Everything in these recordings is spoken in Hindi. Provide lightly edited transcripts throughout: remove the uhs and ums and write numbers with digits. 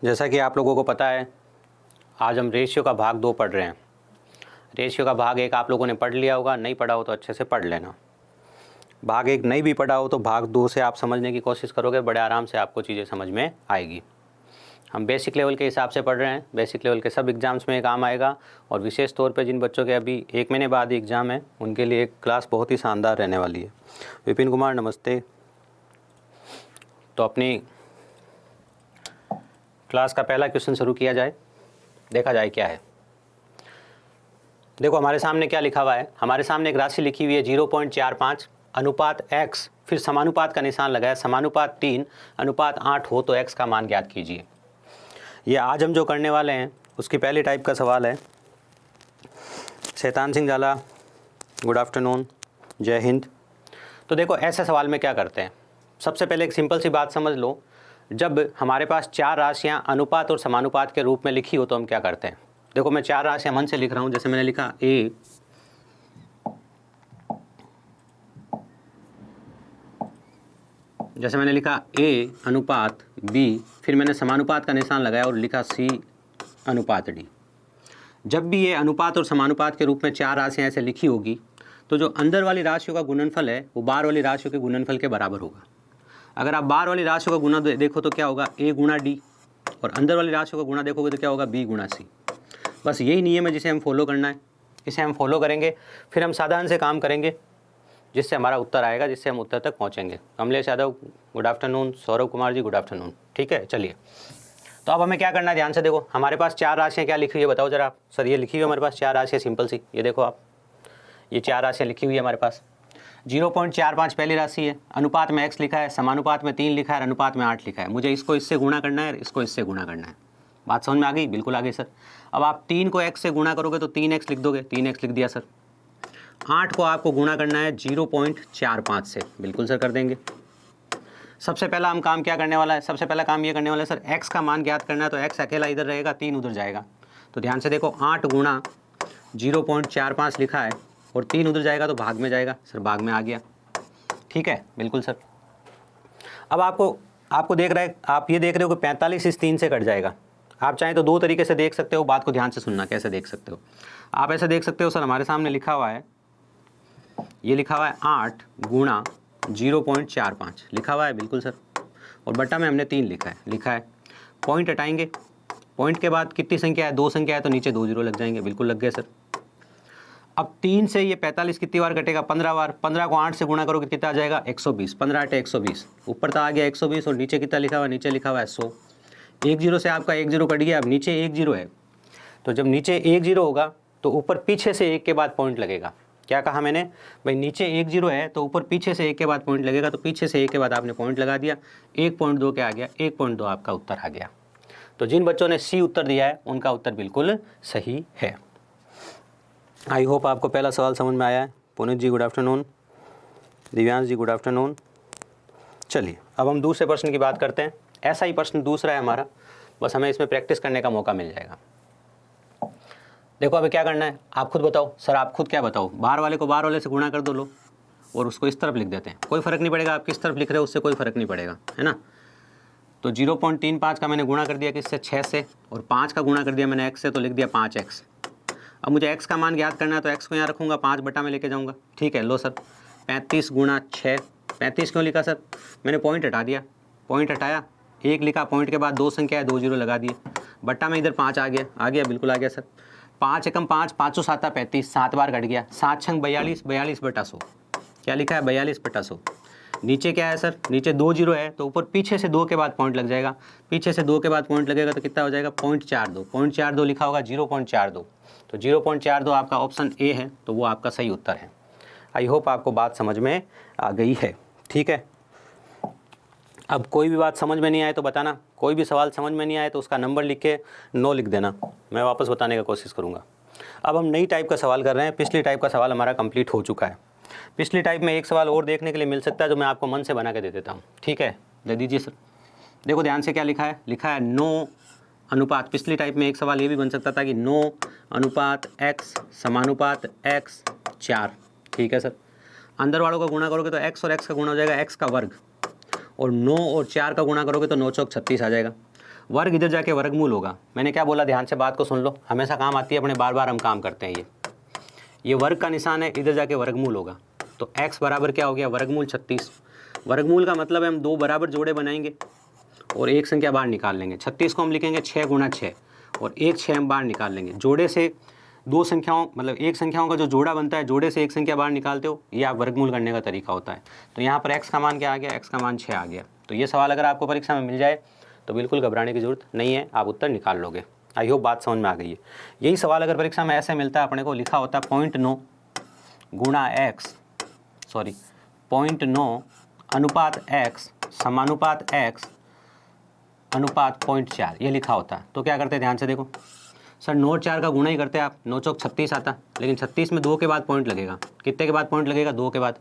जैसा कि आप लोगों को पता है, आज हम रेशियो का भाग 2 पढ़ रहे हैं। रेशियो का भाग 1 आप लोगों ने पढ़ लिया होगा, नहीं पढ़ा हो तो अच्छे से पढ़ लेना। भाग 1 नहीं भी पढ़ा हो तो भाग 2 से आप समझने की कोशिश करोगे, बड़े आराम से आपको चीज़ें समझ में आएगी। हम बेसिक लेवल के हिसाब से पढ़ रहे हैं, बेसिक लेवल के सब एग्ज़ाम्स में ये काम आएगा। और विशेष तौर पे जिन बच्चों के अभी 1 महीने बाद एग्ज़ाम है, उनके लिए एक क्लास बहुत ही शानदार रहने वाली है। विपिन कुमार नमस्ते। तो अपनी क्लास का पहला क्वेश्चन शुरू किया जाए, देखा जाए क्या है। देखो हमारे सामने क्या लिखा हुआ है, हमारे सामने एक राशि लिखी हुई है 0.45 अनुपात x, फिर समानुपात का निशान लगाया, समानुपात 3 अनुपात 8 हो तो x का मान ज्ञात कीजिए। ये आज हम जो करने वाले हैं उसकी पहली टाइप का सवाल है। शैतान सिंह झाला, गुड आफ्टरनून, जय हिंद। तो देखो ऐसे सवाल में क्या करते हैं, सबसे पहले एक सिंपल सी बात समझ लो। जब हमारे पास 4 राशियाँ अनुपात और समानुपात के रूप में लिखी हो तो हम क्या करते हैं। देखो मैं 4 राशियाँ मन से लिख रहा हूँ, जैसे मैंने लिखा a, जैसे मैंने लिखा a अनुपात b, फिर मैंने समानुपात का निशान लगाया और लिखा c अनुपात d। जब भी ये अनुपात और समानुपात के रूप में 4 राशियाँ ऐसे लिखी होगी तो जो अंदर वाली राशियों का गुणनफल है वो बाहर वाली राशियों के गुणनफल के बराबर होगा। अगर आप बाहर वाली राशियों का गुणा देखो तो क्या होगा, a गुणा d, और अंदर वाली राशियों का गुणा देखोगे तो क्या होगा, b गुणा c। बस यही नियम है जिसे हम फॉलो करना है, इसे हम फॉलो करेंगे, फिर हम साधारण से काम करेंगे जिससे हमारा उत्तर आएगा, जिससे हम उत्तर तक पहुंचेंगे। Kamlesh Yadav good afternoon, Saurabh Kumar ji good afternoon. ठीक है, चलिए। तो अब हमें क्या करना है, ध्यान से देखो। हमारे पास 4 राशियाँ क्या लिखी हुई है बताओ जरा। सर ये लिखी हुई है हमारे पास 4 राशियाँ, सिंपल सी। ये देखो आप, ये 4 राशियाँ लिखी हुई है हमारे पास। 0.45 पहली राशि है, अनुपात में x लिखा है, समानुपात में 3 लिखा है, अनुपात में 8 लिखा है। मुझे इसको इससे गुणा करना है, इसको इससे गुणा करना है। बात समझ में आ गई? बिल्कुल आ गई सर। अब आप 3 को x से गुणा करोगे तो 3x लिख दोगे, 3x लिख दिया सर। 8 को आपको गुणा करना है 0.45 से, बिल्कुल सर कर देंगे। सबसे पहला हम काम क्या करने वाला है, सबसे पहला काम ये करने वाला है सर, x का मान ज्ञात करना है। तो x अकेला इधर रहेगा, 3 उधर जाएगा। तो ध्यान से देखो, 8 गुणा 0.45 लिखा है और 3 उधर जाएगा तो भाग में जाएगा सर, भाग में आ गया। ठीक है, बिल्कुल सर। अब आपको देख रहे हैं, आप ये देख रहे हो कि 45 इस 3 से कट जाएगा। आप चाहें तो 2 तरीके से देख सकते हो, बात को ध्यान से सुनना। कैसे देख सकते हो आप, ऐसे देख सकते हो सर, हमारे सामने लिखा हुआ है, ये लिखा हुआ है 8 गुणा 0.45 लिखा हुआ है, बिल्कुल सर। और बट्टा में हमने 3 लिखा है। पॉइंट हटाएंगे, पॉइंट के बाद कितनी संख्या है, 2 संख्या है, तो नीचे 2 जीरो लग जाएंगे, बिल्कुल लग गए सर। अब 3 से ये 45 कितनी बार कटेगा, 15 बार। 15 को 8 से गुणा करोगे कितना आ जाएगा, 120। 15 8 120, ऊपर तो आ गया 120 और नीचे कितना लिखा हुआ है, नीचे लिखा हुआ है 100। 1 जीरो से आपका 1 जीरो कट गया, अब नीचे 1 जीरो है। तो जब नीचे 1 जीरो होगा तो ऊपर पीछे से 1 के बाद पॉइंट लगेगा। क्या कहा मैंने भाई, नीचे 1 जीरो है तो ऊपर पीछे से 1 के बाद पॉइंट लगेगा। तो पीछे से 1 के बाद आपने पॉइंट लगा दिया, 1.2 क्या आ गया, 1.2 आपका उत्तर आ गया। तो जिन बच्चों ने सी उत्तर दिया है उनका उत्तर बिल्कुल सही है। आई होप आपको पहला सवाल समझ में आया है। पुनीत जी गुड आफ्टरनून, दिव्यांश जी गुड आफ्टरनून। चलिए अब हम दूसरे प्रश्न की बात करते हैं। ऐसा ही प्रश्न दूसरा है हमारा, बस हमें इसमें प्रैक्टिस करने का मौका मिल जाएगा। देखो अभी क्या करना है, आप खुद बताओ सर, आप खुद क्या बताओ। बाहर वाले को बाहर वाले से गुणा कर दो लो, और उसको इस तरफ लिख देते हैं। कोई फ़र्क नहीं पड़ेगा आप किस तरफ लिख रहे हो, उससे कोई फ़र्क नहीं पड़ेगा, है ना। तो 0.35 का मैंने गुणा कर दिया किससे, 6 से, और 5 का गुणा कर दिया मैंने x से, तो लिख दिया 5x। अब मुझे x का मान ज्ञात करना है तो x को यहाँ रखूँगा, 5 बटा में लेके जाऊँगा। ठीक है, लो सर, 35 गुणा 6। 35 क्यों लिखा सर, मैंने पॉइंट हटा दिया, पॉइंट हटाया, 1 लिखा, पॉइंट के बाद 2 संख्या है, 2 जीरो लगा दिए, बट्टा में इधर 5 आ गया, बिल्कुल आ गया सर। 5 एकम 5, 5 7 35, 7 बार कट गया, 7 छंग 42, 42 बटा 100। क्या लिखा है, 42 बटा 100। नीचे क्या है सर, नीचे 2 जीरो है तो ऊपर पीछे से 2 के बाद पॉइंट लग जाएगा। पीछे से 2 के बाद पॉइंट लगेगा तो कितना हो जाएगा, 0.42। 0.42 लिखा होगा, 0.42। तो 0.42 आपका ऑप्शन ए है, तो वो आपका सही उत्तर है। आई होप आपको बात समझ में आ गई है। ठीक है, अब कोई भी बात समझ में नहीं आए तो बताना, कोई भी सवाल समझ में नहीं आए तो उसका नंबर लिख के नो लिख देना, मैं वापस बताने का कोशिश करूँगा। अब हम नई टाइप का सवाल कर रहे हैं, पिछली टाइप का सवाल हमारा कंप्लीट हो चुका है। पिछली टाइप में एक सवाल और देखने के लिए मिल सकता है जो मैं आपको मन से बना के दे देता हूँ। ठीक है, दे दीजिए सर। देखो ध्यान से क्या लिखा है, लिखा है 9 अनुपात। पिछली टाइप में एक सवाल ये भी बन सकता था कि 9 अनुपात x समानुपात x 4। ठीक है सर, अंदर वालों का गुणा करोगे तो x और x का गुणा हो जाएगा x का वर्ग, और 9 और 4 का गुणा करोगे तो 9 चौक 36 आ जाएगा। वर्ग इधर जाके वर्गमूल होगा। मैंने क्या बोला, ध्यान से बात को सुन लो, हमेशा काम आती है अपने, बार बार हम काम करते हैं। ये वर्ग का निशान है, इधर जाके वर्गमूल होगा। तो x बराबर क्या हो गया, वर्गमूल 36। वर्गमूल का मतलब है हम दो बराबर जोड़े बनाएंगे और एक संख्या बाहर निकाल लेंगे। 36 को हम लिखेंगे 6 गुणा 6 और एक 6 हम बाहर निकाल लेंगे। जोड़े से दो संख्याओं, मतलब एक संख्याओं का जो जोड़ा बनता है, जोड़े से एक संख्या बाहर निकालते हो, ये आप वर्गमूल करने का तरीका होता है। तो यहाँ पर x का मान क्या आ गया, x का मान 6 आ गया। तो ये सवाल अगर आपको परीक्षा में मिल जाए तो बिल्कुल घबराने की जरूरत नहीं है, आप उत्तर निकाल लोगे। आई होप बात समझ में आ गई है। यही सवाल अगर परीक्षा में ऐसे मिलता है अपने को, लिखा होता 0.9 गुणा x, सॉरी 0.9 अनुपात x समानुपात x अनुपात 0.4, ये लिखा होता, तो क्या करते, ध्यान से देखो सर, 9 और 4 का गुणा ही करते आप, 9 चौक 36 आता, लेकिन 36 में 2 के बाद पॉइंट लगेगा। कितने के बाद पॉइंट लगेगा, 2 के बाद।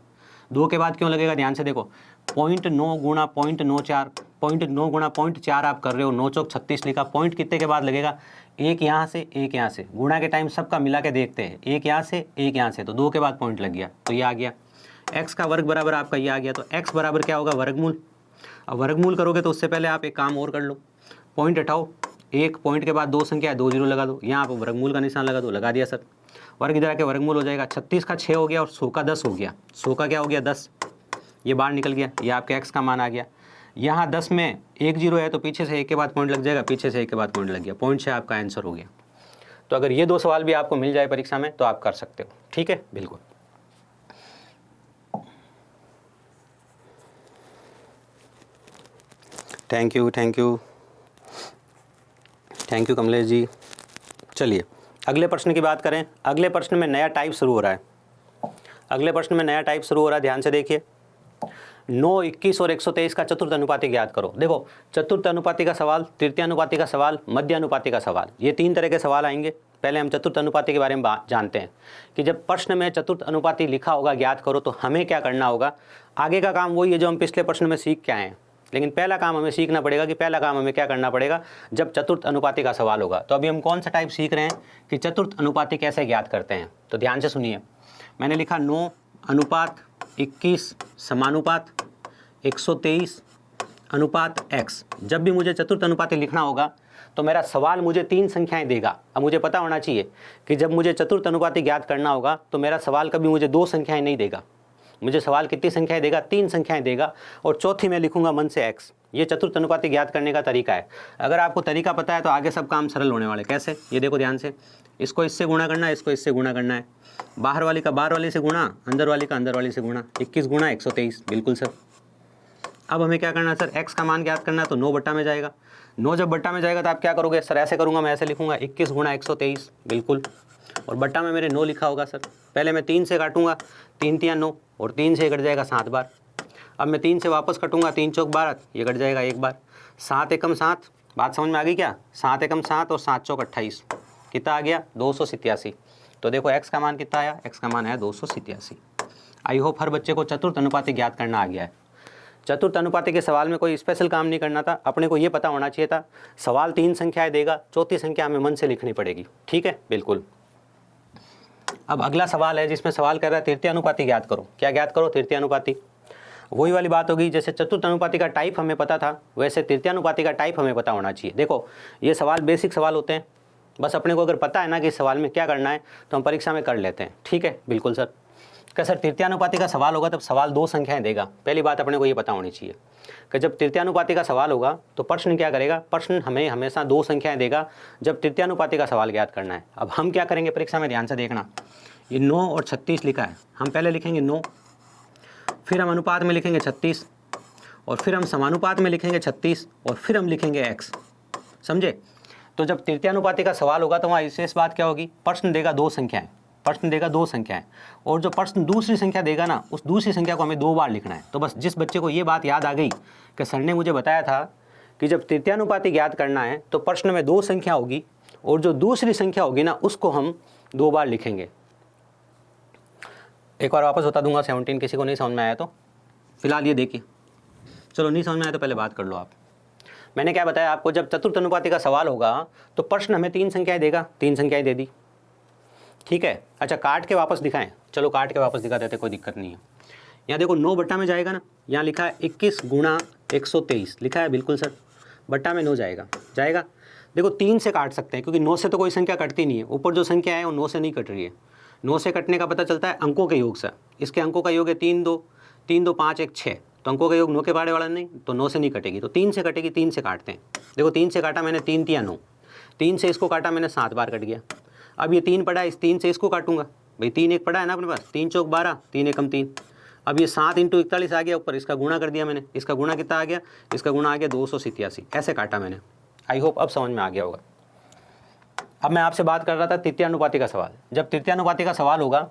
2 के बाद क्यों लगेगा, ध्यान से देखो, 0.9 गुणा 0.94, 0.9 गुणा 0.4 आप कर रहे हो, 9 चौक 36 लिखा, पॉइंट कितने के बाद लगेगा, एक यहाँ से एक यहाँ से। गुणा के टाइम सबका मिला के देखते हैं, एक यहाँ से एक यहाँ से, तो 2 के बाद पॉइंट लग गया, तो ये आ गया। x का वर्ग बराबर आपका ये आ गया, तो x बराबर क्या होगा, वर्गमूल। अब वर्गमूल करोगे तो उससे पहले आप एक काम और कर लो, पॉइंट हटाओ, एक पॉइंट के बाद दो संख्या है, 2 जीरो लगा दो, यहाँ आप वर्गमूल का निशान लगा दो, लगा दिया सर। वर्ग इधर आके वर्गमूल हो जाएगा, 36 का 6 हो गया और 100 का 10 हो गया। 100 का क्या हो गया, 10, ये बाहर निकल गया, ये आपके x का मान आ गया। यहाँ 10 में एक जीरो है तो पीछे से एक के बाद पॉइंट लग जाएगा, पीछे से एक के बाद पॉइंट लग गया, पॉइंट से आपका आंसर हो गया। तो अगर ये दो सवाल भी आपको मिल जाए परीक्षा में तो आप कर सकते हो, ठीक है, बिल्कुल। Thank you thank you Kamlesh ji. चलिए अगले प्रश्न की बात करें। अगले प्रश्न में नया टाइप शुरू हो रहा है, अगले प्रश्न में नया टाइप शुरू हो रहा है, ध्यान से देखिए। 9, 21 और 123 का चतुर्थ अनुपाती ज्ञात करो। देखो, चतुर्थ अनुपाती का सवाल, तृतीय अनुपाती का सवाल, मध्य अनुपाती का सवाल, ये 3 तरह के सवाल आएंगे। पहले हम चतुर्थ अनुपाती के बारे में जानते हैं कि जब प्रश्न में चतुर्थ अनुपाती लिखा होगा ज्ञात करो, तो हमें क्या करना होगा। आगे का काम वही है जो हम पिछले प्रश्न में सीख के आए हैं, लेकिन पहला काम हमें सीखना पड़ेगा कि पहला काम हमें क्या करना पड़ेगा जब चतुर्थ अनुपाती का सवाल होगा। तो अभी हम कौन सा टाइप सीख रहे हैं कि चतुर्थ अनुपाती कैसे ज्ञात करते हैं। तो ध्यान से सुनिए, मैंने लिखा 9 अनुपात 21 समानुपात 123 अनुपात x। जब भी मुझे चतुर्थ अनुपाती लिखना होगा तो मेरा सवाल मुझे 3 संख्याएं देगा। अब मुझे पता होना चाहिए कि जब मुझे चतुर्थ अनुपाती ज्ञात करना होगा तो मेरा सवाल कभी मुझे 2 संख्याएं नहीं देगा। मुझे सवाल कितनी संख्याएं देगा, 3 संख्याएं देगा, और चौथी में लिखूंगा मन से x। ये चतुर्थ अनुपाती ज्ञात करने का तरीका है। अगर आपको तरीका पता है तो आगे सब काम सरल होने वाले। कैसे, ये देखो ध्यान से, इसको इससे गुणा करना है, इसको इससे गुणा करना है, बाहर वाली का बाहर वाली से गुणा, अंदर वाली का अंदर वाली से गुणा, 21 गुणा 123, बिल्कुल सर। अब हमें क्या करना है सर, x का मान ज्ञात करना है, तो 9 बट्टा में जाएगा। 9 जब बट्टा में जाएगा तो आप क्या करोगे सर, ऐसे करूँगा मैं, ऐसे लिखूँगा 21 गुणा 123, बिल्कुल, और बट्टा में मेरे 9 लिखा होगा सर। पहले मैं 3 से काटूंगा, 3 तिया 9, और 3 से कट जाएगा 7 बार। अब मैं 3 से वापस कटूंगा, 3 चौक 12, ये कट जाएगा 1 बार। 7 एकम 7, बात समझ में आ गई क्या, 7 एकम 7 और 7 चौक 28, कितना आ गया 287। तो देखो x का मान कितना आया, x का मान आया 287। आई होप हर बच्चे को चतुर्थ अनुपाती ज्ञात करना आ गया है। चतुर्थ अनुपाती के सवाल में कोई स्पेशल काम नहीं करना था, अपने को ये पता होना चाहिए था सवाल 3 संख्याएं देगा, चौथी संख्या हमें मन से लिखनी पड़ेगी, ठीक है, बिल्कुल। अब अगला सवाल है जिसमें सवाल कर रहा है तृतीय अनुपाती ज्ञात करो। क्या ज्ञात करो, तृतीय अनुपाती। वही वाली बात होगी, जैसे चतुर्थ अनुपाती का टाइप हमें पता था, वैसे तृतीय अनुपाती का टाइप हमें पता होना चाहिए। देखो, ये सवाल बेसिक सवाल होते हैं, बस अपने को अगर पता है ना कि इस सवाल में क्या करना है तो हम परीक्षा में कर लेते हैं, ठीक है, बिल्कुल सर। क्या सर, तृतीय अनुपाती का सवाल होगा तब सवाल 2 संख्याएं देगा। पहली बात अपने को ये पता होनी चाहिए कि जब तृतीय अनुपाती का सवाल होगा तो प्रश्न क्या करेगा, प्रश्न हमें हमेशा 2 संख्याएं देगा जब तृतीय अनुपाती का सवाल ज्ञात करना है। अब हम क्या करेंगे परीक्षा में, ध्यान से देखना, ये 9 और 36 लिखा है, हम पहले लिखेंगे 9, फिर हम अनुपात में लिखेंगे 36, और फिर हम समानुपात में लिखेंगे 36, और फिर हम लिखेंगे x, समझे। तो जब तृतीय अनुपाती का सवाल होगा तो वहाँ विशेष बात क्या होगी, प्रश्न देगा 2 संख्याएं, प्रश्न देगा 2 संख्याएं, और जो प्रश्न दूसरी संख्या देगा ना, उस दूसरी संख्या को हमें 2 बार लिखना है। तो बस जिस बच्चे को ये बात याद आ गई कि सर ने मुझे बताया था कि जब तृतीय अनुपाती ज्ञात करना है तो प्रश्न में 2 संख्या होगी, और जो दूसरी संख्या होगी ना उसको हम 2 बार लिखेंगे। एक बार वापस बता दूंगा 17, किसी को नहीं समझ में आया तो फिलहाल ये देखिए। चलो नहीं समझ में आया तो पहले बात कर लो आप। मैंने क्या बताया आपको, जब चतुर्थ अनुपाती का सवाल होगा तो प्रश्न हमें 3 संख्याएं देगा, 3 संख्याएं दे दी, ठीक है। अच्छा, काट के वापस दिखाएं, चलो काट के वापस दिखा देते, कोई दिक्कत नहीं है। यहाँ देखो 9 बट्टा में जाएगा ना, यहाँ लिखा है 21 गुणा 123 लिखा है, बिल्कुल सर। बट्टा में 9 जाएगा, जाएगा। देखो 3 से काट सकते हैं क्योंकि 9 से तो कोई संख्या कटती नहीं है, ऊपर जो संख्या है वो 9 से नहीं कट रही है। 9 से कटने का पता चलता है अंकों के योग से। इसके अंकों का योग है 3 2 5 1 6, तो अंकों का योग 9 के पहाड़े वाला नहीं, तो 9 से नहीं कटेगी, तो 3 से कटेगी। 3 से काटते हैं। देखो 3 से काटा मैंने, 3 3 9, 3 से इसको काटा मैंने 7 बार कट गया। अब ये 3 पड़ा है, इस 3 से इसको काटूंगा, भाई 3 1 पड़ा है ना अपने पास, 3 चौक 12, 3 एकम 3। अब ये 7 × 41 आ गया ऊपर, इसका गुणा कर दिया मैंने, इसका गुणा कितना आ गया, इसका गुणा आ गया 287, ऐसे काटा मैंने। आई होप अब समझ में आ गया होगा। अब मैं आपसे बात कर रहा था तृतीयानुपाती का सवाल। जब तृतीयानुपाती का सवाल होगा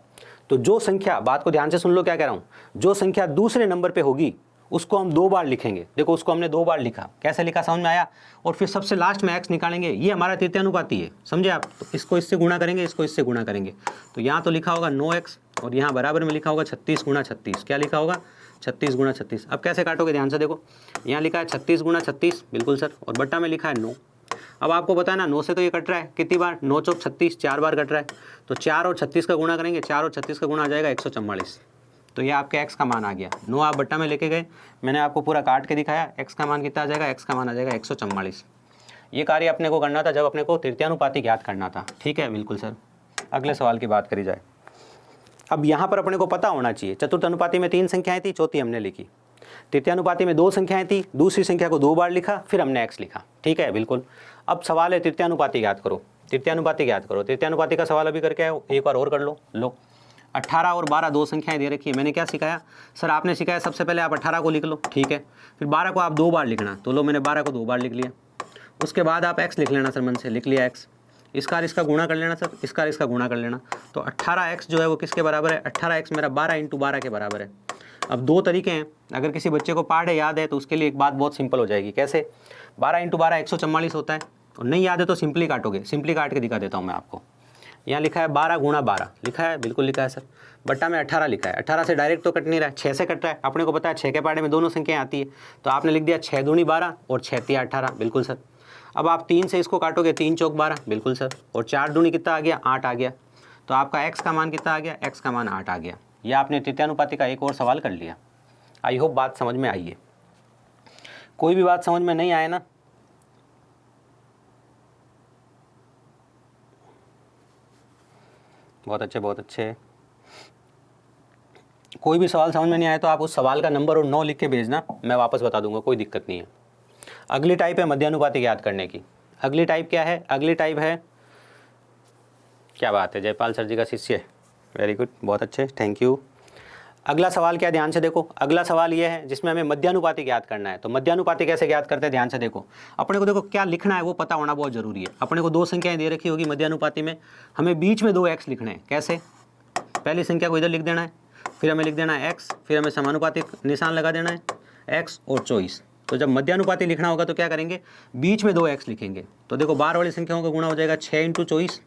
तो जो संख्या, बात को ध्यान से सुन लो क्या कह रहा हूँ, जो संख्या दूसरे नंबर पे होगी उसको हम 2 बार लिखेंगे। देखो उसको हमने 2 बार लिखा, कैसे लिखा समझ में आया। और फिर सबसे लास्ट में x निकालेंगे, ये हमारा तृतीयानुपाती है, समझे आप। तो इसको इससे गुणा करेंगे, इसको इससे गुणा करेंगे, तो यहाँ तो लिखा होगा 9x और यहाँ बराबर में लिखा होगा 36 × 36। क्या लिखा होगा, 36 × 36। अब कैसे काटोगे ध्यान से देखो, यहाँ लिखा है 36 × 36, बिल्कुल सर, और बट्टा में लिखा है 9। अब आपको पता है ना 9 से तो ये कट रहा है, कितनी बार, 9 चौक 36, 4 बार कट रहा है, तो 4 और 36 का गुणा करेंगे, 4 और 36 का गुणा आ जाएगा 144। तो ये आपके x का मान आ गया। 9 आप बट्टा में लेके गए, मैंने आपको पूरा काट के दिखाया, x का मान कितना आ जाएगा, x का मान आ जाएगा 144। ये कार्य अपने को करना था जब अपने को तृतीयानुपाती ज्ञात करना था, ठीक है, बिल्कुल सर। अगले सवाल की बात करी जाए। अब यहाँ पर अपने को पता होना चाहिए, चतुर्थ अनुपाती में 3 संख्याएं थी, चौथी हमने लिखी। तृतीयानुपाती में 2 संख्याएं थी, दूसरी संख्या को 2 बार लिखा, फिर हमने x लिखा, ठीक है, बिल्कुल। अब सवाल है तृतीयानुपाती ज्ञात करो, तृतीयानुपाती ज्ञात करो। तृतीयानुपाती का सवाल अभी करके आए, एक बार और कर लो। 18 और 12 2 संख्याएं दे रखी है। मैंने क्या सिखाया सर, आपने सिखाया सबसे पहले आप 18 को लिख लो, ठीक है, फिर 12 को आप 2 बार लिखना, तो लो मैंने 12 को 2 बार लिख लिया। उसके बाद आप x लिख लेना सर, मन से लिख लिया x, इसका इसका गुणा कर लेना सर, इसका इसका गुणा कर लेना। तो 18x जो है वो किसके बराबर है, 18x मेरा 12 × 12 के बराबर है। अब 2 तरीके हैं, अगर किसी बच्चे को पाठ याद है तो उसके लिए एक बात बहुत सिंपल हो जाएगी। कैसे, 12 × 12 144 होता है, और नहीं याद है तो सिंपली काटोगे, सिंपली काट के दिखा देता हूँ मैं आपको। यहाँ लिखा है 12 × 12, लिखा है, बिल्कुल लिखा है सर। बट्टा में 18 लिखा है, 18 से डायरेक्ट तो कट नहीं रहा है, 6 से कट रहा है। अपने को पता है 6 के पहाड़े में दोनों संख्याएं आती है, तो आपने लिख दिया 6 दूनी 12 और 6 तिया 18, बिल्कुल सर। अब आप 3 से इसको काटोगे, 3 चौक 12, बिल्कुल सर, और 4 दूनी कितना आ गया, 8 आ गया। तो आपका x का मान कितना आ गया, x का मान 8 आ गया। यह आपने तृतीयानुपाती का एक और सवाल कर लिया। आई होप बात समझ में आई है। कोई भी बात समझ में नहीं आए ना, बहुत अच्छे, बहुत अच्छे। कोई भी सवाल समझ में नहीं आए तो आप उस सवाल का नंबर और 9 लिख के भेजना, मैं वापस बता दूंगा, कोई दिक्कत नहीं है। अगली टाइप है मध्यानुपाती ज्ञात करने की। अगली टाइप क्या है, अगली टाइप है, क्या बात है, जयपाल सर जी का शिष्य, वेरी गुड, बहुत अच्छे, थैंक यू। अगला सवाल क्या, ध्यान से देखो। अगला सवाल ये है जिसमें हमें मध्यानुपाती ज्ञात करना है। तो मध्यानुपाती कैसे ज्ञात करते हैं, ध्यान से देखो। अपने को देखो क्या लिखना है वो पता होना बहुत जरूरी है। अपने को 2 संख्याएं दे रखी होगी मध्यानुपाती में, हमें बीच में 2x लिखने हैं। कैसे, पहली संख्या को इधर लिख देना है, फिर हमें लिख देना है x, फिर हमें समानुपाती निशान लगा देना है x और 24। तो जब मध्यानुपाती लिखना होगा तो क्या करेंगे, बीच में 2x लिखेंगे। तो देखो बार वाली संख्याओं का गुणा हो जाएगा 6 × 24,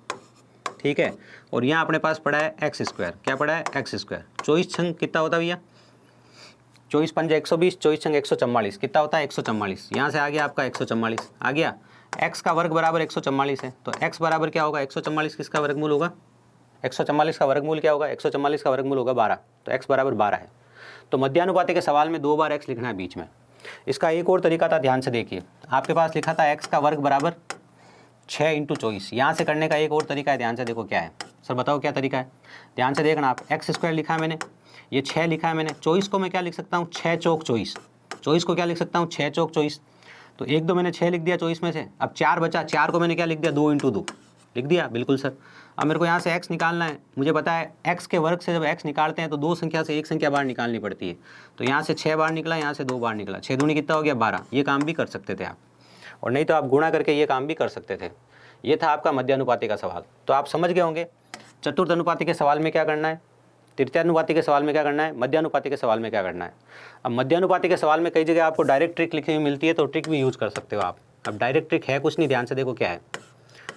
ठीक है, और यहाँ अपने पास पड़ा है x²। क्या पड़ा है, x²। 24 छंग कितना होता है भैया, 24 पंजे 120, 24 छंग 144, कितना होता है 144। यहाँ से आ गया आपका 144 आ गया। x का वर्ग बराबर 144 है, तो x बराबर क्या होगा, 144 किसका वर्गमूल होगा, 144 का वर्गमूल क्या होगा, 144 का वर्गमूल होगा 12, तो x बराबर 12 है। तो मध्यानुपाती के सवाल में 2 बार x लिखना है बीच में। इसका एक और तरीका था, ध्यान से देखिए, आपके पास लिखा था x का वर्ग बराबर 6 × 24। यहाँ से करने का एक और तरीका है, ध्यान से देखो क्या है सर, बताओ क्या तरीका है, ध्यान से देखना आप। x² लिखा है मैंने, ये 6 लिखा है मैंने, 24 को मैं क्या लिख सकता हूँ, 6 चौक 24, 24 को क्या लिख सकता हूँ, 6 चौक 24। तो 1 2 मैंने 6 लिख दिया 24 में से, अब 4 बचा, 4 को मैंने क्या लिख दिया, 2 × 2 लिख दिया, बिल्कुल सर। अब मेरे को यहाँ से x निकालना है, मुझे पता है x के वर्ग से जब x निकालते हैं तो 2 संख्या से 1 संख्या बाहर निकालनी पड़ती है। तो यहाँ से 6 बार निकला, यहाँ से 2 बार निकला, 6 दूनी कितना हो गया 12। ये काम भी कर सकते थे आप, और नहीं तो आप गुणा करके ये काम भी कर सकते थे। ये था आपका मध्यानुपाती का सवाल। तो आप समझ गए होंगे चतुर्थ अनुपाती के सवाल में क्या करना है, तृतीयानुपाती के सवाल में क्या करना है, मध्यानुपाती के सवाल में क्या करना है। अब मध्यानुपाती के सवाल में कई जगह आपको डायरेक्ट ट्रिक लिखी हुई मिलती है, तो ट्रिक भी यूज़ कर सकते हो आप। अब डायरेक्ट ट्रिक है कुछ नहीं, ध्यान से देखो क्या है।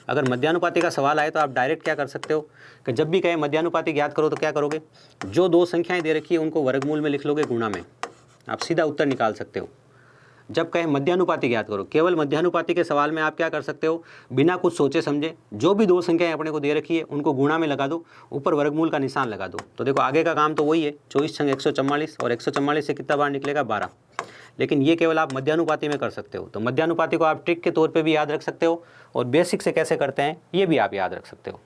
अगर मध्यानुपाती का सवाल आए तो आप डायरेक्ट क्या कर सकते हो कि जब भी कहे मध्यानुपाती ज्ञात करो तो क्या करोगे, जो 2 संख्याएं दे रखी है उनको वर्गमूल में लिख लोगे, गुणा में, आप सीधा उत्तर निकाल सकते हो। जब कहे मध्यानुपाती ज्ञात करो, केवल मध्यानुपाती के सवाल में आप क्या कर सकते हो, बिना कुछ सोचे समझे जो भी 2 संख्याएं अपने को दे रखी है उनको गुणा में लगा दो, ऊपर वर्गमूल का निशान लगा दो। तो देखो आगे का काम तो वही है, 24 छंग 144, और 144 से कितना बार निकलेगा 12। लेकिन ये केवल आप मध्यानुपाती में कर सकते हो। तो मध्यानुपाती को आप ट्रिक के तौर पे भी याद रख सकते हो और बेसिक से कैसे करते हैं ये भी आप याद रख सकते हो।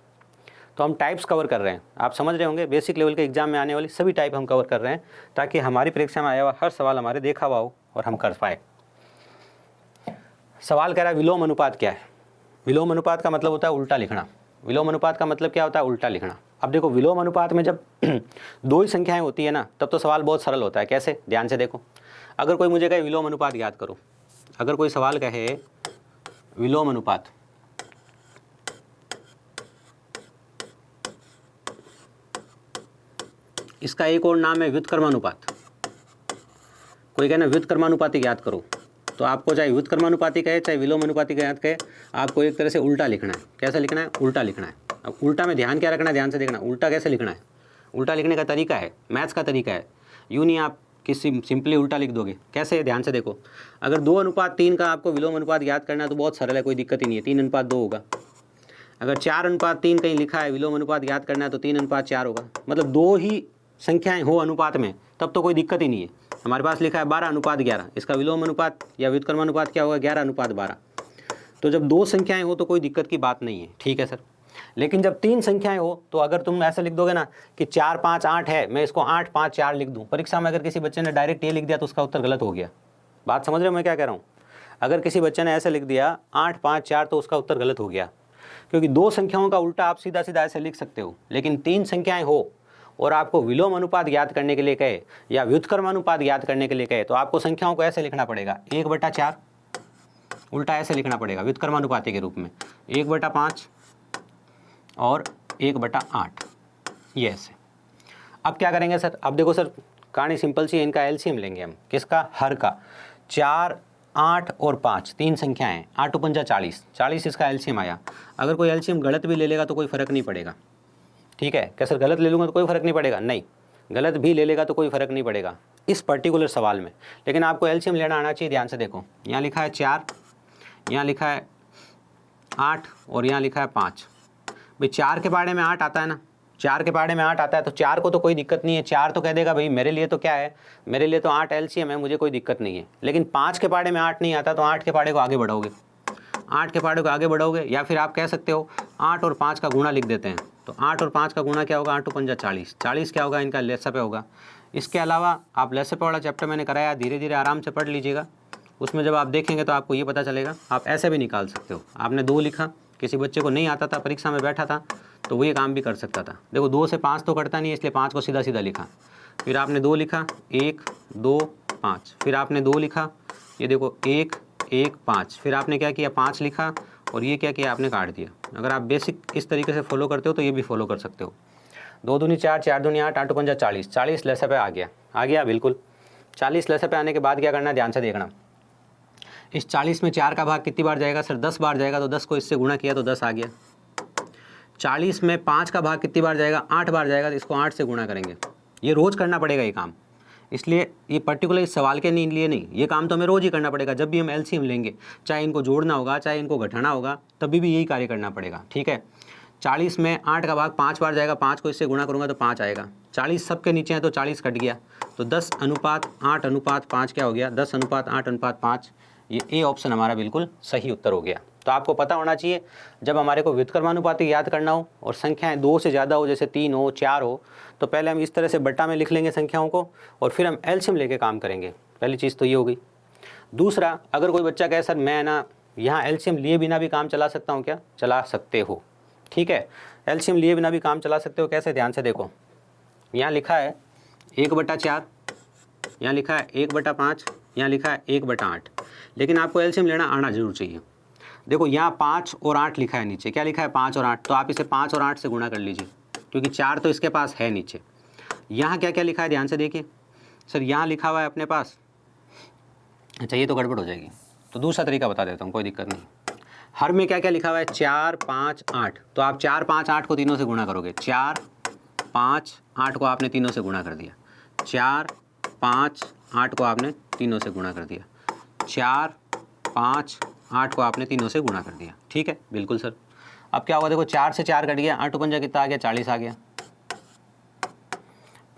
तो हम टाइप्स कवर कर रहे हैं, आप समझ रहे होंगे बेसिक लेवल के एग्जाम में आने वाली सभी टाइप हम कवर कर रहे हैं ताकि हमारी परीक्षा में आया हुआ हर सवाल हमारे देखा हुआ हो और हम कर पाए। सवाल कह रहा है विलोम अनुपात क्या है। विलोम अनुपात का मतलब होता है उल्टा लिखना। विलोम अनुपात का मतलब क्या होता है? उल्टा लिखना। अब देखो विलोम अनुपात में जब दो ही संख्याएं होती है ना तब तो सवाल बहुत सरल होता है। कैसे? ध्यान से देखो। अगर कोई मुझे कहे विलोम अनुपात याद करो, अगर कोई सवाल कहे विलोम अनुपात, इसका एक और नाम है व्युत्क्रमानुपात। कोई कहे ना व्युत्क्रमानुपाती याद करो, तो आपको चाहे व्युत्क्रमानुपाती कहे चाहे विलोम अनुपाती का याद कहे, आपको एक तरह से उल्टा लिखना है। कैसे लिखना है? उल्टा लिखना है। अब उल्टा में ध्यान क्या रखना है? ध्यान से देखना उल्टा कैसे लिखना है। उल्टा लिखने का तरीका है, मैथ्स का तरीका है। यूँ नहीं आप किसी सिंपली उल्टा लिख दोगे। कैसे? ध्यान से देखो। अगर 2:3 का आपको विलोम अनुपात याद करना है तो बहुत सरल है, कोई दिक्कत ही नहीं है, 3:2 होगा। अगर 4:3 कहीं लिखा है विलोम अनुपात याद करना है तो 3:4 होगा। मतलब दो ही संख्याएं हो अनुपात में तब तो कोई दिक्कत ही नहीं है। हमारे पास लिखा है 12:11, इसका विलोम अनुपात या व्युत्क्रमानुपात क्या होगा? 11:12। तो जब दो संख्याएं हो तो कोई दिक्कत की बात नहीं है, ठीक है सर। लेकिन जब तीन संख्याएं हो तो अगर तुम ऐसे लिख दोगे ना कि 4, 5, 8 है, मैं इसको 8, 5, 4 लिख दूं, परीक्षा में अगर किसी बच्चे ने डायरेक्ट ये लिख दिया तो उसका उत्तर गलत हो गया। बात समझ रहे हो मैं क्या कह रहा हूँ? अगर किसी बच्चे ने ऐसे लिख दिया 8, 5, 4 तो उसका उत्तर गलत हो गया, क्योंकि दो संख्याओं का उल्टा आप सीधा सीधा ऐसे लिख सकते हो। लेकिन तीन संख्याएं हो और आपको विलोम अनुपात याद करने के लिए कहे या व्युत्क्रमानुपात याद करने के लिए कहे तो आपको संख्याओं को ऐसे लिखना पड़ेगा 1/4, उल्टा ऐसे लिखना पड़ेगा व्युत्क्रमानुपाती के रूप में 1/5 और 1/8, ये ऐसे। अब क्या करेंगे सर? अब देखो सर कहानी सिंपल सी है, इनका एलसीएम लेंगे हम। किसका? हर का। 4, 8 और 5 तीन संख्याएं, 8 × 5 = 40, 40 इसका एलसीएम आया। अगर कोई एलसीएम गलत भी ले लेगा तो कोई फ़र्क नहीं पड़ेगा, ठीक है। क्या सर गलत ले लूँगा तो कोई फ़र्क नहीं पड़ेगा? नहीं, गलत भी ले लेगा तो कोई फ़र्क नहीं पड़ेगा इस पर्टिकुलर सवाल में। लेकिन आपको एलसीएम लेना आना चाहिए। ध्यान से देखो, यहाँ लिखा है 4, यहाँ लिखा है 8 और यहाँ लिखा है 5। भाई 4 के पहाड़े में 8 आता है ना, 4 के पहाड़े में 8 आता है तो 4 को तो कोई दिक्कत नहीं है। 4 तो कह देगा भाई मेरे लिए तो क्या है, मेरे लिए तो 8 एलसीएम है, मुझे कोई दिक्कत नहीं है। लेकिन 5 के पहाड़े में 8 नहीं आता तो 8 के पहाड़े को आगे बढ़ाओगे, 8 के पहाड़े को आगे बढ़ाओगे। या फिर आप कह सकते हो 8 और 5 का गुणा लिख देते हैं। तो 8 और 5 का गुणा क्या होगा? 8 × 5 = 40, 40 क्या होगा? इनका लसाअ होगा। इसके अलावा आप लसाअ वाला चैप्टर मैंने कराया, धीरे धीरे आराम से पढ़ लीजिएगा। उसमें जब आप देखेंगे तो आपको ये पता चलेगा। आप ऐसे भी निकाल सकते हो। आपने 2 लिखा, किसी बच्चे को नहीं आता था, परीक्षा में बैठा था तो वो ये काम भी कर सकता था। देखो 2 से 5 तो कटता नहीं है, इसलिए 5 को सीधा सीधा लिखा। फिर आपने 2 लिखा, 1, 2, 5। फिर आपने 2 लिखा, ये देखो 1, 1, 5। फिर आपने क्या किया? 5 लिखा और ये क्या किया? आपने काट दिया। अगर आप बेसिक इस तरीके से फॉलो करते हो तो ये भी फॉलो कर सकते हो। 2 दूनी 4, 4 दूनी 8, 8 × 5 = 40, 40 लसाअ आ गया। आ गया बिल्कुल। 40 लसाअ आने के बाद क्या करना है? ध्यान से देखना। इस 40 में 4 का भाग कितनी बार जाएगा? सर 10 बार जाएगा, तो 10 को इससे गुणा किया तो 10 आ गया। 40 में 5 का भाग कितनी बार जाएगा? 8 बार जाएगा, तो इसको 8 से गुणा करेंगे। ये रोज़ करना पड़ेगा ये काम, इसलिए ये पर्टिकुलर इस सवाल के लिए नहीं, ये काम तो हमें रोज़ ही करना पड़ेगा। जब भी हम एलसीएम लेंगे, चाहे इनको जोड़ना होगा चाहे इनको घटाना होगा, तभी भी यही कार्य करना पड़ेगा, ठीक है। 40 में 8 का भाग 5 बार जाएगा, 5 को इससे गुणा करूँगा तो 5 आएगा। 40 सबके नीचे है तो 40 कट गया, तो 10:8:5 क्या हो गया? 10:8:5। ये ए ऑप्शन हमारा बिल्कुल सही उत्तर हो गया। तो आपको पता होना चाहिए जब हमारे को व्युत्क्रमानुपाती याद करना हो और संख्याएं 2 से ज़्यादा हो, जैसे 3 हो, 4 हो, तो पहले हम इस तरह से बट्टा में लिख लेंगे संख्याओं को और फिर हम एलसीएम लेके काम करेंगे। पहली चीज़ तो ये हो गई। दूसरा, अगर कोई बच्चा कहे सर मैं ना यहाँ एलसीएम लिए बिना भी काम चला सकता हूँ, क्या? चला सकते हो, ठीक है। एलसीएम लिए बिना भी काम चला सकते हो। कैसे? ध्यान से देखो, यहाँ लिखा है 1/4, यहाँ लिखा है 1/5, यहाँ लिखा है 1/8। लेकिन आपको एलसीएम लेना आना जरूर चाहिए। देखो यहाँ 5 और 8 लिखा है नीचे, क्या लिखा है? 5 और 8, तो आप इसे 5 और 8 से गुणा कर लीजिए, क्योंकि 4 तो इसके पास है नीचे। यहाँ क्या क्या लिखा है? ध्यान से देखिए सर, यहाँ लिखा हुआ है अपने पास, अच्छा ये तो गड़बड़ हो जाएगी, तो दूसरा तरीका बता देता हूँ, कोई दिक्कत नहीं। हर में क्या क्या लिखा हुआ है? 4, 5, 8, तो आप 4, 5, 8 को तीनों से गुणा करोगे। 4, 5, 8 को आपने तीनों से गुणा कर दिया। 4, 5, 8 को आपने तीनों से गुणा कर दिया। 4, 5, 8 को आपने तीनों से गुणा कर दिया, ठीक है, बिल्कुल सर। अब क्या होगा? देखो 4 से 4 कट गया, 8 × 5 कितना आ गया? 40 आ गया।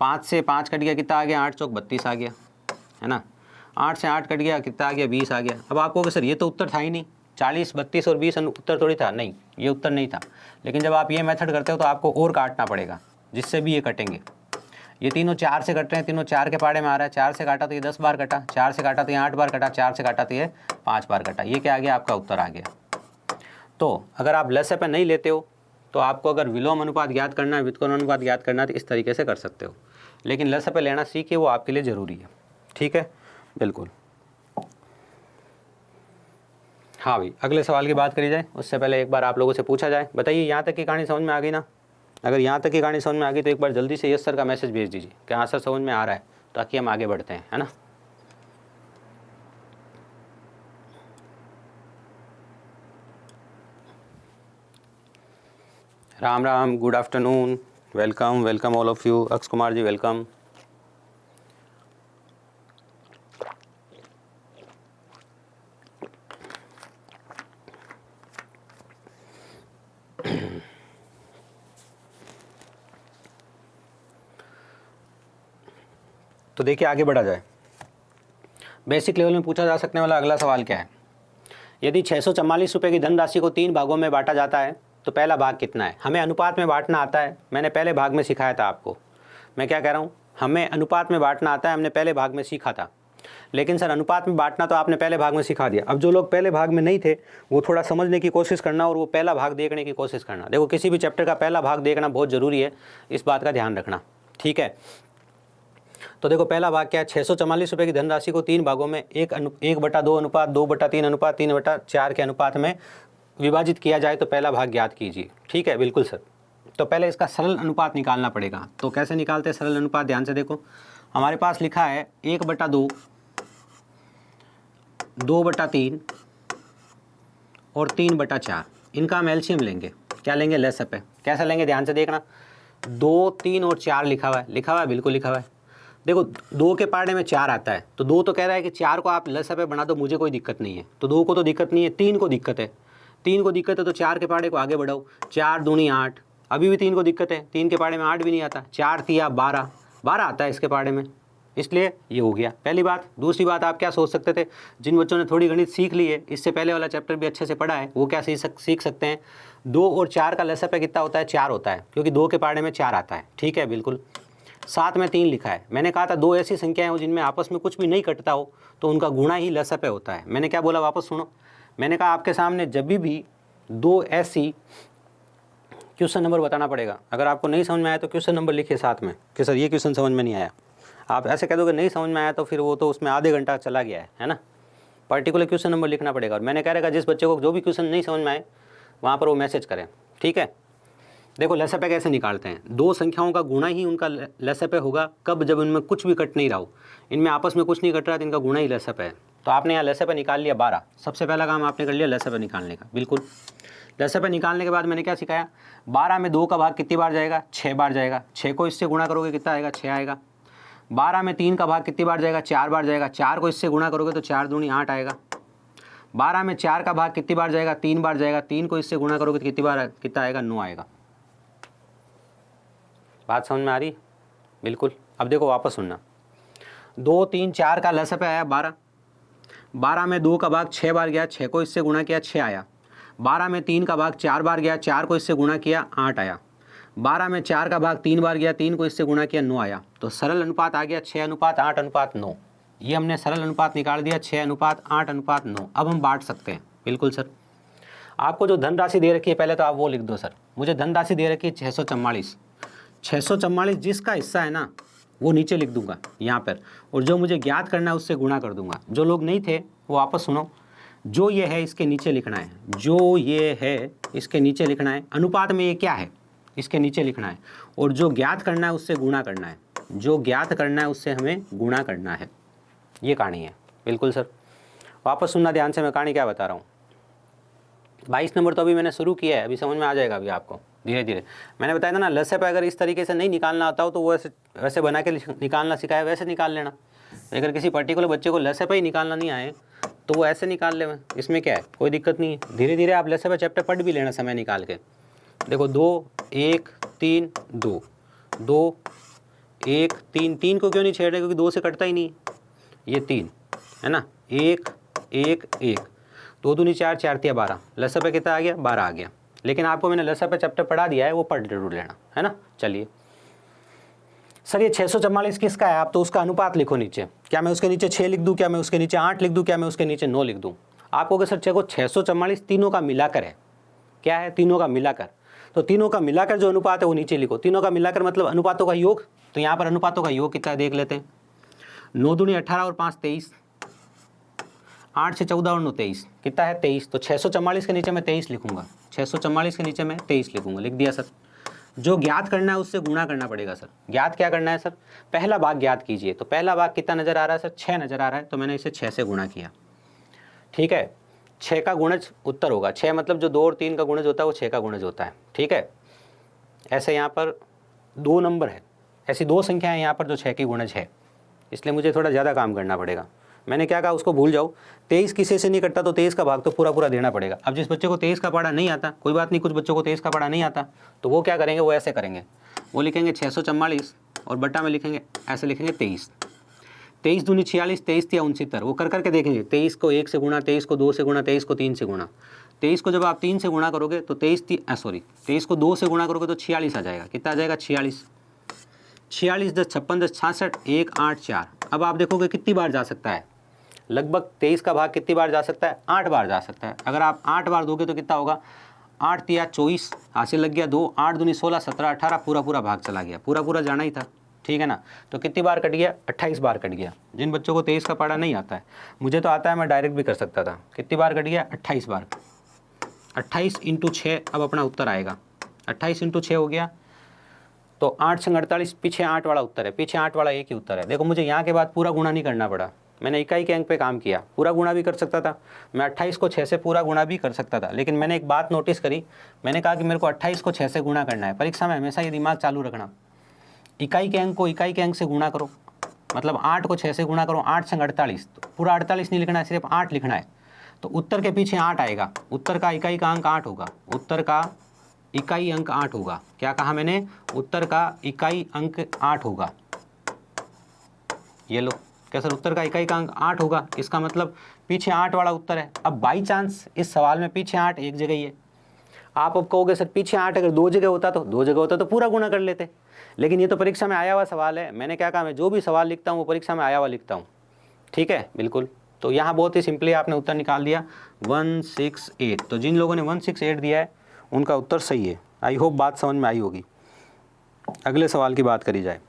5 से 5 कट गया, कितना आ गया? 8 × 4 = 32 आ गया, है ना। 8 से 8 कट गया, कितना आ गया 20 आ गया। अब आप कहोगे सर ये तो उत्तर था ही नहीं, 40, 32 और 20 उत्तर थोड़ी था। नहीं, ये उत्तर नहीं था। लेकिन जब आप ये मेथड करते हो तो आपको और काटना पड़ेगा, जिससे भी ये कटेंगे। ये तीनों 4 से कट रहे हैं, तीनों 4 के पाड़े में आ रहा है। 4 से काटा तो ये 10 बार कटा, 4 से काटा तो ये 8 बार कटा, 4 से काटा तो ये 5 बार कटा। ये क्या आ गया, आपका उत्तर आ गया। तो अगर आप लसे पे नहीं लेते हो तो आपको अगर विलोम अनुपात ज्ञात करना है, व्युत्क्रम अनुपात ज्ञात करना है तो इस तरीके से कर सकते हो। लेकिन लसे पे लेना सीखिए, वो आपके लिए ज़रूरी है। ठीक है, बिल्कुल। हाँ भाई, अगले सवाल की बात करी जाए उससे पहले एक बार आप लोगों से पूछा जाए, बताइए यहाँ तक की कहानी समझ में आ गई ना? अगर यहाँ तक की कहानी समझ में आ गई तो एक बार जल्दी से यस सर का मैसेज भेज दीजिए कि हाँ सर समझ में आ रहा है, ताकि हम आगे बढ़ते हैं, है ना। Ram Ram, good afternoon, welcome welcome all of you. अक्ष कुमार जी वेलकम। तो देखिए आगे बढ़ा जाए। बेसिक लेवल में पूछा जा सकने वाला अगला सवाल क्या है, यदि 644 रुपये की धनराशि को 3 भागों में बांटा जाता है तो पहला भाग कितना है? हमें अनुपात में बांटना आता है, मैंने पहले भाग में सिखाया था आपको। मैं क्या कह रहा हूँ, हमें अनुपात में बांटना आता है, हमने पहले भाग में सीखा था। लेकिन सर अनुपात में बांटना तो आपने पहले भाग में सिखा दिया। अब जो लोग पहले भाग में नहीं थे वो थोड़ा समझने की कोशिश करना और वो पहला भाग देखने की कोशिश करना। देखो किसी भी चैप्टर का पहला भाग देखना बहुत ज़रूरी है, इस बात का ध्यान रखना। ठीक है, तो देखो पहला भाग क्या है, 644 रुपये की धनराशि को 3 भागों में 1/2 अनुपात 2/3 अनुपात 3/4 के अनुपात में विभाजित किया जाए तो पहला भाग ज्ञात कीजिए। ठीक है, बिल्कुल सर। तो पहले इसका सरल अनुपात निकालना पड़ेगा। तो कैसे निकालते हैं सरल अनुपात, ध्यान से देखो। हमारे पास लिखा है 1/2, 2/3 और 3/4। इनका हम एलसीएम लेंगे। क्या लेंगे, लसअप है। कैसे लेंगे, ध्यान से देखना। 2, 3 और 4 लिखा हुआ है, लिखा हुआ है, बिल्कुल लिखा हुआ है। देखो 2 के पाड़े में 4 आता है, तो 2 तो कह रहा है कि 4 को आप लसअप पे बना दो, मुझे कोई दिक्कत नहीं है। तो 2 को तो दिक्कत नहीं है, 3 को दिक्कत है। 3 को दिक्कत है तो 4 के पाड़े को आगे बढ़ाओ, 4 दूनी 8। अभी भी 3 को दिक्कत है, 3 के पाड़े में 8 भी नहीं आता। 4 तिया 12 आता है इसके पाड़े में, इसलिए ये हो गया पहली बात। दूसरी बात आप क्या सोच सकते थे, जिन बच्चों ने थोड़ी गणित सीख ली है, इससे पहले वाला चैप्टर भी अच्छे से पढ़ा है, वो क्या सीख सकते हैं, 2 और 4 का लसअप है कितना होता है, 4 होता है, क्योंकि 2 के पाड़े में 4 आता है। ठीक है, बिल्कुल। साथ में 3 लिखा है। मैंने कहा था 2 ऐसी संख्याएं हो जिनमें आपस में कुछ भी नहीं कटता हो तो उनका गुणा ही लसअप होता है। मैंने क्या बोला, वापस सुनो। मैंने कहा आपके सामने जब भी 2 ऐसी, क्वेश्चन नंबर बताना पड़ेगा। अगर आपको नहीं समझ में आया तो क्वेश्चन नंबर लिखिए साथ में कि सर ये क्वेश्चन समझ में नहीं आया। आप ऐसे कह दोगे नहीं समझ में आया तो फिर वो तो उसमें आधे घंटा चला गया है ना। पर्टिकुलर क्वेश्चन नंबर लिखना पड़ेगा। और मैंने कह रखा जिस बच्चे को जो भी क्वेश्चन नहीं समझ में आए वहाँ पर वो मैसेज करें। ठीक है, देखो लसअप कैसे निकालते हैं। 2 संख्याओं का गुणा ही उनका लसअप होगा। कब, जब इनमें कुछ भी कट नहीं रहा हो, इनमें आपस में कुछ नहीं कट रहा तो इनका गुणा ही लसअप है। तो आपने यहाँ लसअप निकाल लिया 12। सबसे पहला काम आपने कर लिया लसअप निकालने का। बिल्कुल, लसअप निकालने के बाद मैंने क्या सिखाया, 12 में 2 का भाग कितनी बार जाएगा, 6 बार जाएगा। 6 को इससे गुणा करोगे कितना आएगा, 6 आएगा। 12 में 3 का भाग कितनी बार जाएगा, 4 बार जाएगा। 4 को इससे गुणा करोगे तो 4 दूनी 8 आएगा। 12 में 4 का भाग कितनी बार जाएगा, 3 बार जाएगा। 3 को इससे गुणा करोगे तो कितना आएगा, 9 आएगा। बात समझ में आ रही? बिल्कुल। अब देखो वापस सुनना, 2, 3, 4 का लसअप आया 12। 12 में 2 का भाग 6 बार गया, 6 को इससे गुणा किया, 6 आया। 12 में 3 का भाग 4 बार गया, 4 को इससे गुणा किया, 8 आया। 12 में 4 का भाग 3 बार गया, 3 को इससे गुणा किया, 9 आया। तो सरल अनुपात आ गया 6:8:9। ये हमने सरल अनुपात निकाल दिया 6:8:9। अब हम बांट सकते हैं। बिल्कुल सर। आपको जो धनराशि दे रखी है पहले तो आप वो लिख दो। सर मुझे धनराशि दे रखी है 644। 644 जिसका हिस्सा है ना वो नीचे लिख दूंगा यहाँ पर, और जो मुझे ज्ञात करना है उससे गुणा कर दूंगा। जो लोग नहीं थे वो वापस सुनो, जो ये है इसके नीचे लिखना है, जो ये है इसके नीचे लिखना है। अनुपात में ये क्या है इसके नीचे लिखना है, और जो ज्ञात करना है उससे गुणा करना है। जो ज्ञात करना है उससे हमें गुणा करना है। ये कहानी है। बिल्कुल सर, वापस सुनना ध्यान से, मैं कहानी क्या बता रहा हूँ। 22 नंबर तो अभी मैंने शुरू किया है, अभी समझ में आ जाएगा अभी आपको धीरे धीरे। मैंने बताया था ना, लसअप अगर इस तरीके से नहीं निकालना आता हो तो वो वैसे बना के निकालना सिखाया, वैसे निकाल लेना। अगर किसी पर्टिकुलर बच्चे को लसअप ही निकालना नहीं आए तो वो ऐसे निकाल ले, इसमें क्या है, कोई दिक्कत नहीं है। धीरे धीरे आप लसअप चैप्टर पढ़ भी लेना समय निकाल के। देखो 2, 1, 3, 2, 2, 1, 3। 3 को क्यों नहीं छेड़ रहे, क्योंकि 2 से कटता ही नहीं। ये 3, है ना, 1 1 1, 2 दूनी 4, 4 तिया 12, लसा पे कितना आ गया, 12 आ गया। लेकिन आपको मैंने लसा पे चैप्टर पढ़ा दिया है, वो पढ़ जरूर लेना, है ना। चलिए सर, ये 644 किसका है, आप तो उसका अनुपात लिखो नीचे। क्या मैं उसके नीचे 6 लिख दूं, क्या मैं उसके नीचे 8 लिख दूं, क्या मैं उसके नीचे 9 लिख दूं? आप कहोगे सर देखो 644 तीनों का मिलाकर है। क्या है, तीनों का मिलाकर। तो तीनों का मिलाकर जो अनुपात है वो नीचे लिखो। तीनों का मिलाकर मतलब अनुपातों का योग। तो यहाँ पर अनुपातों का योग कितना है देख लेते हैं। 9 दूनी 18 और 5 23, 8 से 14 और 9 23, कितना है 23। तो 644 के नीचे मैं 23 लिखूंगा, 644 के नीचे मैं 23 लिखूंगा। लिख दिया सर। जो ज्ञात करना है उससे गुणा करना पड़ेगा सर। ज्ञात क्या करना है सर, पहला भाग ज्ञात कीजिए। तो पहला भाग कितना नजर आ रहा है सर, 6 नजर आ रहा है। तो मैंने इसे 6 से गुणा किया, ठीक है। 6 का गुणज उत्तर होगा। 6 मतलब जो 2 और 3 का गुणज होता है वो 6 का गुणज होता है, ठीक है। ऐसे यहाँ पर 2 नंबर है, ऐसी 2 संख्या है यहाँ पर जो 6 की गुणज है, इसलिए मुझे थोड़ा ज़्यादा काम करना पड़ेगा। मैंने क्या कहा उसको भूल जाओ। 23 किसी से नहीं कटता, तो 23 का भाग तो पूरा पूरा देना पड़ेगा। अब जिस बच्चे को 23 का पढ़ा नहीं आता, कोई बात नहीं, कुछ बच्चों को 23 का पढ़ा नहीं आता, तो वो क्या करेंगे, वो ऐसे करेंगे, वो लिखेंगे 644 और बट्टा में लिखेंगे, ऐसे लिखेंगे 23। 23 दूनी 46, 23 तिया 69, वो कर करके देखेंगे। 23 को 1 से गुणा, 23 को 2 से गुणा, 23 को 3 से गुणा। 23 को जब आप 3 से गुणा करोगे तो 23 को 2 से गुणा करोगे तो 46 आ जाएगा। कितना आ जाएगा, 46। 46 10 56 10 66, 1 8 4। अब आप देखोगे कितनी बार जा सकता है, लगभग 23 का भाग कितनी बार जा सकता है, 8 बार जा सकता है। अगर आप 8 बार दोगे तो कितना होगा, 8 तिया 24, हासिल लग गया 2, 8 दूनी 16 17 18, पूरा पूरा भाग चला गया, पूरा पूरा जाना ही था, ठीक है ना। तो कितनी बार कट गया, 28 बार कट गया। जिन बच्चों को 23 का पढ़ा नहीं आता है, मुझे तो आता है, मैं डायरेक्ट भी कर सकता था। कितनी बार कट गया, 28 बार। 28 इंटू 6 अब अपना उत्तर आएगा। 28 इंटू 6 हो गया तो 8 संग 48, पीछे 8 वाला उत्तर है, पीछे 8 वाला एक ही उत्तर है। देखो मुझे यहाँ के बाद पूरा गुणा नहीं करना पड़ा, मैंने इकाई के अंक पे काम किया। पूरा गुणा भी कर सकता था मैं, 28 को 6 से पूरा गुणा भी कर सकता था, लेकिन मैंने एक बात नोटिस करी। मैंने कहा कि मेरे को 28 को 6 से गुणा करना है। परीक्षा में हमेशा ये दिमाग चालू रखना, इकाई के अंक को इकाई के अंक से गुणा करो, मतलब 8 को 6 से गुणा करो। 8 संग 48, तो पूरा 48 नहीं लिखना है, सिर्फ 8 लिखना है। तो उत्तर के पीछे 8 आएगा, उत्तर का इकाई का अंक 8 होगा, उत्तर का इकाई अंक 8 होगा। क्या कहा मैंने, उत्तर का इकाई अंक 8 होगा। ये लो, क्या सर उत्तर का इकाई का अंक 8 होगा, इसका मतलब पीछे 8 वाला उत्तर है। अब बाई चांस इस सवाल में पीछे 8 एक जगह ही है। आप अब कहोगे सर पीछे 8 अगर 2 जगह होता तो 2 जगह होता तो पूरा गुणा कर लेते, लेकिन ये तो परीक्षा में आया हुआ सवाल है। मैंने क्या कहा, मैं जो भी सवाल लिखता हूँ वो परीक्षा में आया हुआ लिखता हूँ, ठीक है, बिल्कुल। तो यहाँ बहुत ही सिंपली आपने उत्तर निकाल दिया 168। तो जिन लोगों ने 168 दिया है उनका उत्तर सही है। आई होप बात समझ में आई होगी। अगले सवाल की बात करी जाए।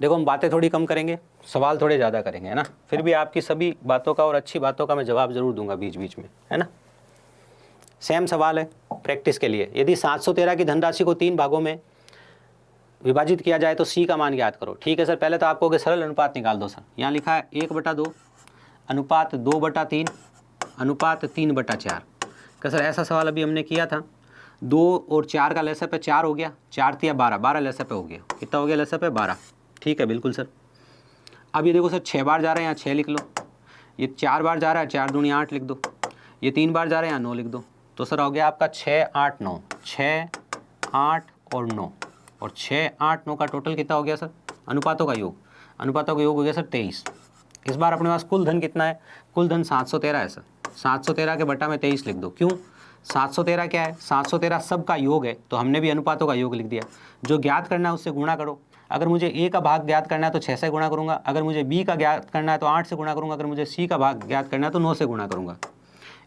देखो हम बातें थोड़ी कम करेंगे, सवाल थोड़े ज़्यादा करेंगे, है ना। फिर भी आपकी सभी बातों का और अच्छी बातों का मैं जवाब ज़रूर दूंगा बीच बीच में, है ना। सेम सवाल है प्रैक्टिस के लिए। यदि 713 की धनराशि को 3 भागों में विभाजित किया जाए तो सी का मान ज्ञात करो। ठीक है सर, पहले तो आपको सरल अनुपात निकाल दो सर। यहाँ लिखा है 1/2 अनुपात 2/3 अनुपात 3/4। क्या सर ऐसा सवाल अभी हमने किया था। 2 और 4 का लसा पे 4 हो गया, 4 तिया 12, 12 लसा पे हो गया। कितना हो गया लसा पे, 12। ठीक है बिल्कुल सर। अब ये देखो सर 6 बार जा रहे हैं, यहाँ 6 लिख लो। ये 4 बार जा रहा है, 4 दूनी 8 लिख दो। ये 3 बार जा रहे हैं, यहाँ 9 लिख दो। तो सर हो गया आपका 6 8 9, 6 8 और 9, और 6 8 9 का टोटल कितना हो गया सर, अनुपातों का योग। अनुपातों का योग हो गया सर 23। इस बार अपने पास कुल धन कितना है, कुल धन 713 है सर। 713 के बटा में 23 लिख दो। क्यों, 713 क्या है, 713 सब का योग है, तो हमने भी अनुपातों का योग लिख दिया। जो ज्ञात करना है उससे गुणा करो। अगर मुझे ए का भाग ज्ञात करना है तो 6 से गुणा करूंगा, अगर मुझे बी का ज्ञात करना है तो 8 से गुणा करूंगा, अगर मुझे सी का भाग ज्ञात करना है तो 9 से गुणा करूंगा।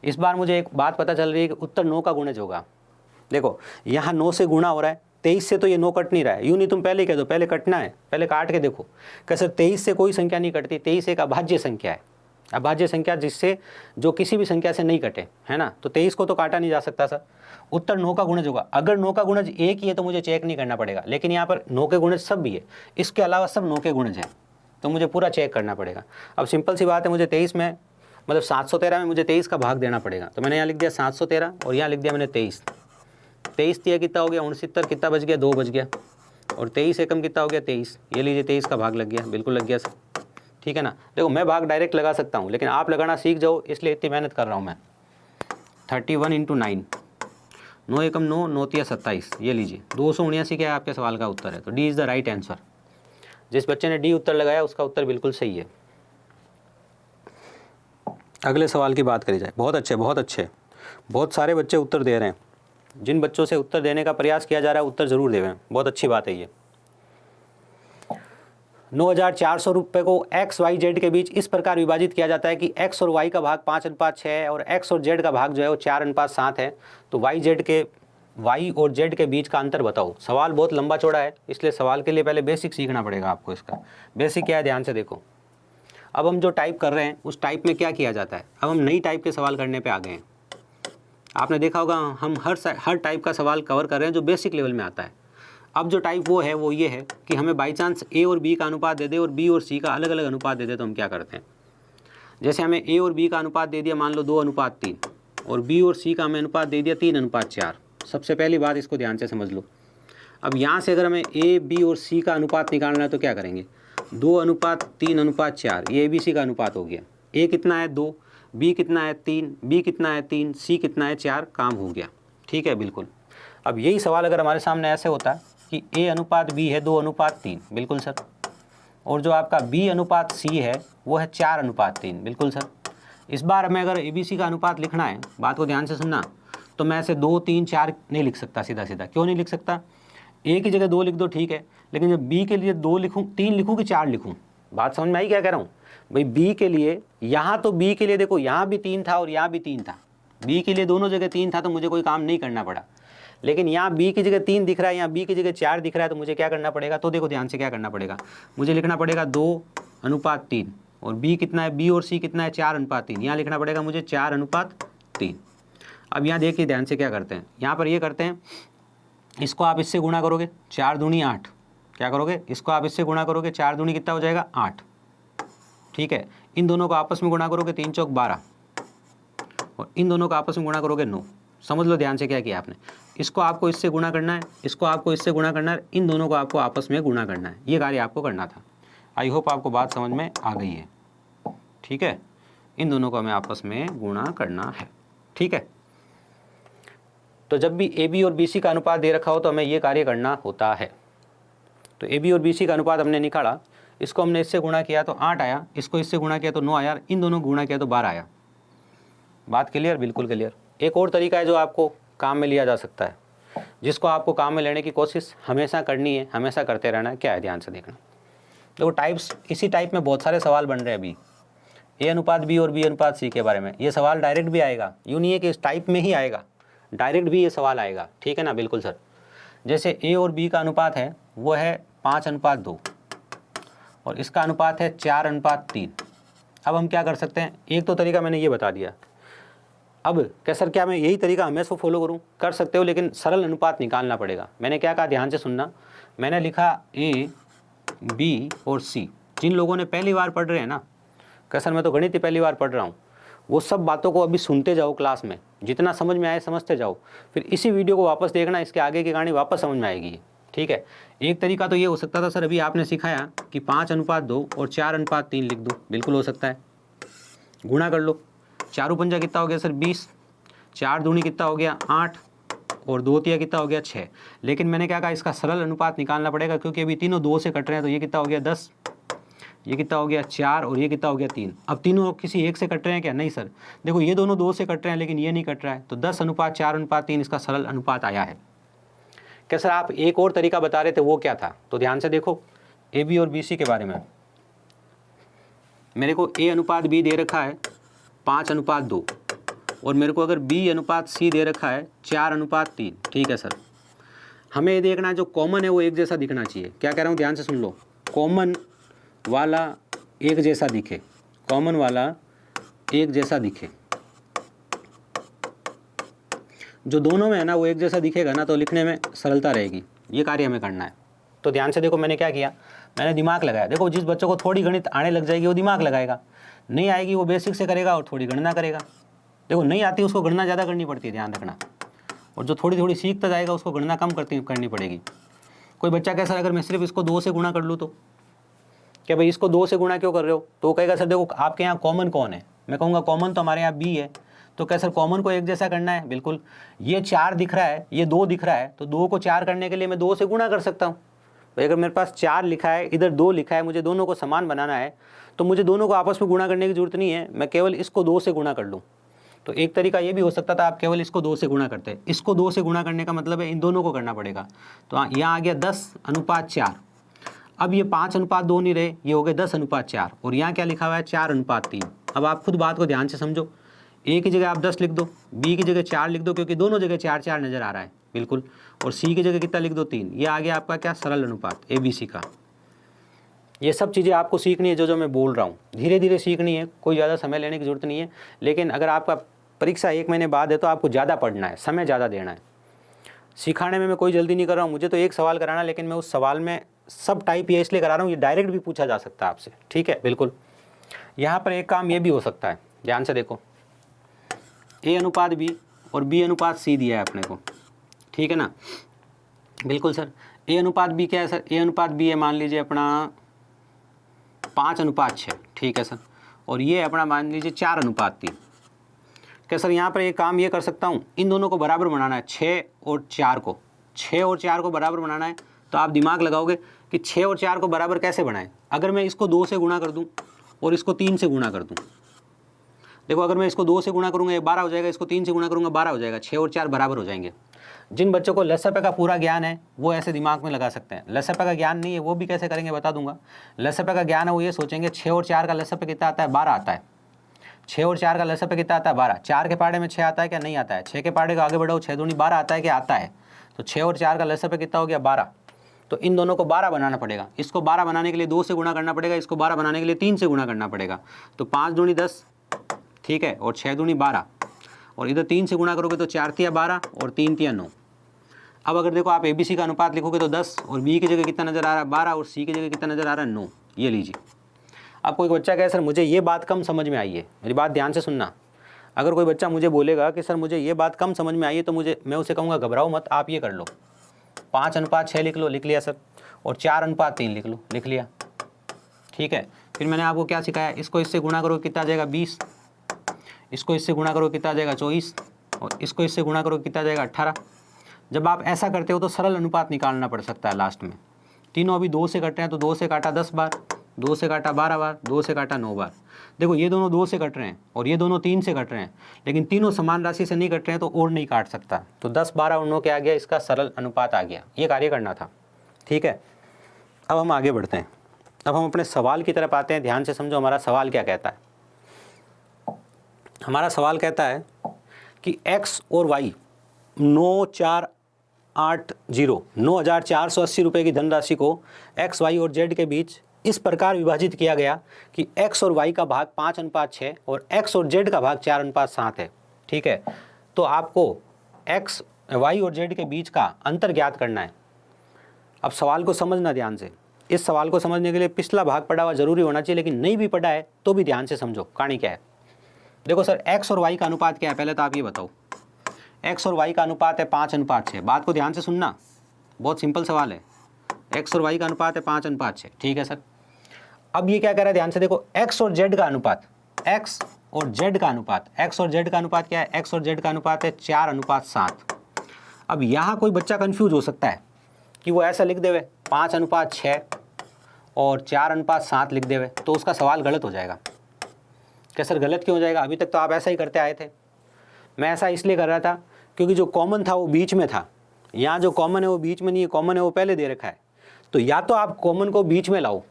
इस बार मुझे एक बात पता चल रही है कि उत्तर 9 का गुणज होगा। देखो यहाँ 9 से गुणा हो रहा है, 23 से तो ये 9 कट नहीं रहा है। यूँ नहीं तुम पहले कह दो, पहले कटना है, पहले काट के देखो। कैसे 23 से कोई संख्या नहीं कटती, 23 एक अभाज्य संख्या है। अभाज्य संख्या जिससे जो किसी भी संख्या से नहीं कटे, है ना। तो 23 को तो काटा नहीं जा सकता सर। उत्तर 9 का गुणज होगा। अगर 9 का गुणज एक ही है तो मुझे चेक नहीं करना पड़ेगा, लेकिन यहाँ पर 9 के गुणज सब भी है, इसके अलावा सब 9 के गुणज हैं, तो मुझे पूरा चेक करना पड़ेगा। अब सिंपल सी बात है, मुझे 23 में मतलब 713 में मुझे 23 का भाग देना पड़ेगा। तो मैंने यहाँ लिख दिया 713 और यहाँ लिख दिया मैंने 23। 23 दिया कितना हो गया 69, कितना बच गया 2 बच गया, और 23 एकम कितना हो गया 23। ये लीजिए 23 का भाग लग गया, बिल्कुल लग गया सर। ठीक है ना। देखो मैं भाग डायरेक्ट लगा सकता हूँ, लेकिन आप लगाना सीख जाओ, इसलिए इतनी मेहनत कर रहा हूँ मैं। 31 × 9, 9 एकम 9, 9 तिया 27। ये लीजिए 279 क्या है आपके सवाल का उत्तर है। तो D is the right answer. जिस बच्चे ने डी उत्तर लगाया उसका उत्तर बिल्कुल सही है। अगले सवाल की बात करी जाए। बहुत अच्छे, बहुत अच्छे, बहुत सारे बच्चे उत्तर दे रहे हैं। जिन बच्चों से उत्तर देने का प्रयास किया जा रहा है उत्तर ज़रूर देवें, बहुत अच्छी बात है ये। 9,400 रुपये को एक्स वाई जेड के बीच इस प्रकार विभाजित किया जाता है कि एक्स और वाई का भाग 5:6 है और एक्स और जेड का भाग जो है वो 4:7 है। तो वाई और जेड के बीच का अंतर बताओ। सवाल बहुत लंबा चौड़ा है, इसलिए सवाल के लिए पहले बेसिक सीखना पड़ेगा आपको। इसका बेसिक क्या है, ध्यान से देखो। अब हम जो टाइप कर रहे हैं उस टाइप में क्या किया जाता है, अब हम नई टाइप के सवाल करने पे आ गए हैं। आपने देखा होगा हम हर टाइप का सवाल कवर कर रहे हैं जो बेसिक लेवल में आता है। अब जो टाइप वो है वो ये है कि हमें बाई चांस ए और बी का अनुपात दे दे और बी और सी का अलग अलग अनुपात दे दे, तो हम क्या करते हैं। जैसे हमें ए और बी का अनुपात दे दिया, मान लो 2:3, और बी और सी का हमें अनुपात दे दिया 3:4। सबसे पहली बात इसको ध्यान से समझ लो। अब यहाँ से अगर हमें ए बी और सी का अनुपात निकालना है तो क्या करेंगे, 2:3:4, ये ए बी सी का अनुपात हो गया। ए कितना है 2, बी कितना है 3, बी कितना है 3, सी कितना है 4, काम हो गया। ठीक है, बिल्कुल। अब यही सवाल अगर हमारे सामने ऐसे होता है कि ए अनुपात बी है 2:3, बिल्कुल सर, और जो आपका बी अनुपात सी है वो है 4:3, बिल्कुल सर। इस बार हमें अगर ए बी सी का अनुपात लिखना है, बात को ध्यान से सुनना, तो मैं ऐसे 2, 3, 4 नहीं लिख सकता सीधा सीधा। क्यों नहीं लिख सकता, ए की जगह 2 लिख दो ठीक है, लेकिन जब बी के लिए 2 लिखूँ, 3 लिखूँ कि 4 लिखूँ, बात समझ में आई क्या कह रहा हूँ भाई। बी के लिए यहाँ, तो बी के लिए देखो यहाँ भी 3 था और यहाँ भी 3 था, बी के लिए दोनों जगह 3 था तो मुझे कोई काम नहीं करना पड़ा। लेकिन यहाँ बी की जगह 3 दिख रहा है, यहाँ बी की जगह 4 दिख रहा है, तो मुझे क्या करना पड़ेगा, तो देखो ध्यान से क्या करना पड़ेगा, मुझे लिखना पड़ेगा 2:3, और बी कितना है, बी और सी कितना है 4:3, यहाँ लिखना पड़ेगा मुझे 4:3। अब यहाँ देखिए ध्यान से क्या करते हैं, यहाँ पर ये करते हैं, इसको आप इससे गुणा करोगे 4 दूनी 8, क्या करोगे, इसको आप इससे गुणा करोगे 4 दूनी कितना हो जाएगा 8, ठीक है। इन दोनों को आपस में गुणा करोगे 3 चौक 12, और इन दोनों को आपस में गुणा करोगे 9। समझ लो ध्यान से क्या किया आपने, इसको आपको इससे गुणा करना है, इसको आपको इससे गुणा करना है, इन दोनों को आपको आपस में गुणा करना है, ये कार्य आपको करना था। आई होप आपको बात समझ में आ गई है, ठीक है। इन दोनों को हमें आपस में गुणा करना है, ठीक है। तो जब भी ए बी और बी सी का अनुपात दे रखा हो तो हमें ये कार्य करना होता है। तो ए बी और बी सी का अनुपात हमने निकाला, इसको हमने इससे गुणा किया तो 8 आया, इसको इससे गुणा किया तो 9 आया, इन दोनों को गुणा किया तो 12 आया। बात क्लियर, बिल्कुल क्लियर। एक और तरीका है जो आपको काम में लिया जा सकता है, जिसको आपको काम में लेने की कोशिश हमेशा करनी है, हमेशा करते रहना है। क्या है, ध्यान से देखना। देखो टाइप्स, इसी टाइप में बहुत सारे सवाल बन रहे हैं अभी, ए अनुपात बी और बी अनुपात सी के बारे में। ये सवाल डायरेक्ट भी आएगा, यूँ नहीं है कि इस टाइप में ही आएगा, डायरेक्ट भी ये सवाल आएगा, ठीक है ना, बिल्कुल सर। जैसे ए और बी का अनुपात है वो है 5:2 और इसका अनुपात है 4:3। अब हम क्या कर सकते हैं, एक तो तरीका मैंने ये बता दिया। अब क्या सर, क्या मैं यही तरीका हमेशा फॉलो करूं, कर सकते हो, लेकिन सरल अनुपात निकालना पड़ेगा। मैंने क्या कहा, ध्यान से सुनना। मैंने लिखा ए बी और सी। जिन लोगों ने पहली बार पढ़ रहे हैं ना, क्या सर मैं तो गणित ही पहली बार पढ़ रहा हूँ, वो सब बातों को अभी सुनते जाओ क्लास में, जितना समझ में आए समझते जाओ, फिर इसी वीडियो को वापस देखना, इसके आगे की कहानी वापस समझ में आएगी, ठीक है। एक तरीका तो ये हो सकता था सर, अभी आपने सिखाया कि 5:2 और 4:3 लिख दूँ, बिल्कुल हो सकता है। गुणा कर लो, 4×5 कितना हो गया सर 20, 4 दूनी कितना हो गया 8, और 2 तिया कितना हो गया 6। लेकिन मैंने क्या कहा, इसका सरल अनुपात निकालना पड़ेगा, क्योंकि अभी तीनों 2 से कट रहे हैं। तो ये कितना हो गया 10, ये कितना हो गया 4, और ये कितना हो गया 3। अब तीनों किसी एक से कट रहे हैं क्या, नहीं सर। देखो ये दोनों 2 से कट रहे हैं, लेकिन ये नहीं कट रहा है, तो 10:4:3 इसका सरल अनुपात आया है। क्या सर आप एक और तरीका बता रहे थे, वो क्या था, तो ध्यान से देखो। ए बी और बी सी के बारे में मेरे को ए अनुपात बी दे रखा है 5:2, और मेरे को अगर बी अनुपात सी दे रखा है 4:3, ठीक है सर। हमें ये देखना है जो कॉमन है वो एक जैसा दिखना चाहिए। क्या कह रहा हूँ, ध्यान से सुन लो। कॉमन वाला एक जैसा दिखे, कॉमन वाला एक जैसा दिखे, जो दोनों में है ना वो एक जैसा दिखेगा ना, तो लिखने में सरलता रहेगी। ये कार्य हमें करना है। तो ध्यान से देखो, मैंने क्या किया, मैंने दिमाग लगाया। देखो जिस बच्चों को थोड़ी गणित आने लग जाएगी वो दिमाग लगाएगा, नहीं आएगी वो बेसिक से करेगा और थोड़ी गणना करेगा। देखो नहीं आती उसको गणना ज़्यादा करनी पड़ती है, ध्यान रखना। और जो थोड़ी थोड़ी सीखता जाएगा उसको गणना कम करनी पड़ेगी। कोई बच्चा कहे सर अगर मैं सिर्फ इसको 2 से गुणा कर लूँ तो, क्या भाई इसको 2 से गुणा क्यों कर रहे हो, तो कहेगा सर देखो आपके यहाँ कॉमन कौन है। मैं कहूँगा कॉमन तो हमारे यहाँ बी है। तो क्या सर कॉमन को एक जैसा करना है, बिल्कुल। ये 4 दिख रहा है, ये 2 दिख रहा है, तो 2 को 4 करने के लिए मैं 2 से गुणा कर सकता हूँ। भाई अगर मेरे पास 4 लिखा है, इधर 2 लिखा है, मुझे दोनों को समान बनाना है, तो मुझे दोनों को आपस में गुणा करने की जरूरत नहीं है, मैं केवल इसको 2 से गुणा कर लूँ। तो एक तरीका ये भी हो सकता था, आप केवल इसको 2 से गुणा करते। इसको 2 से गुणा करने का मतलब है इन दोनों को करना पड़ेगा। तो यहाँ आ गया 10:4। अब ये 5:2 नहीं रहे, ये हो गए 10:4। और यहाँ क्या लिखा हुआ है 4:3। अब आप खुद बात को ध्यान से समझो। ए की जगह आप 10 लिख दो, बी की जगह 4 लिख दो, क्योंकि दोनों जगह 4 नज़र आ रहा है बिल्कुल। और सी की जगह कितना लिख दो 3। ये आ गया आपका क्या सरल अनुपात ABC का। ये सब चीज़ें आपको सीखनी है जो मैं बोल रहा हूँ, धीरे धीरे सीखनी है, कोई ज़्यादा समय लेने की ज़रूरत नहीं है। लेकिन अगर आपका परीक्षा 1 महीने बाद है तो आपको ज़्यादा पढ़ना है, समय ज़्यादा देना है। सिखाने में मैं कोई जल्दी नहीं कर रहा हूँ, मुझे तो एक सवाल कराना, लेकिन मैं उस सवाल में सब टाइप ये इसलिए करा रहा हूँ, ये डायरेक्ट भी पूछा जा सकता है आपसे, ठीक है बिल्कुल। यहाँ पर एक काम ये भी हो सकता है, ध्यान से देखो, A:B और B:C दिया है अपने को, ठीक है ना। बिल्कुल सर, A:B क्या है सर, A:B है मान लीजिए अपना 5:6, ठीक है सर। और ये अपना मान लीजिए 4:3। क्या सर यहाँ पर एक काम ये कर सकता हूँ, इन दोनों को बराबर बनाना है, 6 और 4 को, 6 और 4 को बराबर बनाना है। तो आप दिमाग लगाओगे कि 6 और 4 को बराबर कैसे बनाएं। अगर मैं इसको 2 से गुणा कर दूं और इसको 3 से गुणा कर दूं, देखो अगर मैं इसको 2 से गुणा करूंगा ये 12 हो जाएगा, इसको 3 से गुणा करूंगा 12 हो जाएगा, 6 और 4 बराबर हो जाएंगे। जिन बच्चों को लसपे का पूरा ज्ञान है वो ऐसे दिमाग में लगा सकते हैं। लसपे का ज्ञान नहीं है वो भी कैसे करेंगे बता दूंगा। लसपे का ज्ञान है वो ये सोचेंगे 6 और 4 का लसपे कितना आता है, 12 आता है। 6 और 4 का लसपे कितना आता है, 12। 4 के पहाड़े में 6 आता है क्या, नहीं आता है। 6 के पहाड़े को आगे बढ़ाओ, 6 दूनी 12 आता है क्या, आता है। तो 6 और 4 का लसपे कितना हो गया, 12। तो इन दोनों को 12 बनाना पड़ेगा। इसको 12 बनाने के लिए 2 से गुणा करना पड़ेगा, इसको 12 बनाने के लिए 3 से गुणा करना पड़ेगा। तो 5 दूनी 10, ठीक है, और 6 दूनी 12, और इधर 3 से गुणा करोगे तो 4 तिया 12 और 3 तिया 9। अब अगर देखो आप ABC का अनुपात लिखोगे तो 10, और B की जगह कितना नज़र आ रहा है 12, और C की जगह कितना नज़र आ रहा है 9। ये लीजिए। अब कोई बच्चा कहे सर मुझे ये बात कम समझ में आई है, मेरी बात ध्यान से सुनना। अगर कोई बच्चा मुझे बोलेगा कि सर मुझे ये बात कम समझ में आई है, तो मैं उसे कहूँगा घबराओ मत, आप ये कर लो, 5:6 लिख लो, लिख लिया सर, और 4:3 लिख लो, लिख लिया, ठीक है। फिर मैंने आपको क्या सिखाया, इसको इससे गुणा करो कितना आ जाएगा 20, इसको इससे गुणा करो कितना आ जाएगा 24, और इसको इससे गुणा करो कितना आ जाएगा 18। जब आप ऐसा करते हो तो सरल अनुपात निकालना पड़ सकता है लास्ट में। तीनों अभी 2 से कट रहे हैं, तो 2 से काटा 10 बार, 2 से काटा 12 बार, 2 से काटा 9 बार। देखो ये दोनों 2 से कट रहे हैं और ये दोनों 3 से कट रहे हैं, लेकिन तीनों समान राशि से नहीं कट रहे हैं तो और नहीं काट सकता। तो 10, 12 और 9 क्या आ गया, इसका सरल अनुपात आ गया। ये कार्य करना था, ठीक है। अब हम आगे बढ़ते हैं, अब हम अपने सवाल की तरफ आते हैं। ध्यान से समझो हमारा सवाल क्या कहता है। हमारा सवाल कहता है कि x और y 9,480 रुपये की धनराशि को x, y और z के बीच इस प्रकार विभाजित किया गया कि x और y का भाग 5:6 और x और z का भाग 4:7 है, ठीक है। तो आपको x, y और z के बीच का अंतर ज्ञात करना है। अब सवाल को समझना ध्यान से। इस सवाल को समझने के लिए पिछला भाग पढ़ा हुआ जरूरी होना चाहिए, लेकिन नहीं भी पढ़ा है तो भी ध्यान से समझो कहानी क्या है। देखो सर x और y का अनुपात क्या है, पहले तो आप ये बताओ। x और y का अनुपात है 5:6। बात को ध्यान से सुनना, बहुत सिंपल सवाल है। x और y का अनुपात है 5:6, ठीक है सर। अब ये क्या कह रहा है, ध्यान से देखो, x और z का अनुपात, x और z का अनुपात, x और z का अनुपात क्या है, x और z का अनुपात है 4:7। अब यहाँ कोई बच्चा कंफ्यूज हो सकता है कि वो ऐसा लिख देवे 5:6 और 4:7 लिख देवे, तो उसका सवाल गलत हो जाएगा। क्या सर गलत क्यों हो जाएगा, अभी तक तो आप ऐसा ही करते आए थे। मैं ऐसा इसलिए कर रहा था क्योंकि जो कॉमन था वो बीच में था, यहाँ जो कॉमन है वो बीच में नहीं है, कॉमन है वो पहले दे रखा है। तो या तो आप कॉमन को बीच में लाओ।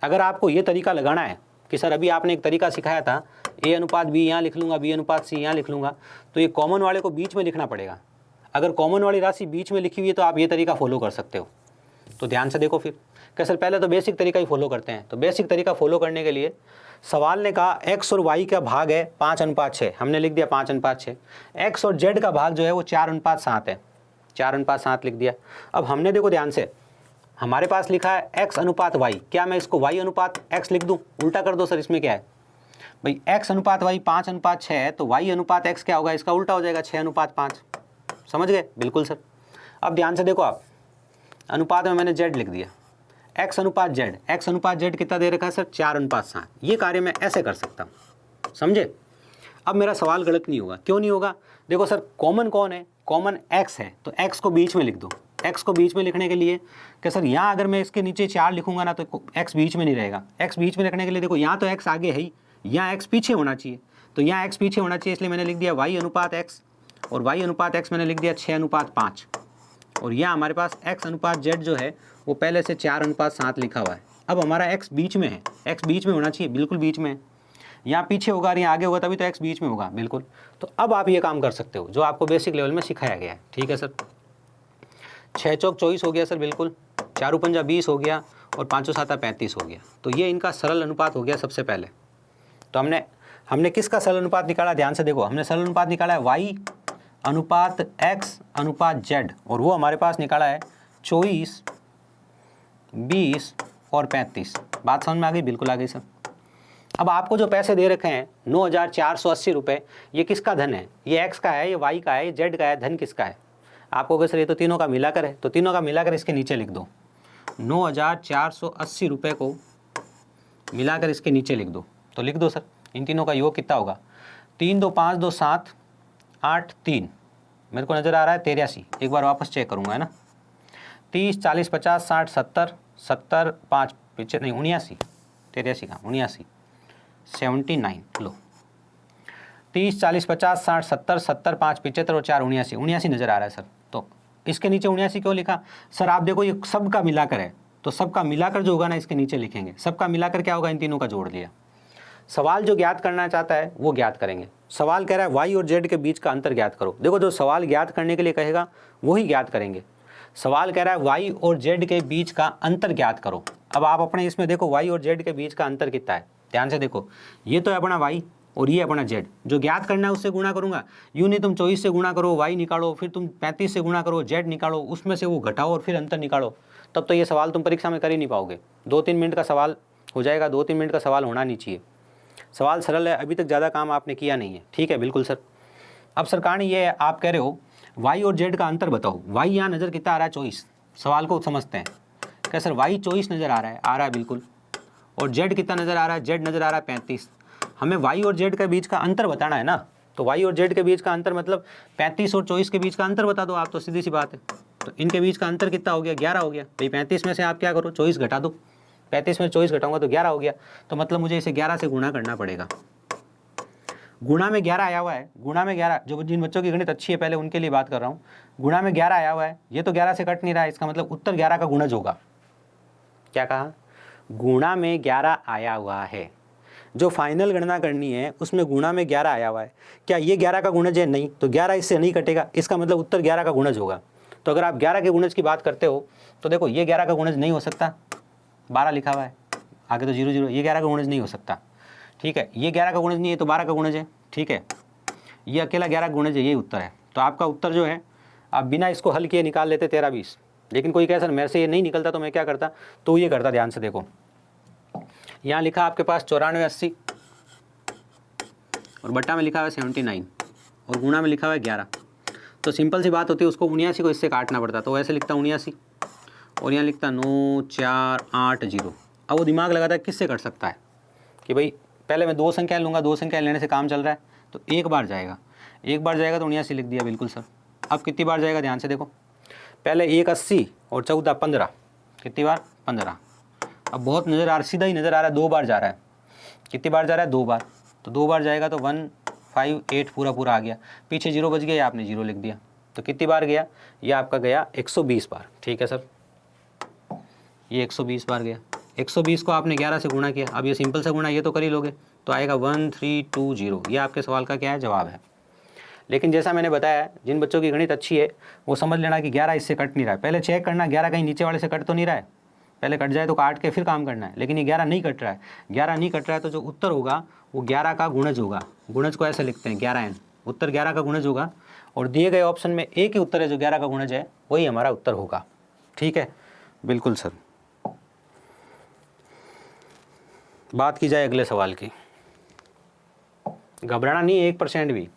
अगर आपको ये तरीका लगाना है कि सर अभी आपने एक तरीका सिखाया था, A:B यहाँ लिख लूँगा, B:C यहाँ लिख लूँगा, तो ये कॉमन वाले को बीच में लिखना पड़ेगा। अगर कॉमन वाली राशि बीच में लिखी हुई है तो आप ये तरीका फॉलो कर सकते हो। तो ध्यान से देखो फिर, क्या सर पहले तो बेसिक तरीका ही फॉलो करते हैं। तो बेसिक तरीका फॉलो करने के लिए सवाल ने कहा x और y का भाग है 5:6, हमने लिख दिया 5:6। x और z का भाग जो है वो 4:7 है, 4:7 लिख दिया। अब हमने देखो ध्यान से, हमारे पास लिखा है x अनुपात y, क्या मैं इसको y अनुपात x लिख दूं, उल्टा कर दो सर, इसमें क्या है भाई, x अनुपात y 5:6 है तो y अनुपात x क्या होगा, इसका उल्टा हो जाएगा 6:5। समझ गए, बिल्कुल सर। अब ध्यान से देखो आप, अनुपात में मैंने z लिख दिया, x अनुपात z, x अनुपात z कितना दे रखा है सर 4:7। ये कार्य मैं ऐसे कर सकता हूँ, समझे। अब मेरा सवाल गलत नहीं होगा, क्यों नहीं होगा, देखो सर कॉमन कौन है, कॉमन x है, तो x को बीच में लिख दो, x को बीच में लिखने के लिए कि सर यहाँ अगर मैं इसके नीचे 4 लिखूंगा ना तो x बीच में नहीं रहेगा। x बीच में रखने के लिए देखो यहाँ तो x आगे है ही, यहाँ x पीछे होना चाहिए, तो यहाँ x पीछे होना चाहिए, इसलिए मैंने लिख दिया y अनुपात x, और y अनुपात x मैंने लिख दिया 6:5, और यहाँ हमारे पास x अनुपात z जो है वो पहले से 4:7 लिखा हुआ है। अब हमारा x बीच में है, x बीच में होना चाहिए, बिल्कुल बीच में है, यहाँ पीछे होगा और यहाँ आगे होगा तभी तो x बीच में होगा, बिल्कुल। तो अब आप ये काम कर सकते हो जो आपको बेसिक लेवल में सिखाया गया है, ठीक है सर। 6 चौक 24 हो गया सर, बिल्कुल, 4 पंजा 20 हो गया, और 5 7 35 हो गया। तो ये इनका सरल अनुपात हो गया सबसे पहले। तो हमने किसका सरल अनुपात निकाला, ध्यान से देखो, हमने सरल अनुपात निकाला है y अनुपात x अनुपात z, और वो हमारे पास निकाला है 24, 20 और 35। बात समझ में आ गई? बिल्कुल आ गई सर। अब आपको जो पैसे दे रखे हैं 9,480 रुपये, ये किसका धन है? ये x का है, ये y का है, ये z का है, धन किसका है? आपको कहे सर ये तो तीनों का मिलाकर है, तो तीनों का मिलाकर इसके नीचे लिख दो। 9,480 रुपये को मिलाकर इसके नीचे लिख दो, तो लिख दो सर। इन तीनों का योग कितना होगा? 3 2 5 2 7 8 3, मेरे को नज़र आ रहा है 83। एक बार वापस चेक करूँगा, है ना। 30 40 50 60 70 70 5 75 नहीं 79, 83 का 79 79, लो 30 40 50 60 70 70 5 75 और 4 79 79 नज़र आ रहा है सर। तो इसके नीचे 79 क्यों लिखा सर? आप देखो ये सबका मिलाकर है, तो सबका मिलाकर जो होगा ना इसके नीचे लिखेंगे। सबका मिलाकर क्या होगा? इन तीनों का जोड़ लिया। सवाल जो ज्ञात करना चाहता है वो ज्ञात करेंगे। सवाल कह रहा है y और z के बीच का अंतर ज्ञात करो। देखो जो सवाल ज्ञात करने के लिए कहेगा वही ज्ञात करेंगे। सवाल कह रहा है y और z के बीच का अंतर ज्ञात करो। अब आप अपने इसमें देखो y और z के बीच का अंतर कितना है, ध्यान से देखो। ये तो है अपना y और ये अपना z, जो ज्ञात करना है उससे गुणा करूंगा। यूँ नहीं तुम 24 से गुणा करो, y निकालो, फिर तुम 35 से गुणा करो, z निकालो, उसमें से वो घटाओ और फिर अंतर निकालो, तब तो ये सवाल तुम परीक्षा में कर ही नहीं पाओगे। 2-3 मिनट का सवाल हो जाएगा, 2-3 मिनट का सवाल होना नहीं चाहिए। सवाल सरल है, अभी तक ज़्यादा काम आपने किया नहीं है, ठीक है, बिल्कुल सर। अब सर कहानी ये है, आप कह रहे हो y और z का अंतर बताओ। y यहाँ नज़र कितना आ रहा है? 24। सवाल को समझते हैं। क्या सर y 24 नज़र आ रहा है? बिल्कुल। और z कितना नज़र आ रहा है? z नज़र आ रहा है 35। हमें y और z के बीच का अंतर बताना है ना, तो y और z के बीच का अंतर मतलब 35 और 24 के बीच का अंतर बता दो आप, तो सीधी सी बात है। तो इनके बीच का अंतर कितना हो गया? 11 हो गया। भाई 35 में से आप क्या करो? 24 घटा दो। 35 में 24 घटाऊंगा तो 11 हो गया, तो मतलब मुझे इसे 11 से गुणा करना पड़ेगा। गुणा में 11 आया हुआ है, गुणा में 11, जो जिन बच्चों की गणित अच्छी है पहले उनके लिए बात कर रहा हूँ। गुणा में 11 आया हुआ है, ये तो 11 से कट नहीं रहा है, इसका मतलब उत्तर 11 का गुणज होगा। क्या कहा? गुणा में 11 आया हुआ है, जो फाइनल गणना करनी है उसमें गुणा में 11 आया हुआ है। क्या ये 11 का गुणज है? नहीं, तो 11 इससे नहीं कटेगा, इसका मतलब उत्तर 11 का गुणज होगा। तो अगर आप 11 के गुणज की बात करते हो तो देखो ये 11 का गुणज नहीं हो सकता, 12 लिखा हुआ है, आगे तो 0 0, ये 11 का गुणज नहीं हो सकता, ठीक है। ये 11 का गुणज नहीं है तो 12 का गुणज है, ठीक है। ये अकेला 11 का गुणज है, यही उत्तर है। तो आपका उत्तर जो है आप बिना इसको हल किए निकाल लेते 13 20। लेकिन कोई कहे सर मेरे से ये नहीं निकलता तो मैं क्या करता? तो ये करता, ध्यान से देखो, यहाँ लिखा आपके पास 94 80 और बट्टा में लिखा हुआ है 79 और गुणा में लिखा हुआ है 11। तो सिंपल सी बात होती है, उसको 79 को इससे काटना पड़ता, तो ऐसे लिखता 79 और यहाँ लिखता 9 4 8 0। अब वो दिमाग लगाता है किससे कट सकता है कि भाई पहले मैं 2 संख्या लूँगा, 2 संख्या लेने से काम चल रहा है, तो एक बार जाएगा तो 79 लिख दिया, बिल्कुल सर। अब कितनी बार जाएगा? ध्यान से देखो, पहले 1 80 और 14 15, कितनी बार? 15। अब बहुत नज़र आ रहा, सीधा ही नज़र आ रहा है, 2 बार जा रहा है। कितनी बार जा रहा है? 2 बार। तो 2 बार जाएगा तो 158 पूरा आ गया, पीछे 0 बच गया, आपने 0 लिख दिया। तो कितनी बार गया? ये आपका गया 120 बार, ठीक है सर। ये 120 बार गया। 120 को आपने 11 से गुणा किया। अब ये सिंपल सा गुणा ये तो कर ही लोगे, तो आएगा 1320। ये आपके सवाल का क्या है? जवाब है। लेकिन जैसा मैंने बताया, जिन बच्चों की गणित अच्छी है वो समझ लेना कि 11 इससे कट नहीं रहा है। पहले चेक करना 11 कहीं नीचे वाले से कट तो नहीं रहा है, पहले कट जाए तो काट के फिर काम करना है। लेकिन ये 11 नहीं कट रहा है, 11 नहीं कट रहा है, तो जो उत्तर होगा वो 11 का गुणज होगा। गुणज को ऐसे लिखते हैं 11n, उत्तर 11 का गुणज होगा। और दिए गए ऑप्शन में एक ही उत्तर है जो 11 का गुणज है, वही हमारा उत्तर होगा, ठीक है, बिल्कुल सर। बात की जाए अगले सवाल की, घबराना नहीं है 1% भी।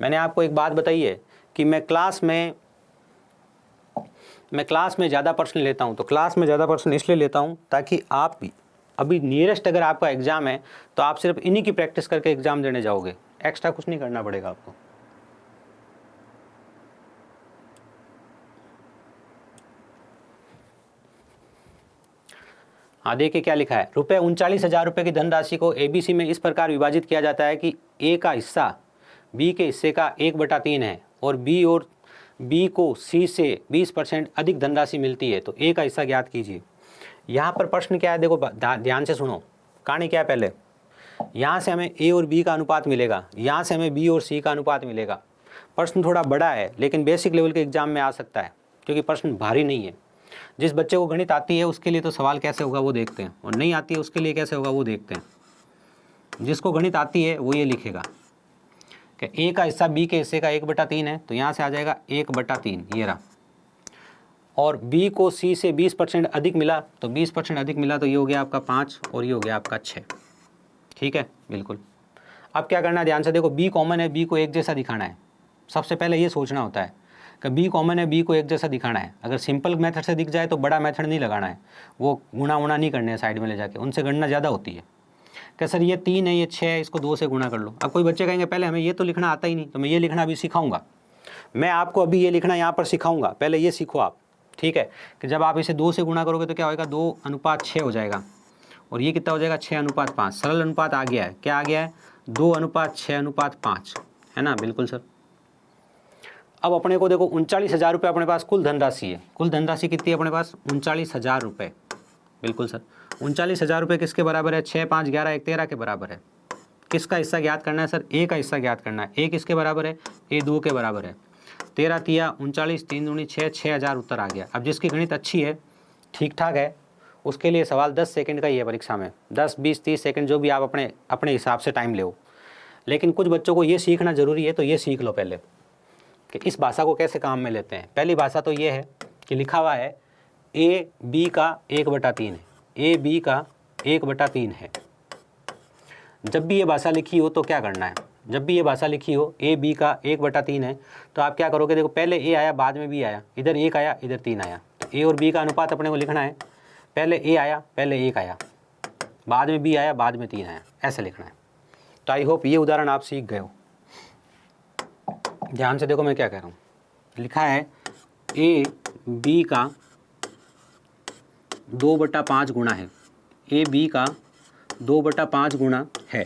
मैंने आपको एक बात बताई है कि मैं क्लास में ज़्यादा प्रश्न लेता हूँ। तो क्लास में ज़्यादा प्रश्न इसलिए लेता हूँ ताकि आप भी अभी नियरेस्ट अगर आपका एग्ज़ाम है तो आप सिर्फ इन्हीं की प्रैक्टिस करके एग्ज़ाम देने जाओगे, एक्स्ट्रा कुछ नहीं करना पड़ेगा आपको। हाँ देखिए क्या लिखा है, रुपये 39,000 रुपये की धनराशि को ABC में इस प्रकार विभाजित किया जाता है कि A का हिस्सा B के हिस्से का 1/3 है और B को C से 20% अधिक धनराशि मिलती है, तो A का हिस्सा ज्ञात कीजिए। यहाँ पर प्रश्न क्या है, देखो ध्यान से सुनो, कहानी क्या है, पहले यहाँ से हमें A और B का अनुपात मिलेगा, यहाँ से हमें B और C का अनुपात मिलेगा। प्रश्न थोड़ा बड़ा है लेकिन बेसिक लेवल के एग्जाम में आ सकता है, क्योंकि प्रश्न भारी नहीं है। जिस बच्चे को गणित आती है उसके लिए तो सवाल कैसे होगा वो देखते हैं, और नहीं आती है उसके लिए कैसे होगा वो देखते हैं। जिसको गणित आती है वो ये लिखेगा कि A का हिस्सा B के हिस्से का 1/3 है, तो यहाँ से आ जाएगा 1/3, ये रहा। और B को C से 20% अधिक मिला, तो 20% अधिक मिला तो ये हो गया आपका 5 और ये हो गया आपका 6। ठीक है, बिल्कुल। अब क्या करना है, ध्यान से देखो, B कॉमन है, B को एक जैसा दिखाना है। सबसे पहले ये सोचना होता है कि B कॉमन है, B को एक जैसा दिखाना है। अगर सिंपल मेथड से दिख जाए तो बड़ा मेथड नहीं लगाना है, वो गुणा वुणा नहीं करने हैं साइड में ले जाके, उनसे गणना ज़्यादा होती है। कि सर ये 3 है, ये 6 है, इसको 2 से गुणा कर लो। अब कोई बच्चे कहेंगे पहले हमें ये तो लिखना आता ही नहीं, तो मैं ये लिखना अभी सिखाऊंगा। मैं आपको अभी ये लिखना यहाँ पर सिखाऊंगा, पहले ये सीखो आप। ठीक है, कि जब आप इसे 2 से गुणा करोगे तो क्या होगा, 2:6 हो जाएगा, और ये कितना हो जाएगा, 6:5। सरल अनुपात आ गया है, क्या आ गया है, 2:6:5, है ना, बिल्कुल सर। अब अपने को देखो 39,000 रुपये अपने पास कुल धनराशि है। कुल धनराशि कितनी है अपने पास, 39,000 रुपये, बिल्कुल सर। 39,000 रुपये किसके बराबर है, 6, 5, 11, 1, 13 के बराबर है। किसका हिस्सा ज्ञात करना है सर, A का हिस्सा ज्ञात करना है। A किसके बराबर है, A 2 के बराबर है। 13 तिया 39, 3 दूनी 6, 6,000 उत्तर आ गया। अब जिसकी गणित अच्छी है, ठीक ठाक है, उसके लिए सवाल 10 सेकंड का ही है परीक्षा में, 10, 20, 30 सेकंड जो भी आप अपने हिसाब से टाइम ले। लेकिन कुछ बच्चों को ये सीखना ज़रूरी है, तो ये सीख लो पहले कि इस भाषा को कैसे काम में लेते हैं। पहली भाषा तो ये है कि लिखा हुआ है AB का 1/3 है, AB का 1/3 है। जब भी ये भाषा लिखी हो तो क्या करना है, जब भी ये भाषा लिखी हो AB का 1/3 है, तो आप क्या करोगे, देखो पहले A आया, बाद में B आया, इधर 1 आया, इधर 3 आया, तो A और B का अनुपात अपने को लिखना है। पहले A आया, पहले 1 आया, बाद में B आया, बाद में 3 आया, ऐसे लिखना है। तो आई होप ये उदाहरण आप सीख गए हो। ध्यान से देखो मैं क्या कह रहा हूँ, लिखा है AB का 2/5 गुणा है, AB का 2/5 गुणा है।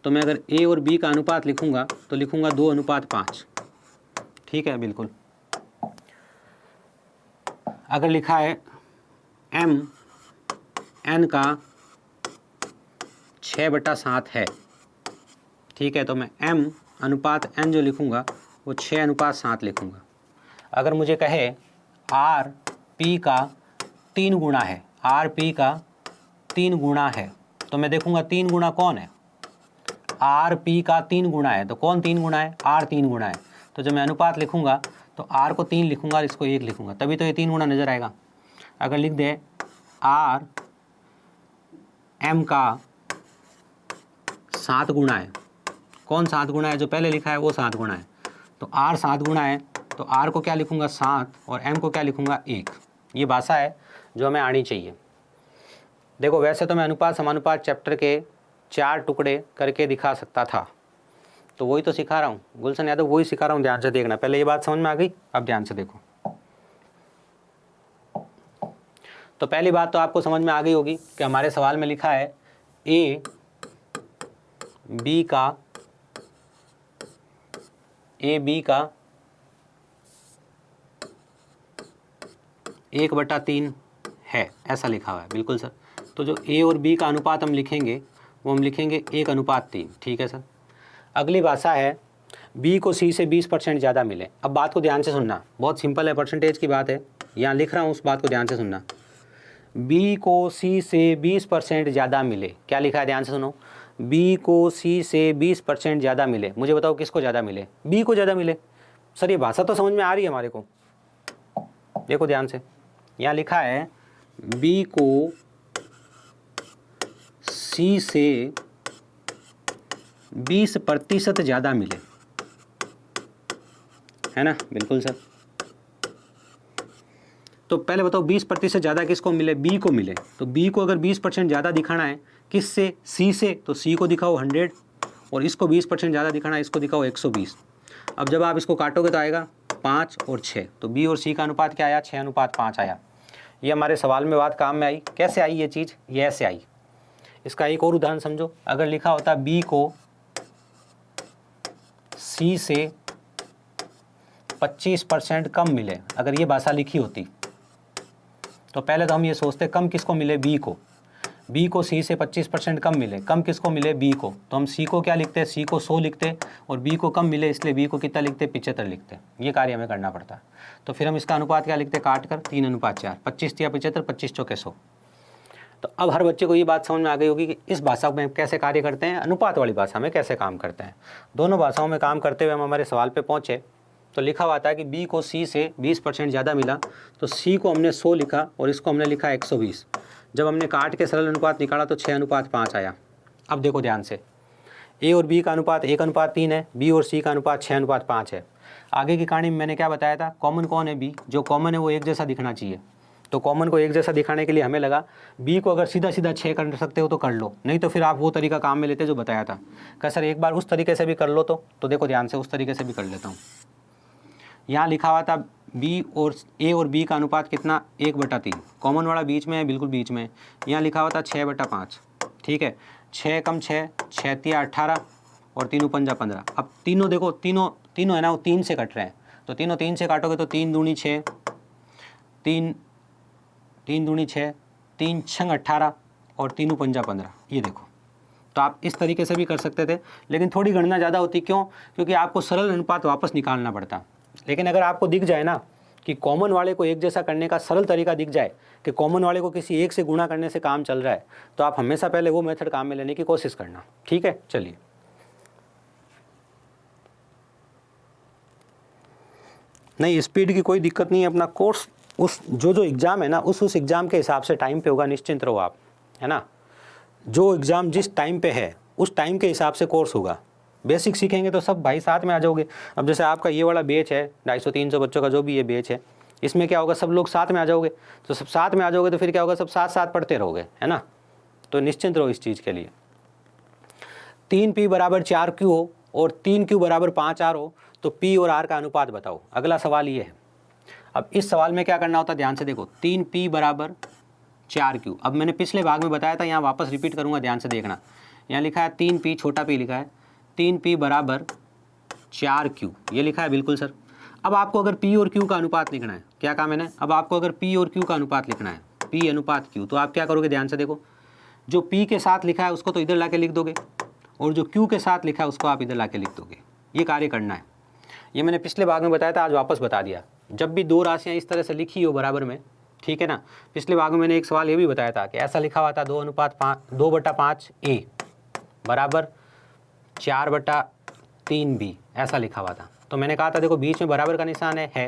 तो मैं अगर A और B का अनुपात लिखूंगा तो लिखूंगा 2:5। ठीक है, बिल्कुल। अगर लिखा है M N का 6/7 है, ठीक है, तो मैं M अनुपात N जो लिखूंगा वो 6:7 लिखूंगा। अगर मुझे कहे R P का 3 गुणा है, R P का 3 गुणा है, तो मैं देखूंगा 3 गुणा कौन है, R P का 3 गुणा है, तो कौन 3 गुणा है, R 3 गुणा है। तो जब मैं अनुपात लिखूंगा तो R को 3 लिखूंगा और इसको 1 लिखूंगा, तभी तो ये 3 गुणा नजर आएगा। अगर लिख दे R M का 7 गुणा है, कौन 7 गुणा है, जो पहले लिखा है वो 7 गुणा है, तो R 7 गुणा है, तो R को क्या लिखूंगा 7 और M को क्या लिखूंगा 1। ये भाषा है जो हमें आनी चाहिए। देखो वैसे तो मैं अनुपात समानुपात चैप्टर के 4 टुकड़े करके दिखा सकता था, तो वही तो सिखा रहा हूँ गुलशन यादव, वही सिखा रहा हूँ। ध्यान से देखना, पहले ये बात समझ में आ गई, अब ध्यान से देखो। तो पहली बात तो आपको समझ में आ गई होगी कि हमारे सवाल में लिखा है A B का 1/3 है, ऐसा लिखा हुआ है, बिल्कुल सर। तो जो A और B का अनुपात हम लिखेंगे वो हम लिखेंगे 1:3। ठीक है सर। अगली भाषा है B को C से 20% ज़्यादा मिले। अब बात को ध्यान से सुनना, बहुत सिंपल है, परसेंटेज की बात है, यहाँ लिख रहा हूँ, उस बात को ध्यान से सुनना। B को C से 20% ज़्यादा मिले, क्या लिखा है, ध्यान से सुनो। B को C से 20% ज़्यादा मिले, मुझे बताओ किसको ज़्यादा मिले, B को ज़्यादा मिले। सर ये भाषा तो समझ में आ रही है हमारे को, देखो ध्यान से, यहाँ लिखा है B को C से 20% ज़्यादा मिले, है ना, बिल्कुल सर। तो पहले बताओ 20% ज़्यादा किसको मिले, B को मिले। तो B को अगर 20% ज़्यादा दिखाना है किससे, C से, तो C को दिखाओ 100, और इसको 20% ज़्यादा दिखाना है, इसको दिखाओ 120। अब जब आप इसको काटोगे तो आएगा 5 और 6, तो B और C का अनुपात क्या आया, 6:5 आया। ये हमारे सवाल में बात काम में आई। कैसे आई ये चीज़? ये ऐसे आई। इसका एक और उदाहरण समझो। अगर लिखा होता बी को सी से 25% कम मिले, अगर ये भाषा लिखी होती तो पहले तो हम ये सोचते कम किसको मिले? बी को। बी को सी से 25% कम मिले, कम किसको मिले? बी को। तो हम सी को क्या लिखते? सी को 100 लिखते, और बी को कम मिले इसलिए बी को कितना लिखते? 75 लिखते। ये कार्य हमें करना पड़ता है। तो फिर हम इसका अनुपात क्या लिखते? काट कर 3:4, 25 या 75, 25 चौके 100। तो अब हर बच्चे को ये बात समझ में आ गई होगी कि इस भाषा में कैसे कार्य करते हैं, अनुपात वाली भाषा में कैसे काम करते हैं। दोनों भाषाओं में काम करते हुए हम हमारे सवाल पे पहुँचे तो लिखा हुआ था कि बी को सी से 20% ज़्यादा मिला, तो सी को हमने 100 लिखा और इसको हमने लिखा 120। जब हमने काट के सरल अनुपात निकाला तो 6:5 आया। अब देखो ध्यान से, ए और बी का अनुपात 1:3 है, बी और सी का अनुपात 6:5 है। आगे की कहानी में मैंने क्या बताया था? कॉमन कौन है? बी। जो कॉमन है वो एक जैसा दिखना चाहिए। तो कॉमन को एक जैसा दिखाने के लिए हमें लगा बी को अगर सीधा सीधा 6 कर सकते हो तो कर लो, नहीं तो फिर आप वो तरीका काम में लेते जो बताया था। क्या सर एक बार उस तरीके से भी कर लो? तो देखो ध्यान से, उस तरीके से भी कर लेता हूँ। यहाँ लिखा हुआ था बी और ए और बी का अनुपात कितना? 1/3। कॉमन वाला बीच में है, बिल्कुल बीच में। यहाँ लिखा हुआ था 6/5। ठीक है, 6 कम 6, 6 तिया 18 और 3 पंजा 15। अब तीनों देखो, तीनों है ना वो 3 से कट रहे हैं, तो तीनों 3 से काटोगे तो 3 दूनी 6, 3 दूनी 6, 3 छंग 18 और 3 पंजा 15। ये देखो, तो आप इस तरीके से भी कर सकते थे, लेकिन थोड़ी गणना ज़्यादा होती। क्यों? क्योंकि आपको सरल अनुपात वापस निकालना पड़ता। लेकिन अगर आपको दिख जाए ना कि कॉमन वाले को एक जैसा करने का सरल तरीका दिख जाए कि कॉमन वाले को किसी एक से गुणा करने से काम चल रहा है, तो आप हमेशा पहले वो मेथड काम में लेने की कोशिश करना। ठीक है, चलिए। नहीं, स्पीड की कोई दिक्कत नहीं है। अपना कोर्स उस जो एग्ज़ाम है ना उस एग्ज़ाम के हिसाब से टाइम पे होगा, निश्चिंत रहो आप, है ना। जो एग्ज़ाम जिस टाइम पे है उस टाइम के हिसाब से कोर्स होगा। बेसिक सीखेंगे तो सब भाई साथ में आ जाओगे। अब जैसे आपका ये वाला बैच है 250-300 बच्चों का, जो भी ये बैच है, इसमें क्या होगा, सब लोग साथ में आ जाओगे। तो सब साथ में आ जाओगे तो फिर क्या होगा, सब साथ साथ पढ़ते रहोगे, है ना। तो निश्चिंत रहो इस चीज़ के लिए। 3P = 4Q हो और 3Q = 5R हो तो P और R का अनुपात बताओ। अगला सवाल ये है। अब इस सवाल में क्या करना होता है, ध्यान से देखो। 3P = 4Q। अब मैंने पिछले भाग में बताया था, यहाँ वापस रिपीट करूँगा, ध्यान से देखना। यहाँ लिखा है 3P, छोटा p लिखा है, 3P = 4Q, ये लिखा है बिल्कुल सर। अब आपको अगर P और Q का अनुपात लिखना है, क्या कहा मैंने? अब आपको अगर P और Q का अनुपात लिखना है, P अनुपात Q, तो आप क्या करोगे? ध्यान से देखो, जो P के साथ लिखा है उसको तो इधर ला के लिख दोगे, और जो Q के साथ लिखा है उसको आप इधर ला के लिख दोगे। ये कार्य करना है। ये मैंने पिछले भाग में बताया था, आज वापस बता दिया। जब भी दो राशियाँ इस तरह से लिखी हो बराबर में, ठीक है ना। पिछले भाग में मैंने एक सवाल ये भी बताया था कि ऐसा लिखा हुआ था 2/5 A बराबर 4/3 B, ऐसा लिखा हुआ था। तो मैंने कहा था देखो बीच में बराबर का निशान है,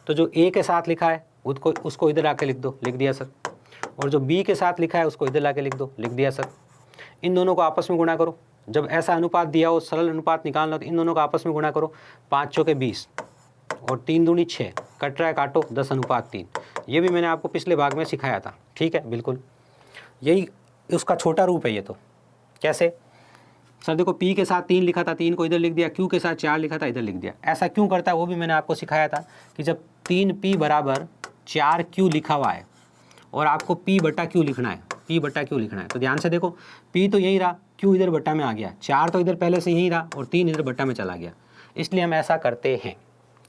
तो जो A के साथ लिखा है उसको इधर आके लिख दो, लिख दिया सर। और जो B के साथ लिखा है उसको इधर लाके लिख दो, लिख दिया सर। इन दोनों को आपस में गुणा करो। जब ऐसा अनुपात दिया हो, सरल अनुपात निकालना हो, तो इन दोनों को आपस में गुणा करो। 5 चौके 20 और 3 दूनी 6, कट रहा है काटो, 10:3। ये भी मैंने आपको पिछले भाग में सिखाया था, ठीक है, बिल्कुल यही उसका छोटा रूप है। ये तो कैसे सर, देखो P के साथ 3 लिखा था, 3 को इधर लिख दिया, Q के साथ 4 लिखा था, इधर लिख दिया। ऐसा क्यों करता है वो भी मैंने आपको सिखाया था कि जब 3P = 4Q लिखा हुआ है और आपको P/Q लिखना है, P/Q लिखना है, तो ध्यान से देखो, P तो यही रहा, Q इधर बट्टा में आ गया, 4 तो इधर पहले से यही रहा और 3 इधर बट्टा में चला गया, इसलिए हम ऐसा करते हैं।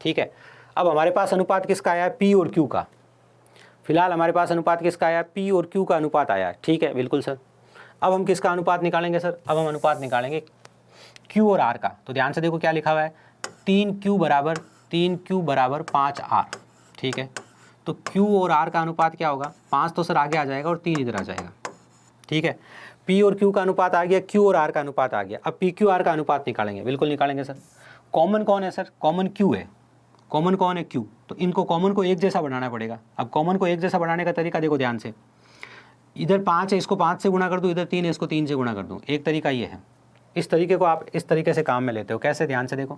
ठीक है, अब हमारे पास अनुपात किसका आया है? P और Q का। फिलहाल हमारे पास अनुपात किसका आया? P और Q का अनुपात आया है, ठीक है, बिल्कुल सर। अब हम किसका अनुपात निकालेंगे सर? अब हम अनुपात निकालेंगे Q और R का। तो ध्यान से देखो क्या लिखा हुआ है, 3Q = 5R, ठीक है। तो Q और R का अनुपात क्या होगा? 5 तो सर आगे आ जाएगा और 3 इधर आ जाएगा, ठीक है। P और Q का अनुपात आ गया, Q और R का अनुपात आ गया। अब PQR का अनुपात निकालेंगे, बिल्कुल निकालेंगे सर। कॉमन कौन है सर? कॉमन Q है। कॉमन कौन है? Q। तो इनको कॉमन को एक जैसा बनाना पड़ेगा। अब कॉमन को एक जैसा बनाने का तरीका देखो ध्यान से, इधर 5 है, इसको 5 से गुणा कर दूँ, इधर 3 है, इसको 3 से गुणा कर दूँ। एक तरीका ये है। इस तरीके को आप इस तरीके से काम में लेते हो। कैसे? ध्यान से देखो,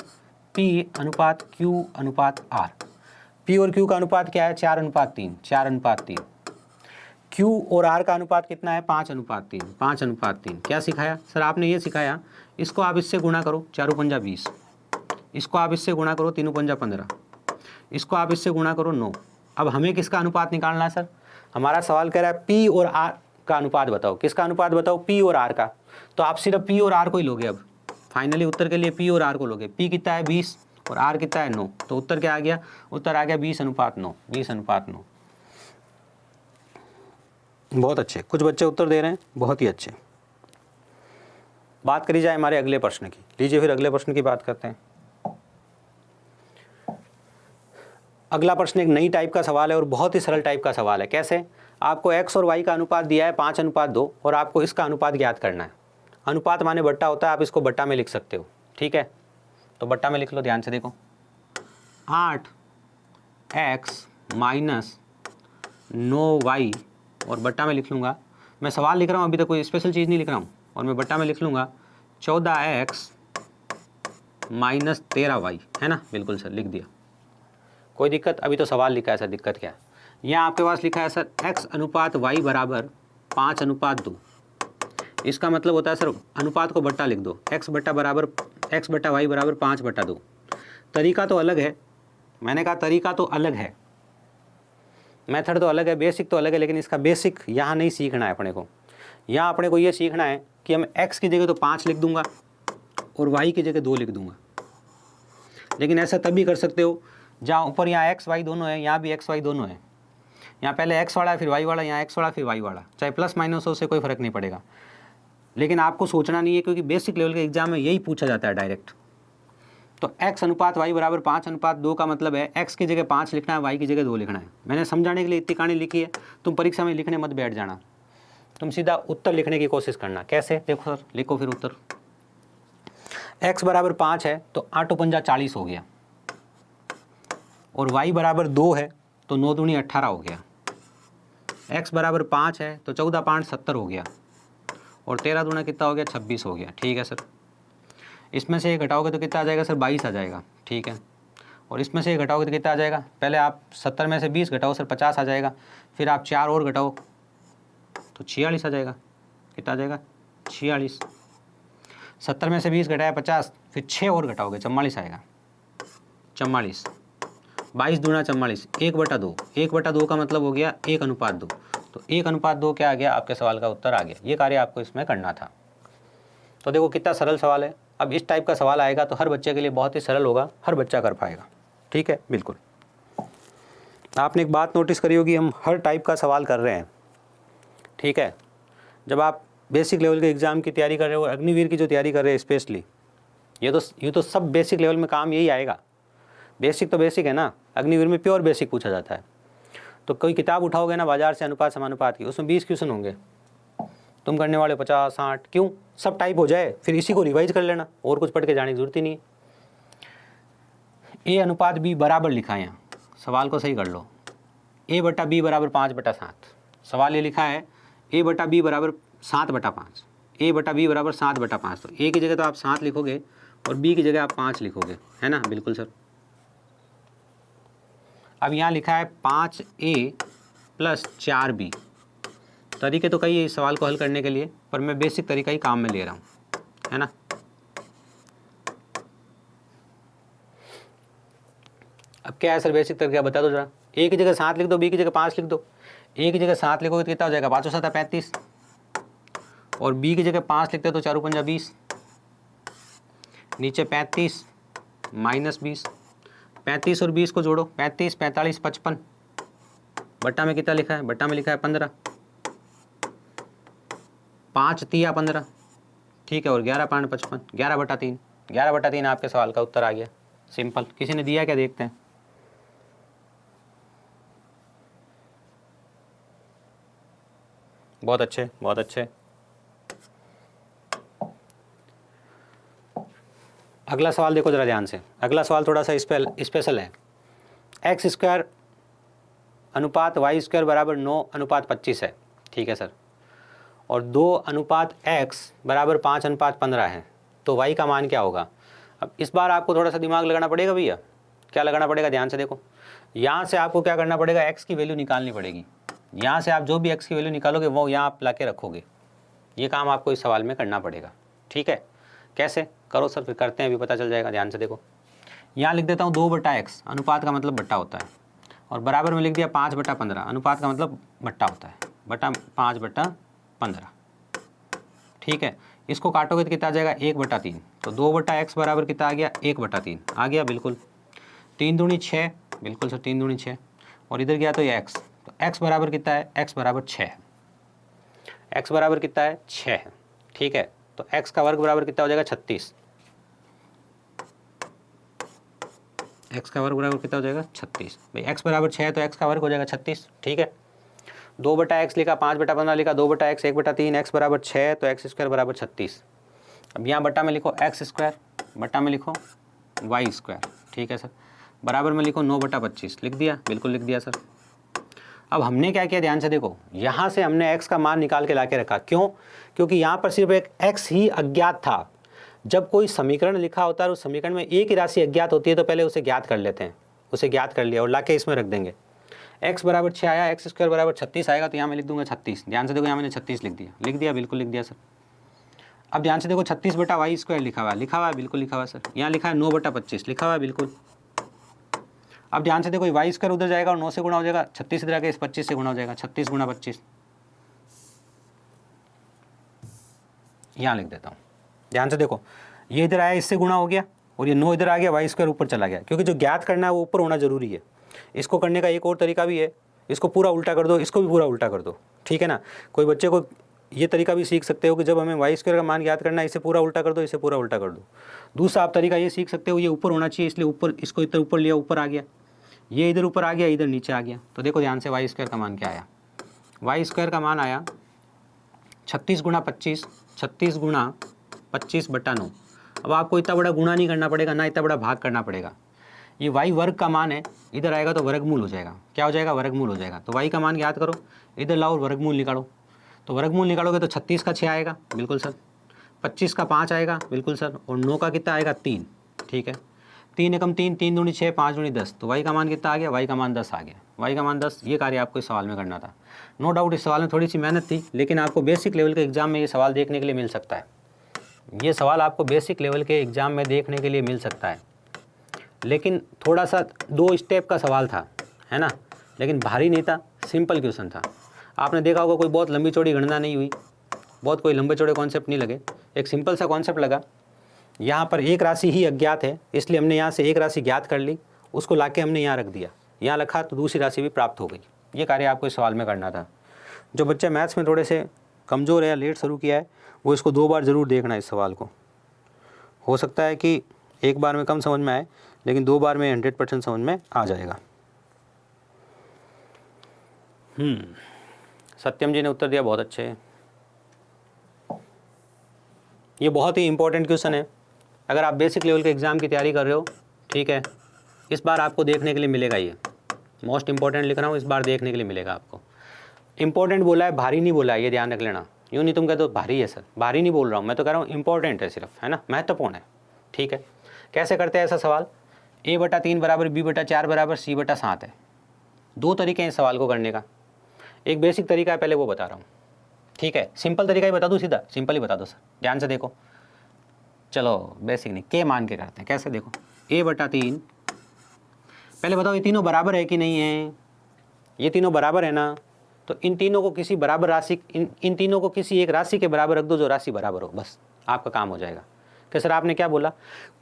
P/Q/R। P और Q का अनुपात क्या है? 4/3, 4/3। Q और R का अनुपात कितना है? 5/3, 5/3। क्या सिखाया सर आपने? ये सिखाया, इसको आप इससे गुणा करो, 4 पंजा 20, इसको आप इससे गुणा करो, 3 पंजा 15, इसको आप इससे गुणा करो 9। अब हमें किसका अनुपात निकालना है सर? हमारा सवाल कह रहा है P और R का अनुपात बताओ। किसका अनुपात बताओ? P और R का। तो आप सिर्फ P और R को ही लोगे। अब फाइनली उत्तर के लिए P और R को लोगे। P कितना है 20 और R कितना है 9, तो उत्तर क्या आ गया? उत्तर आ गया 20:9। 20:9। बहुत अच्छे, कुछ बच्चे उत्तर दे रहे हैं, बहुत ही अच्छे। बात करी जाए हमारे अगले प्रश्न की। लीजिए फिर अगले प्रश्न की बात करते हैं। अगला प्रश्न एक नई टाइप का सवाल है और बहुत ही सरल टाइप का सवाल है। कैसे? आपको x और y का अनुपात दिया है 5:2 और आपको इसका अनुपात ज्ञात करना है। अनुपात माने बट्टा होता है, आप इसको बट्टा में लिख सकते हो। ठीक है, तो बट्टा में लिख लो, ध्यान से देखो। 8x - 9y और बट्टा में लिख लूँगा। मैं सवाल लिख रहा हूँ, अभी तो कोई स्पेशल चीज़ नहीं लिख रहा हूँ, और मैं बट्टा में लिख लूँगा 14x - 13y, है ना? बिल्कुल सर, लिख दिया। कोई दिक्कत? अभी तो सवाल लिखा है सर, दिक्कत क्या है? यहाँ आपके पास लिखा है सर x अनुपात y बराबर 5:2। इसका मतलब होता है सर अनुपात को बट्टा लिख दो। x बट्टा y बराबर 5/2। तरीका तो अलग है, मैंने कहा तरीका तो अलग है, मेथड तो अलग है, बेसिक तो अलग है, लेकिन इसका बेसिक यहाँ नहीं सीखना है अपने को। यहाँ अपने को ये सीखना है कि हम x की जगह तो 5 लिख दूंगा और y की जगह 2 लिख दूंगा। लेकिन ऐसा तभी कर सकते हो जहाँ ऊपर यहाँ x y दोनों है, यहाँ भी x y दोनों है। यहाँ पहले x वाला फिर y वाला, यहाँ x वाला फिर y वाला, चाहे प्लस माइनस हो, उससे कोई फ़र्क नहीं पड़ेगा। लेकिन आपको सोचना नहीं है, क्योंकि बेसिक लेवल के एग्जाम में यही पूछा जाता है डायरेक्ट। तो x अनुपात y बराबर 5:2 का मतलब है x की जगह 5 लिखना है, y की जगह 2 लिखना है। मैंने समझाने के लिए इतनी कहानी लिखी है, तुम परीक्षा में लिखने मत बैठ जाना, तुम सीधा उत्तर लिखने की कोशिश करना। कैसे? देखो सर, लिखो फिर उत्तर। x बराबर 5 है तो 8×5 40 हो गया, और y बराबर 2 है तो 9 दूनी 18 हो गया। x बराबर 5 है तो 14×5 70 हो गया, और 13 दूना कितना हो गया? 26 हो गया। ठीक है सर, इसमें से ये घटाओगे तो कितना आ जाएगा सर? 22 आ जाएगा। ठीक है, और इसमें से ये घटाओगे तो कितना आ जाएगा? पहले आप 70 में से 20 घटाओ सर, 50 आ जाएगा। फिर आप 4 और घटाओ तो 46 आ जाएगा। कितना आ जाएगा? 46। 70 में से 20 घटाया 50, फिर 6 और घटाओगे 44 आएगा। 44, 22 दूना 44, 1/2। 1/2 का मतलब हो गया 1:2। तो 1:2 क्या आ गया? आपके सवाल का उत्तर आ गया। ये कार्य आपको इसमें करना था। तो देखो कितना सरल सवाल है। अब इस टाइप का सवाल आएगा तो हर बच्चे के लिए बहुत ही सरल होगा, हर बच्चा कर पाएगा। ठीक है, बिल्कुल। आपने एक बात नोटिस करी होगी, हम हर टाइप का सवाल कर रहे हैं। ठीक है, जब आप बेसिक लेवल के एग्ज़ाम की तैयारी कर रहे हो, अग्निवीर की जो तैयारी कर रहे हैं स्पेशली, ये तो सब बेसिक लेवल में काम यही आएगा। बेसिक तो बेसिक है ना, अग्निवीर में प्योर बेसिक पूछा जाता है। तो कोई किताब उठाओगे ना बाजार से अनुपात समानुपात की, उसमें 20 क्वेश्चन होंगे, तुम करने वाले 50-60। क्यों? सब टाइप हो जाए, फिर इसी को रिवाइज कर लेना, और कुछ पढ़ के जाने की जरूरत ही नहीं है। A अनुपात B बराबर लिखा है, यहाँ सवाल को सही कर लो। A/B बराबर 5/7। सवाल ये लिखा है A/B बराबर 7/5। A/B बराबर 7/5। तो A की जगह तो आप 7 लिखोगे और B की जगह आप 5 लिखोगे, है ना? बिल्कुल सर। अब यहाँ लिखा है 5A + 4B। तरीके तो कई है इस सवाल को हल करने के लिए, पर मैं बेसिक तरीका ही काम में ले रहा हूँ, है ना? अब क्या है सर बेसिक तरीका, बता दो जरा। A की जगह 7 लिख दो, B की जगह 5 लिख दो। A की जगह 7 लिखोगे तो कितना हो जाएगा? 5×7 = 35, और B की जगह 5 लिखते तो 4×5 = 20। नीचे 35 - 20, 35 और 20 को जोड़ो, 35, 45, 55। बट्टा में कितना लिखा है? बट्टा में लिखा है 15। 5 तिया 15। ठीक है, और 11×5 = 55। 11/3। 11/3 आपके सवाल का उत्तर आ गया। सिंपल। किसी ने दिया क्या? देखते हैं। बहुत अच्छे, बहुत अच्छे। अगला सवाल देखो जरा ध्यान से। अगला सवाल थोड़ा सा स्पेशल है। x² अनुपात y² बराबर 9:25 है। ठीक है सर, और 2:x बराबर 5:15 है। तो y का मान क्या होगा? अब इस बार आपको थोड़ा सा दिमाग लगाना पड़ेगा भैया। क्या लगाना पड़ेगा? ध्यान से देखो। यहाँ से आपको क्या करना पड़ेगा? x की वैल्यू निकालनी पड़ेगी। यहाँ से आप जो भी x की वैल्यू निकालोगे वो यहाँ आप ला के रखोगे। ये काम आपको इस सवाल में करना पड़ेगा। ठीक है, कैसे करो सर? फिर करते हैं, अभी पता चल जाएगा। ध्यान से देखो, यहाँ लिख देता हूँ 2/x। अनुपात का मतलब बट्टा होता है, और बराबर में लिख दिया 5/15। अनुपात का मतलब बट्टा होता है, बटा 5/15। ठीक है, इसको काटोगे तो कितना आ जाएगा 1/3। तो 2/x बराबर कितना आ गया 1/3 आ गया बिल्कुल। 3 दूनी 6, बिल्कुल सर 3 दूनी 6, और इधर गया तो ये x, तो x बराबर कितना है, x बराबर 6 है। x बराबर कितना है 6 है। ठीक है, तो x का वर्ग बराबर कितना हो जाएगा 36। x का वर्ग बराबर कितना हो जाएगा 36। भाई x बराबर 6 है तो x का वर्ग हो जाएगा 36। ठीक है, 2/x लिखा, 5/15 लिखा, 2/x 1/3, x बराबर 6 तो x स्क्वायर बराबर 36। अब यहाँ बट्टा में लिखो x स्क्वायर, बट्टा में लिखो y स्क्वायर। ठीक है सर, बराबर में लिखो 9/25। लिख दिया, बिल्कुल लिख दिया सर। अब हमने क्या किया, ध्यान से देखो, यहाँ से हमने x का मान निकाल के ला के रखा। क्यों? क्योंकि यहाँ पर सिर्फ एक x ही अज्ञात था। जब कोई समीकरण लिखा होता है और उस समीकरण में एक ही राशि अज्ञात होती है तो पहले उसे ज्ञात कर लेते हैं। उसे ज्ञात कर लिया और ला के इसमें रख देंगे। x बराबर 6 आया, x स्क्वायर बराबर 36 आएगा, तो यहाँ मैं लिख दूंगा 36। ध्यान से देखो, यहाँ मैंने 36 लिख दिया, बिल्कुल लिख दिया सर। अब ध्यान से देखो 36/y स्क्वायर लिखा हुआ है, बिल्कुल लिखा हुआ है सर। यहाँ लिखा है 9/25 लिखा हुआ है, बिल्कुल। अब ध्यान से देखो y स्क्वायर उधर जाएगा और 9 से गुणा हो जाएगा, 36 इधर आके इस 25 से गुणा हो जाएगा, 36 × 25। यहाँ लिख देता हूँ, ध्यान से देखो, ये इधर आया इससे गुणा हो गया और ये 9 इधर आ गया, y स्क्वायर ऊपर चला गया, क्योंकि जो ज्ञात करना है वो ऊपर होना जरूरी है। इसको करने का एक और तरीका भी है, इसको पूरा उल्टा कर दो, इसको भी पूरा उल्टा कर दो। ठीक है ना, कोई बच्चे को ये तरीका भी सीख सकते हो कि जब हमें y स्क्वायर का मान ज्ञात करना है, इसे पूरा उल्टा कर दो, इसे पूरा उल्टा कर दो। दूसरा आप तरीका ये सीख सकते हो, ये ऊपर होना चाहिए इसलिए ऊपर, इसको इधर ऊपर लिया, ऊपर आ गया, ये इधर ऊपर आ गया, इधर नीचे आ गया। तो देखो ध्यान से y स्क्वायर का मान क्या आया, y स्क्वायर का मान आया 36 × 25, 36 × 25/9। अब आपको इतना बड़ा गुणा नहीं करना पड़ेगा, ना इतना बड़ा भाग करना पड़ेगा। ये y वर्ग का मान है, इधर आएगा तो वर्गमूल हो जाएगा। क्या हो जाएगा, वर्गमूल हो जाएगा। तो y का मान याद करो, इधर लाओ और वर्गमूल निकालो। तो वर्गमूल निकालोगे तो 36 का 6 आएगा, बिल्कुल सर। 25 का 5 आएगा, बिल्कुल सर। और 9 का कितना आएगा 3। ठीक है, 3 एकम 3, 3 दूनी 6, 5 दूनी 10। तो y का मान कितना आ गया, y का मान 10 आ गया। y का मान 10, ये कार्य आपको इस सवाल में करना था। नो डाउट इस सवाल में थोड़ी सी मेहनत थी, लेकिन आपको बेसिक लेवल के एग्जाम में ये सवाल देखने के लिए मिल सकता है। ये सवाल आपको बेसिक लेवल के एग्जाम में देखने के लिए मिल सकता है, लेकिन थोड़ा सा 2 स्टेप का सवाल था, है ना, लेकिन भारी नहीं था, सिंपल क्वेश्चन था। आपने देखा होगा कोई बहुत लंबी चौड़ी गणना नहीं हुई, बहुत कोई लंबे चौड़े कॉन्सेप्ट नहीं लगे, एक सिंपल सा कॉन्सेप्ट लगा। यहाँ पर एक राशि ही अज्ञात है, इसलिए हमने यहाँ से एक राशि ज्ञात कर ली, उसको लाके हमने यहाँ रख दिया, यहाँ रखा तो दूसरी राशि भी प्राप्त हो गई। ये कार्य आपको इस सवाल में करना था। जो बच्चे मैथ्स में थोड़े से कमज़ोर है या लेट शुरू किया है, वो इसको 2 बार ज़रूर देखना इस सवाल को। हो सकता है कि एक बार में कम समझ में आए, लेकिन 2 बार में 100% समझ में आ जाएगा। सत्यम जी ने उत्तर दिया, बहुत अच्छे है। ये बहुत ही इंपॉर्टेंट क्वेश्चन है, अगर आप बेसिक लेवल के एग्ज़ाम की तैयारी कर रहे हो। ठीक है, इस बार आपको देखने के लिए मिलेगा, ये मोस्ट इंपॉर्टेंट लिख रहा हूँ, इस बार देखने के लिए मिलेगा आपको। इंपॉर्टेंट बोला है, भारी नहीं बोला है, ये ध्यान रख लेना। यूँ नहीं तुम कहते हो भारी है सर, भारी नहीं बोल रहा हूँ मैं, तो कह रहा हूँ इंपॉर्टेंट है सिर्फ, है ना, महत्वपूर्ण है। ठीक है, कैसे करते हैं ऐसा सवाल, a/3 बराबर b/4 बराबर c/7 है। 2 तरीके हैं इस सवाल को करने का। एक बेसिक तरीका है, पहले वो बता रहा हूँ। ठीक है, सिंपल तरीका ही बता दूँ, सीधा सिंपल ही बता दो सर, ध्यान से देखो। चलो बेसिक नहीं, के मान के करते हैं। कैसे, देखो a/3, पहले बताओ ये तीनों बराबर है कि नहीं है। ये तीनों बराबर है ना, तो इन तीनों को किसी बराबर राशि, इन तीनों को किसी एक राशि के बराबर रख दो जो राशि बराबर हो, बस आपका काम हो जाएगा। कि सर आपने क्या बोला,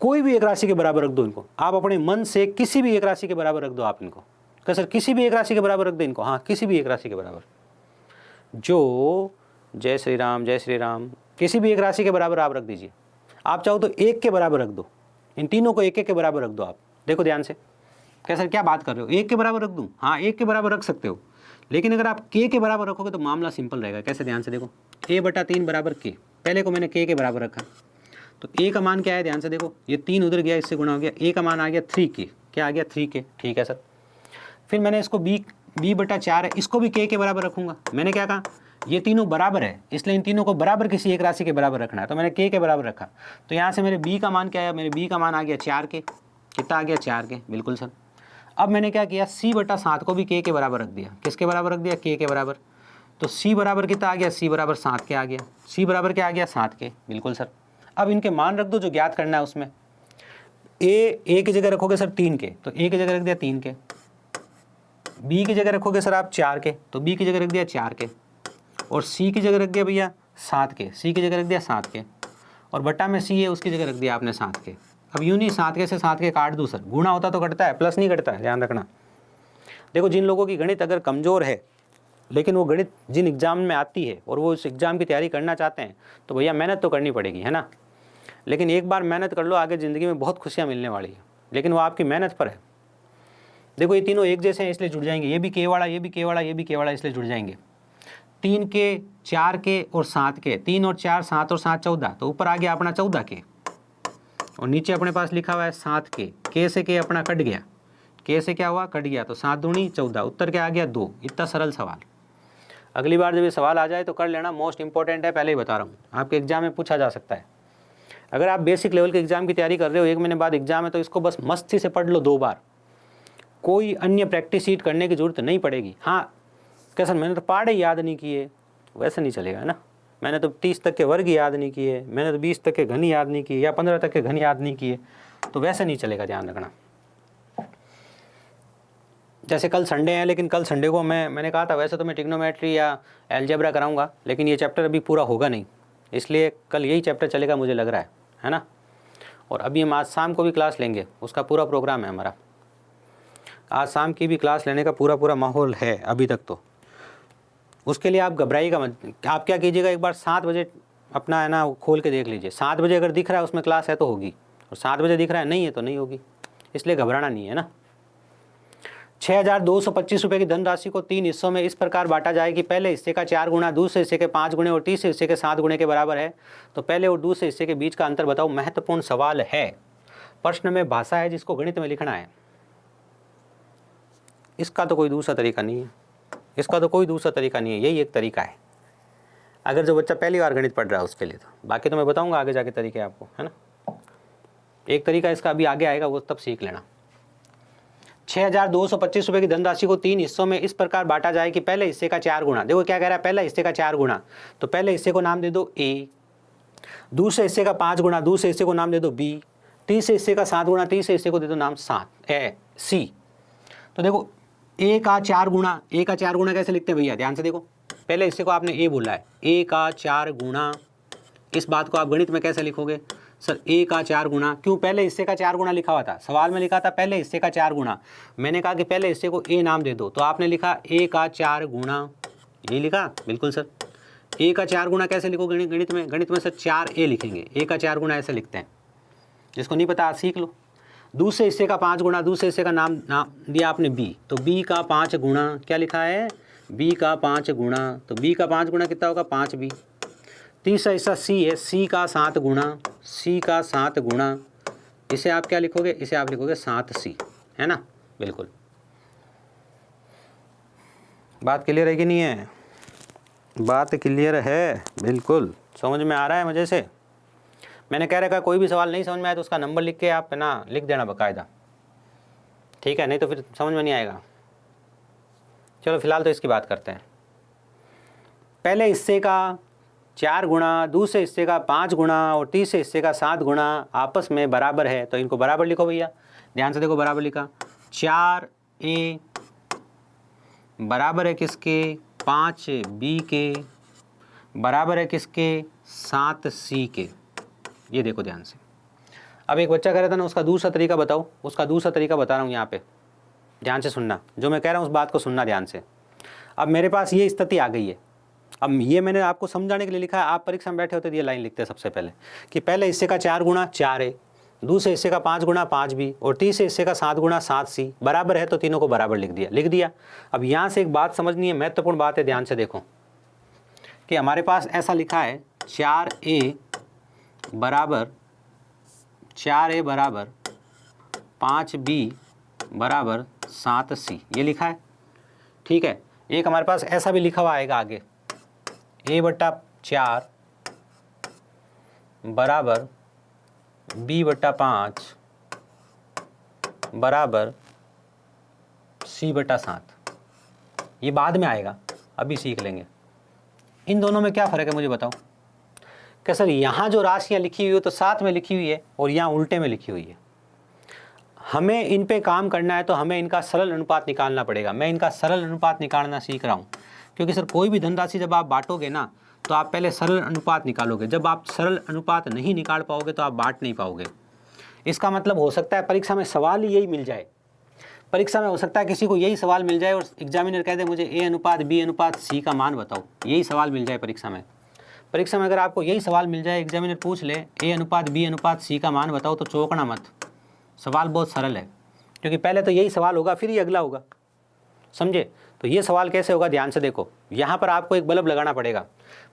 कोई भी एक राशि के बराबर रख दो इनको, आप अपने मन से किसी भी एक राशि के बराबर रख दो आप इनको। कि सर किसी भी एक राशि के बराबर रख दो इनको, हाँ किसी भी एक राशि के बराबर, जो जय श्री राम, किसी भी एक राशि के बराबर आप रख दीजिए। आप चाहो तो 1 के बराबर रख दो, इन तीनों को 1 के बराबर रख दो आप। देखो ध्यान से, क्या सर क्या बात कर रहे हो, 1 के बराबर रख दूं, हाँ 1 के बराबर रख सकते हो, लेकिन अगर आप k के बराबर रखोगे तो मामला सिंपल रहेगा। कैसे, ध्यान से देखो, a/3 बराबर k, पहले को मैंने k के बराबर रखा, तो a का मान क्या है, ध्यान से देखो, ये 3 उधर गया, इससे गुणा हो गया, a का मान आ गया 3k, क्या आ गया 3k। ठीक है सर, फिर मैंने इसको b/4 है, इसको भी k के बराबर रखूंगा। मैंने क्या कहा, ये तीनों बराबर है, इसलिए इन तीनों को बराबर किसी एक राशि के बराबर रखना है, तो मैंने k के बराबर रखा। तो यहाँ से मेरे b का मान क्या आया, मेरे b का मान आ गया 4k, कितना आ गया 4k, बिल्कुल सर। अब मैंने क्या किया, c/7 को भी k के बराबर रख दिया। किसके बराबर रख दिया, k के बराबर। तो c बराबर कितना आ गया, c बराबर 7 के आ गया, c बराबर क्या आ गया 7 के, बिल्कुल सर। अब इनके मान रख दो जो ज्ञात करना है उसमें। a की जगह रखोगे सर 3 के, तो a की जगह रख दिया 3 के, बी की जगह रखोगे सर आप 4 के, तो बी की जगह रख दिया 4 के, और सी की जगह रख दिया भैया 7 के, सी की जगह रख दिया 7 के, और बट्टा में सी है उसकी जगह रख दिया आपने 7 के। अब यूँ नहीं 7 के से 7 के काट दूँ सर, गुणा होता तो कटता है, प्लस नहीं कटता है, ध्यान रखना। देखो जिन लोगों की गणित अगर कमज़ोर है, लेकिन वो गणित जिन एग्ज़ाम में आती है और वो उस एग्ज़ाम की तैयारी करना चाहते हैं, तो भैया मेहनत तो करनी पड़ेगी, है ना। लेकिन एक बार मेहनत कर लो, आगे ज़िंदगी में बहुत खुशियाँ मिलने वाली है, लेकिन वो आपकी मेहनत पर है। देखो ये तीनों एक जैसे हैं इसलिए जुड़ जाएंगे, ये भी के वाला, ये भी के वाला, ये भी के वाला, इसलिए जुड़ जाएंगे। 3 के, 4 के और 7 के, 3 और 4 7 और 7 14, तो ऊपर आ गया अपना 14 के, और नीचे अपने पास लिखा हुआ है 7 के से के अपना कट गया, के से क्या हुआ, कट गया, तो 7 दूनी 14, उत्तर क्या आ गया 2। इतना सरल सवाल। अगली बार जब ये सवाल आ जाए तो कर लेना, मोस्ट इंपॉर्टेंट है, पहले ही बता रहा हूँ, आपके एग्जाम में पूछा जा सकता है। अगर आप बेसिक लेवल के एग्जाम की तैयारी कर रहे हो, 1 महीने बाद एग्जाम है, तो इसको बस मस्ती से पढ़ लो 2 बार, कोई अन्य प्रैक्टिस शीट करने की जरूरत नहीं पड़ेगी। हाँ कैसा, मैंने तो पहाड़े याद नहीं किए, वैसे नहीं चलेगा, है ना। मैंने तो 30 तक के वर्ग याद नहीं किए, मैंने तो 20 तक के घन याद नहीं किए, या 15 तक के घन याद नहीं किए, तो वैसे नहीं चलेगा, ध्यान रखना। जैसे कल संडे है, लेकिन कल संडे को मैंने कहा था वैसे तो मैं ट्रिग्नोमेट्री या एलजेब्रा कराऊंगा, लेकिन ये चैप्टर अभी पूरा होगा नहीं, इसलिए कल यही चैप्टर चलेगा मुझे लग रहा है ना। और अभी हम आज शाम को भी क्लास लेंगे, उसका पूरा प्रोग्राम है हमारा, आज शाम की भी क्लास लेने का पूरा माहौल है अभी तक। तो उसके लिए आप घबराइएगा मत। आप क्या कीजिएगा, एक बार 7 बजे अपना है ना खोल के देख लीजिए, 7 बजे अगर दिख रहा है उसमें क्लास है तो होगी, और 7 बजे दिख रहा है नहीं है तो नहीं होगी, इसलिए घबराना नहीं है ना। 6,225 रुपये की धनराशि को 3 हिस्सों में इस प्रकार बांटा जाए कि पहले हिस्से का 4 गुना, दूसरे हिस्से के 5 गुने और तीसरे हिस्से के 7 गुने के बराबर है, तो पहले और दूसरे हिस्से के बीच का अंतर बताओ। महत्वपूर्ण सवाल है, प्रश्न में भाषा है जिसको गणित में लिखना है। इसका तो कोई दूसरा तरीका नहीं है, इसका तो कोई दूसरा तरीका नहीं है, यही एक तरीका है, अगर जो बच्चा पहली बार गणित पढ़ रहा है उसके लिए। तो बाकी तो मैं बताऊंगा आगे जाके तरीके आपको, है ना। एक तरीका इसका अभी आगे आएगा, वो तब सीख लेना। 6,225 रुपये की धनराशि को 3 हिस्सों में इस प्रकार बांटा जाए कि पहले हिस्से का 4 गुना, देखो क्या कह रहा है, पहले हिस्से का 4 गुना, तो पहले हिस्से को नाम दे दो ए, दूसरे हिस्से का 5 गुना, दूसरे हिस्से को नाम दे दो बी, तीसरे हिस्से का 7 गुना, तीसरे हिस्से को दे दो नाम सी। तो देखो ए का 4 गुना, ए का 4 गुना कैसे लिखते हैं भैया, ध्यान से देखो, पहले हिस्से को आपने ए बोला है, ए का 4 गुना, इस बात को आप गणित में कैसे लिखोगे सर, ए का 4 गुना, क्यों पहले हिस्से का 4 गुना लिखा हुआ था, सवाल में लिखा था पहले हिस्से का 4 गुना, मैंने कहा कि पहले हिस्से को ए नाम दे दो, तो आपने लिखा ए का 4 गुना, ये लिखा बिल्कुल सर। ए का 4 गुना कैसे लिखोगे गणित में, गणित में सर 4a लिखेंगे, ए का 4 गुना ऐसे लिखते हैं, जिसको नहीं पता सीख लो। दूसरे हिस्से का 5 गुना, दूसरे हिस्से का नाम दिया आपने बी, तो बी का 5 गुना, क्या लिखा है, बी का 5 गुना, तो बी का 5 गुना कितना होगा 5b। तीसरा हिस्सा सी है, सी का 7 गुना, सी का 7 गुना, इसे आप क्या लिखोगे, इसे आप लिखोगे 7c, है ना। बिल्कुल बात क्लियर है कि नहीं है, बात क्लियर है, बिल्कुल समझ में आ रहा है मुझे से। मैंने कह रखा कोई भी सवाल नहीं समझ में आया तो उसका नंबर लिख के आप ना लिख देना बाकायदा, ठीक है, नहीं तो फिर समझ में नहीं आएगा। चलो फिलहाल तो इसकी बात करते हैं। पहले हिस्से का 4 गुना, दूसरे हिस्से का 5 गुना और तीसरे हिस्से का 7 गुना आपस में बराबर है, तो इनको बराबर लिखो भैया, ध्यान से देखो, बराबर लिखा, 4a बराबर है किसके, 5b के, बराबर है किसके, 7c के। ये देखो ध्यान से। अब एक बच्चा कह रहा था ना उसका दूसरा तरीका बताओ, उसका दूसरा तरीका बता रहा हूँ यहाँ पे, ध्यान से सुनना, जो मैं कह रहा हूँ उस बात को सुनना ध्यान से। अब मेरे पास ये स्थिति आ गई है, अब ये मैंने आपको समझाने के लिए लिखा है, आप परीक्षा में बैठे होते ये लाइन लिखते हैं सबसे पहले कि पहले हिस्से का 4 गुना 4a, दूसरे हिस्से का 5 गुना 5b और तीसरे हिस्से का 7 गुना 7c बराबर है, तो तीनों को बराबर लिख दिया। अब यहाँ से एक बात समझनी है, महत्वपूर्ण बात है, ध्यान से देखो कि हमारे पास ऐसा लिखा है 4a बराबर 5b बराबर 7c, ये लिखा है, ठीक है। एक हमारे पास ऐसा भी लिखा हुआ आएगा आगे, a/4 बराबर b/5 बराबर c/7, ये बाद में आएगा, अभी सीख लेंगे। इन दोनों में क्या फ़र्क है मुझे बताओ। क्या सर यहाँ जो राशियाँ लिखी हुई है तो साथ में लिखी हुई है और यहाँ उल्टे में लिखी हुई है। हमें इन पे काम करना है तो हमें इनका सरल अनुपात निकालना पड़ेगा। मैं इनका सरल अनुपात निकालना सीख रहा हूँ, क्योंकि सर कोई भी धनराशि जब आप बांटोगे ना तो आप पहले सरल अनुपात निकालोगे। जब आप सरल अनुपात नहीं निकाल पाओगे तो आप बांट नहीं पाओगे। इसका मतलब हो सकता है परीक्षा में सवाल ही यही मिल जाए। परीक्षा में हो सकता है किसी को यही सवाल मिल जाए और एग्जामिनर कह दे मुझे ए अनुपात बी अनुपात सी का मान बताओ, यही सवाल मिल जाए परीक्षा में। परीक्षा में अगर आपको यही सवाल मिल जाए, एग्जामिनर पूछ ले ए अनुपात बी अनुपात सी का मान बताओ, तो चौंकना मत, सवाल बहुत सरल है, क्योंकि पहले तो यही सवाल होगा फिर ही अगला होगा, समझे। तो ये सवाल कैसे होगा, ध्यान से देखो। यहाँ पर आपको एक बल्ब लगाना पड़ेगा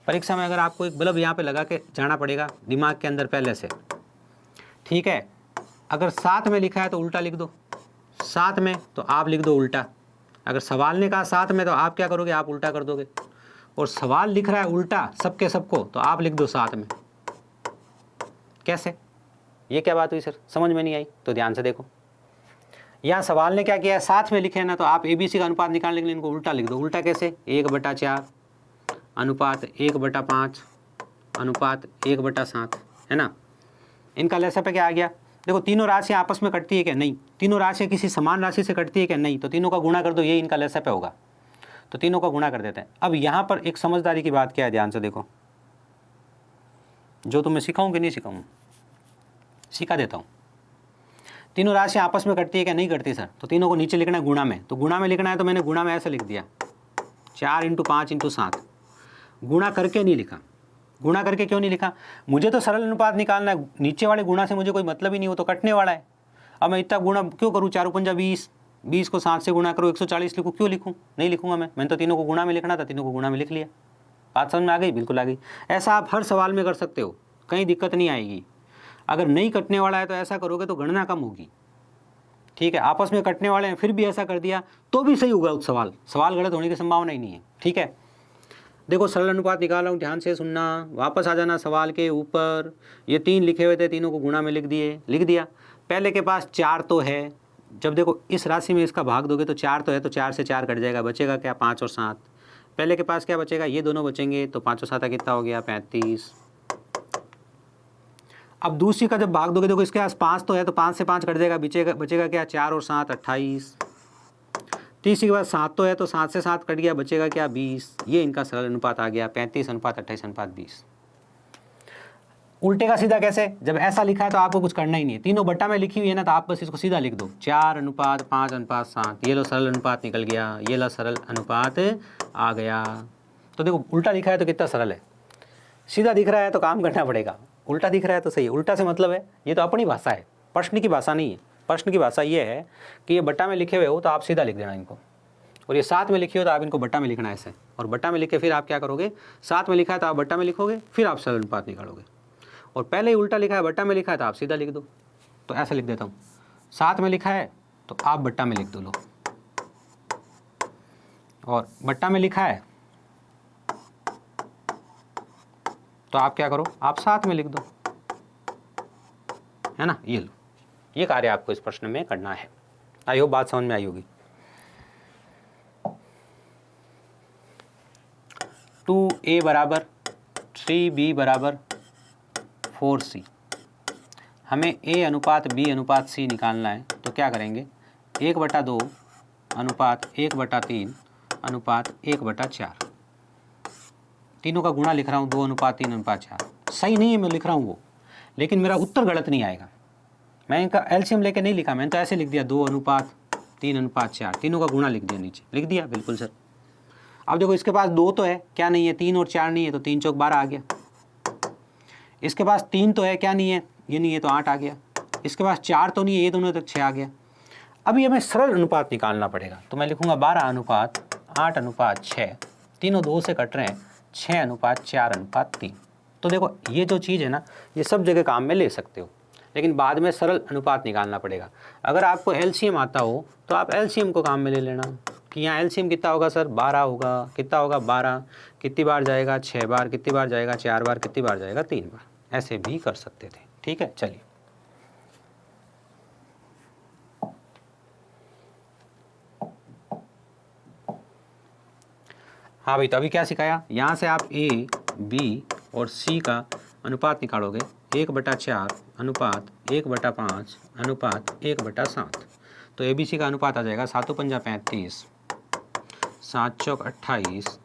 परीक्षा में, अगर आपको एक बल्ब यहाँ पे लगा के जाना पड़ेगा दिमाग के अंदर पहले से, ठीक है। अगर साथ में लिखा है तो उल्टा लिख दो, साथ में तो आप लिख दो उल्टा। अगर सवाल ने कहा साथ में तो आप क्या करोगे, आप उल्टा कर दोगे। और सवाल लिख रहा है उल्टा सबके सबको तो आप लिख दो साथ में। कैसे, ये क्या बात हुई सर, समझ में नहीं आई? तो ध्यान से देखो, यहाँ सवाल ने क्या किया है, साथ में लिखे है ना, तो आप ABC का अनुपात निकालने के लिए इनको उल्टा लिख दो। उल्टा कैसे, 1/4 अनुपात 1/5 अनुपात 1/7, है ना। इनका लैसा पे क्या आ गया, देखो तीनों राशियाँ आपस में कटती है क्या, नहीं। तीनों राशियाँ किसी समान राशि से कटती है क्या, नहीं। तो तीनों का गुणा कर दो, ये इनका लैसा पे होगा, तो तीनों का गुणा कर देते हैं। अब यहाँ पर एक समझदारी की बात क्या है, ध्यान से देखो, जो तुम्हें सिखाऊं कि नहीं सिखाऊं, सिखा देता हूँ। तीनों राशियाँ आपस में कटती है क्या, नहीं करती सर। तो तीनों को नीचे लिखना है गुणा में, तो गुणा में लिखना है तो मैंने गुणा में ऐसे लिख दिया 4 × 5 × 7। गुणा करके नहीं लिखा। गुणा करके क्यों नहीं लिखा, मुझे तो सरल अनुपात निकालना है, नीचे वाले गुणा से मुझे कोई मतलब ही नहीं, हो तो कटने वाला है। अब मैं इतना गुणा क्यों करूँ, 4 × 5 = 20, 20 को 7 से गुणा करो 140 लिखूँ, क्यों लिखूँ, नहीं लिखूँगा मैंने तो तीनों को गुणा में लिखना था, तीनों को गुणा में लिख लिया। बात समझ में आ गई, बिल्कुल आ गई। ऐसा आप हर सवाल में कर सकते हो, कहीं दिक्कत नहीं आएगी। अगर नहीं कटने वाला है तो ऐसा करोगे तो गणना कम होगी, ठीक है। आपस में कटने वाले हैं फिर भी ऐसा कर दिया तो भी सही होगा, सवाल गलत होने की संभावना ही नहीं है, ठीक है। देखो सरल अनुपात निकाला हूँ, ध्यान से सुनना, वापस आ जाना सवाल के ऊपर। ये 3 लिखे हुए थे, तीनों को गुणा में लिख दिया। पहले के पास 4 तो है, जब देखो इस राशि में इसका भाग दोगे तो 4 तो है, तो 4 से 4 कट जाएगा, बचेगा क्या, 5 और 7। पहले के पास क्या बचेगा, ये दोनों बचेंगे, तो 5 और 7 कितना हो गया, 35। अब दूसरी का जब भाग दोगे, देखो इसके पास 5 तो है, तो 5 से 5 कट जाएगा, बचेगा क्या, 4 और 7 28। तीसरी के बाद 7 तो है, तो 7 से 7 कट गया, बचेगा क्या, 20। ये इनका सरल अनुपात आ गया 35:28:20। उल्टे का सीधा कैसे, जब ऐसा लिखा है तो आपको कुछ करना ही नहीं है, तीनों बट्टा में लिखी हुई है ना, तो आप बस इसको सीधा लिख दो 4:5:7। ये लो सरल अनुपात निकल गया, ये लो सरल अनुपात आ गया। तो देखो उल्टा लिखा है तो कितना सरल है, सीधा दिख रहा है तो काम करना पड़ेगा, उल्टा दिख रहा है तो सही। उल्टा से मतलब है, ये तो अपनी भाषा है, प्रश्न की भाषा नहीं है। प्रश्न की भाषा ये है कि ये बट्टा में लिखे हुए हो तो आप सीधा लिख देना इनको, और ये साथ में लिखे हो तो आप इनको बट्टा में लिखना है ऐसे, और बट्टा में लिखे फिर आप क्या करोगे, साथ में लिखा है तो आप बट्टा में लिखोगे, फिर आप सरल अनुपात निकालोगे। और पहले ही उल्टा लिखा है, बट्टा में लिखा है तो आप सीधा लिख दो। तो ऐसा लिख देता हूँ, साथ में लिखा है तो आप बट्टा में लिख दो लो, और बट्टा में लिखा है तो आप क्या करो, आप साथ में लिख दो, है ना। ये लो, ये कार्य आपको इस प्रश्न में करना है। आई होप बात समझ में आई होगी। 2a = 3b = 4c। हमें a अनुपात b अनुपात c निकालना है, तो क्या करेंगे, 1/2 अनुपात 1/3 अनुपात 1/4। तीनों का गुणा लिख रहा हूँ, 2:3:4। सही नहीं है मैं लिख रहा हूँ वो, लेकिन मेरा उत्तर गलत नहीं आएगा। मैं इनका एलसीएम लेके नहीं लिखा, मैंने तो ऐसे लिख दिया 2:3:4, तीनों का गुणा लिख दिया, नीचे लिख दिया, बिल्कुल सर। अब देखो इसके पास 2 तो है, क्या नहीं है, 3 और 4 नहीं है, तो 3 × 4 = 12 आ गया। इसके पास 3 तो है, क्या नहीं है, ये नहीं है, तो 8 आ गया। इसके पास 4 तो नहीं है, ये दोनों तक 6 आ गया। अब ये हमें सरल अनुपात निकालना पड़ेगा, तो मैं लिखूंगा 12:8:6। तीनों 2 से कट रहे हैं, 6:4:3। तो देखो ये जो चीज़ है ना, ये सब जगह काम में ले सकते हो, लेकिन बाद में सरल अनुपात निकालना पड़ेगा। अगर आपको एलसीएम आता हो तो आप एलसीएम को काम में ले लेना, कि यहाँ एलसीएम कितना होगा सर, 12 होगा। कितना होगा, 12 कितनी बार जाएगा, 6 बार। कितनी बार जाएगा, 4 बार। कितनी बार जाएगा, 3 बार। ऐसे भी कर सकते थे, ठीक है। चलिए हाँ भाई, तो अभी क्या सिखाया, यहाँ से आप a, b और c का अनुपात निकालोगे। 1/4 अनुपात 1/5 अनुपात 1/7। तो ABC का अनुपात आ जाएगा 7 पंजा 35, 7 चौक 28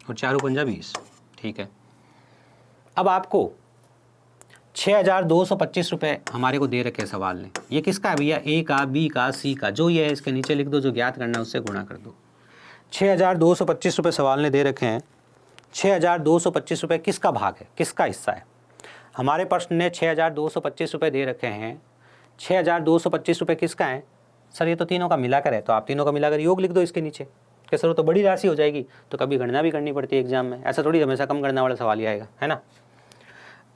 और 4 पंजा 20। ठीक है, अब आपको 6,225 रुपये हमारे को दे रखे हैं सवाल ने। ये किसका है भैया? ए का, बी का, सी का, जो ये है इसके नीचे लिख दो, जो ज्ञात करना है उससे गुणा कर दो। 6,225 रुपये सवाल ने दे रखे हैं। 6,225 रुपये किसका भाग है, किसका हिस्सा है? हमारे प्रश्न ने 6,225 रुपये दे रखे हैं। 6,225 रुपये किसका है? सर ये तो तीनों का मिलाकर है, तो आप तीनों का मिलाकर योग लिख दो इसके नीचे। कि सर वो तो बड़ी राशि हो जाएगी, तो कभी गणना भी करनी पड़ती है एग्जाम में, ऐसा थोड़ी हमेशा कम गणना वाला सवाल ही आएगा, है ना।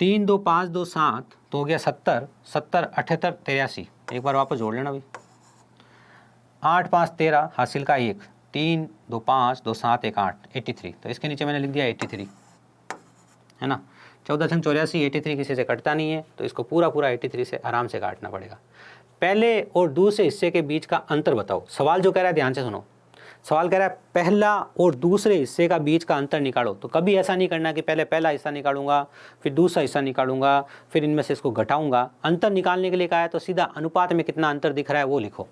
3 2 5 2 7 तो हो गया 70, 70 78 83। एक बार वापस जोड़ लेना भाई। 8 5 13 हासिल का 1, 3 2 5 2 7 1 8 83। तो इसके नीचे मैंने लिख दिया 83, है ना। 14 छंग 84, 83 किसी से कटता नहीं है, तो इसको पूरा पूरा 83 से आराम से काटना पड़ेगा। पहले और दूसरे हिस्से के बीच का अंतर बताओ। सवाल जो कह रहा है ध्यान से सुनो। सवाल कह रहा है पहला और दूसरे हिस्से का बीच का अंतर निकालो। तो कभी ऐसा नहीं करना कि पहले पहला हिस्सा निकालूंगा, फिर दूसरा हिस्सा निकालूंगा, फिर इनमें से इसको घटाऊंगा। अंतर निकालने के लिए कहा है तो सीधा अनुपात में कितना अंतर दिख रहा है वो लिखो।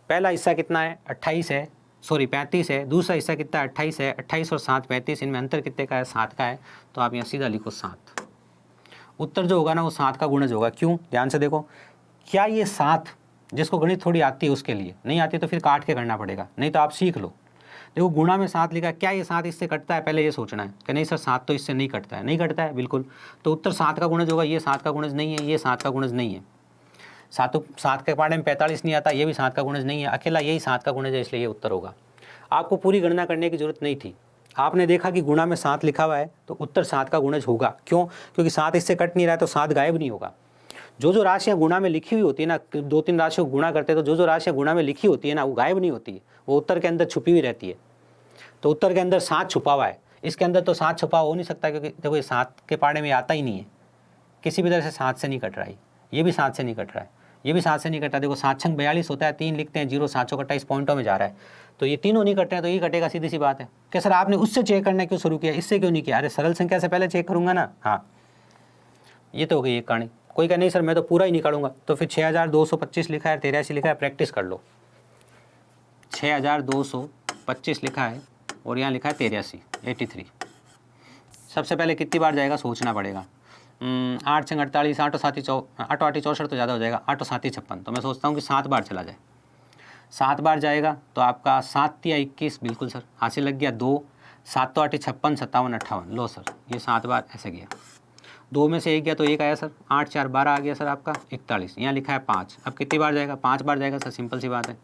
पहला हिस्सा कितना है? 28 है, सॉरी 35 है। दूसरा हिस्सा कितना है? 28 है। 28 और 7 35, इनमें अंतर कितने का है? 7 का है। तो आप यहाँ सीधा लिखो 7। उत्तर जो होगा ना वो 7 का गुणज होगा। क्यों? ध्यान से देखो। क्या ये 7, जिसको गणित थोड़ी आती है उसके लिए, नहीं आती तो फिर काट के करना पड़ेगा, नहीं तो आप सीख लो। देखो गुणा में 7 लिखा है, क्या ये 7 इससे कटता है? पहले ये सोचना है कि नहीं सर 7 तो इससे नहीं कटता है। नहीं कटता है बिल्कुल, तो उत्तर 7 का गुणज होगा। ये 7 का गुणज नहीं है, ये 7 का गुणज नहीं है। 7 के पाड़े में 45 नहीं आता, ये भी 7 का गुणज नहीं है। अकेला यही 7 का गुणज है, इसलिए ये उत्तर होगा। आपको पूरी गणना करने की जरूरत नहीं थी। आपने देखा कि गुणा में 7 लिखा हुआ है तो उत्तर 7 का गुणज होगा। क्यों? क्योंकि 7 इससे कट नहीं रहा है, तो 7 गायब नहीं होगा। जो राशियाँ गुणा में लिखी हुई होती है ना, 2-3 राशियों को गुणा करते हैं तो जो राशियाँ गुणा में लिखी होती है ना वो गायब नहीं होती है, वो उत्तर के अंदर छुपी हुई रहती है। तो उत्तर के अंदर 7 छुपा हुआ है, इसके अंदर तो 7 छुपा हो नहीं सकता, क्योंकि देखो ये 7 के पाड़े में आता ही नहीं है, किसी भी तरह से 7 से नहीं कट रहा है। ये भी 7 से नहीं कट रहा है, ये भी 7 से नहीं कटा। देखो 7 छंग 42 होता है, 3 लिखते हैं, 0 7 चौक 28 पॉइंटों में जा रहा है, तो ये तीनों नहीं कट रहे हैं, तो ये कटेगा। सीधी सी बात है कि सर आपने उससे चेक करना क्यों शुरू किया, इससे क्यों नहीं किया? अरे सरल संख्या से पहले चेक करूंगा ना। हाँ, ये तो हो गई एक कहानी। कोई कहे नहीं सर मैं तो पूरा ही निकालूंगा, तो फिर 6,225 लिखा है, 83 लिखा है, प्रैक्टिस कर लो। 6,225 लिखा है और यहाँ लिखा है 83, 83। सबसे पहले कितनी बार जाएगा सोचना पड़ेगा। 8 छंग 48, 8 7 64 तो ज़्यादा हो जाएगा, 8 7 56। तो मैं सोचता हूँ कि 7 बार चला जाए। 7 बार जाएगा तो आपका 7 या 21, बिल्कुल सर हासिल लग गया 2। 7 तो 8 56, 57 58। लो सर ये 7 बार ऐसे गया। 2 में से 1 गया तो 1 आया सर। 8 4 12 आ गया सर आपका 41। यहाँ लिखा है 5। अब कितनी बार जाएगा? 5 बार जाएगा सर, सिंपल सी बात है।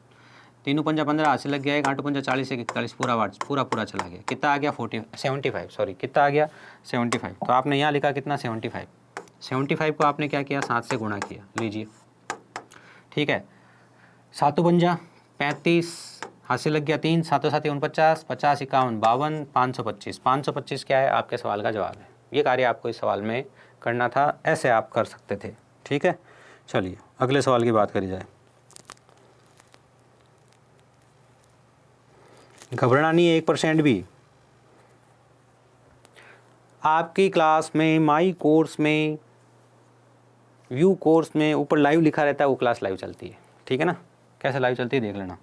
3 पंजा 15 हासिल लग गया। 1 8 पंजा 40, 1 41, पूरा चला गया। कितना आ गया? 75, सॉरी कितना आ गया? 75। तो आपने यहाँ लिखा कितना? 75। 75 को आपने क्या किया? 7 से गुणा किया। लीजिए ठीक है। 7 पंजा 35 हासिल लग गया 3, 7 7 49, 50 51 52, 525। 525 क्या है? आपके सवाल का जवाब है। ये कार्य आपको इस सवाल में करना था, ऐसे आप कर सकते थे। ठीक है, चलिए अगले सवाल की बात करी जाए। घबराना नहीं है 1% भी। आपकी क्लास में, माई कोर्स में, व्यू कोर्स में ऊपर लाइव लिखा रहता है, वो क्लास लाइव चलती है। ठीक है ना? कैसे लाइव चलती है देख लेना।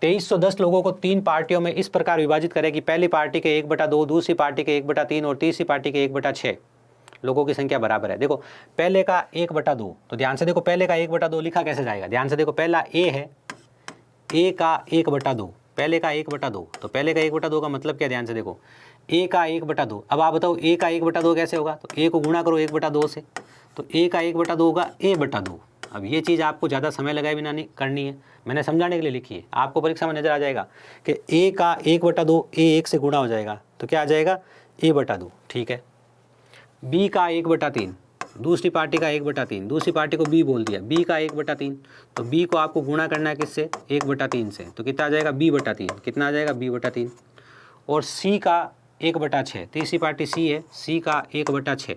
2310 लोगों को 3 पार्टियों में इस प्रकार विभाजित करें कि पहली पार्टी के 1/2, दूसरी पार्टी के 1/3 और तीसरी पार्टी के 1/6 लोगों की संख्या बराबर है। देखो पहले का 1/2, तो ध्यान से देखो पहले का 1/2 लिखा कैसे जाएगा। ध्यान से देखो, पहला ए है, ए का 1/2, पहले का 1/2। तो पहले का 1/2 का मतलब क्या? ध्यान से देखो, ए का 1/2। अब आप बताओ ए का 1/2 कैसे होगा? तो ए को गुणा करो 1/2 से, तो ए का 1/2 होगा a/2। अब ये चीज़ आपको ज़्यादा समय लगाए बिना नहीं करनी है, मैंने समझाने के लिए लिखी है। आपको परीक्षा में नजर आ जाएगा कि a का 1/2 a1 से गुणा हो जाएगा, तो क्या आ जाएगा? a/2। ठीक है। b का 1/3, दूसरी पार्टी का 1/3, दूसरी पार्टी को b बोल दिया, b का 1/3, तो b को आपको गुणा करना है किससे? 1/3 से, तो कितना आ जाएगा? b/3। कितना आ जाएगा? b/3। और c का 1/6, तीसरी पार्टी c है, c का 1/6,